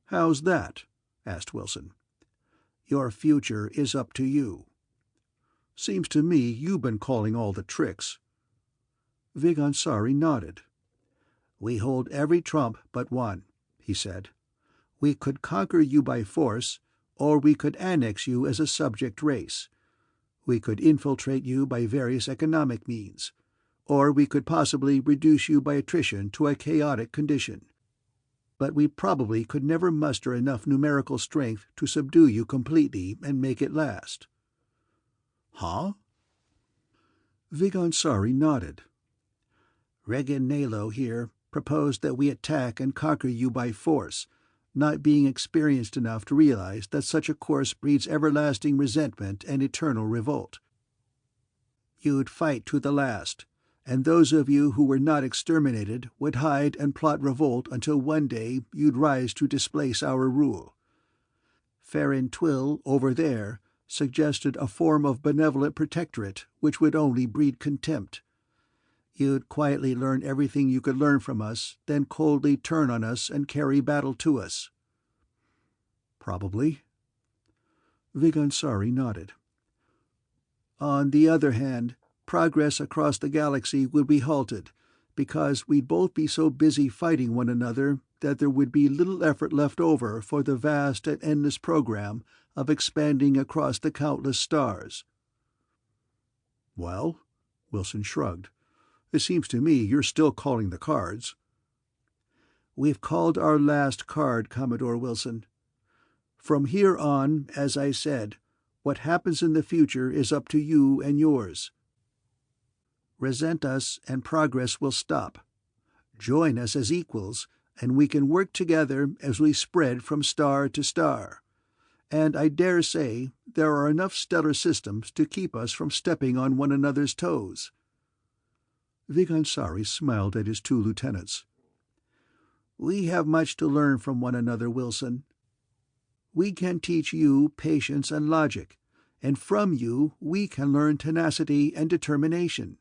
"How's that?" asked Wilson. "Your future is up to you." "Seems to me you've been calling all the tricks." Vig Ansari nodded. "We hold every trump but one," he said. "We could conquer you by force, or we could annex you as a subject race. We could infiltrate you by various economic means, or we could possibly reduce you by attrition to a chaotic condition. But we probably could never muster enough numerical strength to subdue you completely and make it last." "Huh?" Vig Ansari nodded. "Regan Nalo here proposed that we attack and conquer you by force, not being experienced enough to realize that such a course breeds everlasting resentment and eternal revolt. You'd fight to the last, and those of you who were not exterminated would hide and plot revolt until one day you'd rise to displace our rule. Farron Twill, over there, suggested a form of benevolent protectorate which would only breed contempt. You'd quietly learn everything you could learn from us, then coldly turn on us and carry battle to us." "Probably." Vig Ansari nodded. "On the other hand, progress across the galaxy would be halted, because we'd both be so busy fighting one another that there would be little effort left over for the vast and endless program of expanding across the countless stars." "Well," Wilson shrugged, "it seems to me you're still calling the cards." "We've called our last card, Commodore Wilson. From here on, as I said, what happens in the future is up to you and yours. Resent us and progress will stop. Join us as equals, and we can work together as we spread from star to star. And I dare say there are enough stellar systems to keep us from stepping on one another's toes." Vig Ansari smiled at his 2 lieutenants. "We have much to learn from one another, Wilson. We can teach you patience and logic, and from you we can learn tenacity and determination."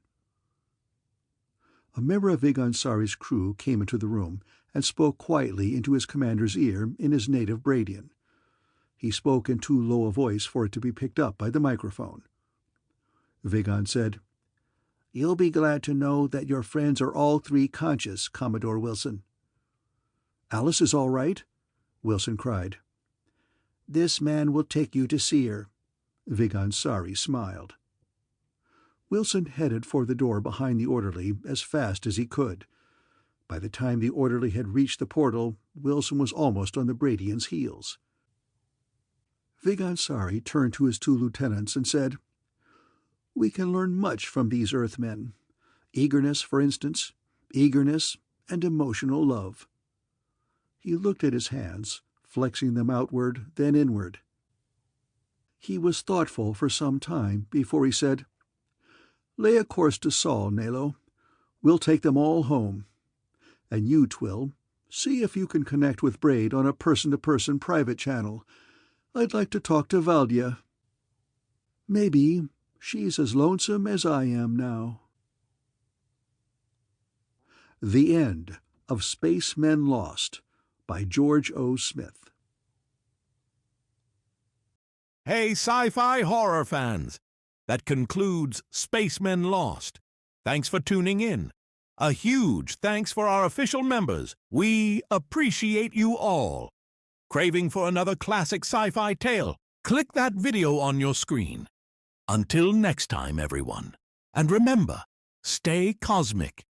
A member of Vig Ansari's crew came into the room and spoke quietly into his commander's ear in his native Bradian. He spoke in too low a voice for it to be picked up by the microphone. Vigan said, "You'll be glad to know that your friends are all 3 conscious, Commodore Wilson." "Alice is all right?" Wilson cried. "This man will take you to see her." Vig Ansari smiled. Wilson headed for the door behind the orderly as fast as he could. By the time the orderly had reached the portal, Wilson was almost on the Bradian's heels. Vig Ansari turned to his 2 lieutenants and said, "We can learn much from these Earthmen. Eagerness, for instance. Eagerness and emotional love." He looked at his hands, flexing them outward, then inward. He was thoughtful for some time before he said, "Lay a course to Sol, Nalo. We'll take them all home. And you, Twill, see if you can connect with Braid on a person-to-person private channel, I'd like to talk to Valdia. Maybe she's as lonesome as I am now. The End of Spacemen Lost by George O. Smith. Hey, sci-fi horror fans! That concludes Spacemen Lost. Thanks for tuning in. A huge thanks for our official members. We appreciate you all. Craving for another classic sci-fi tale? Click that video on your screen. Until next time, everyone. And remember, stay cosmic.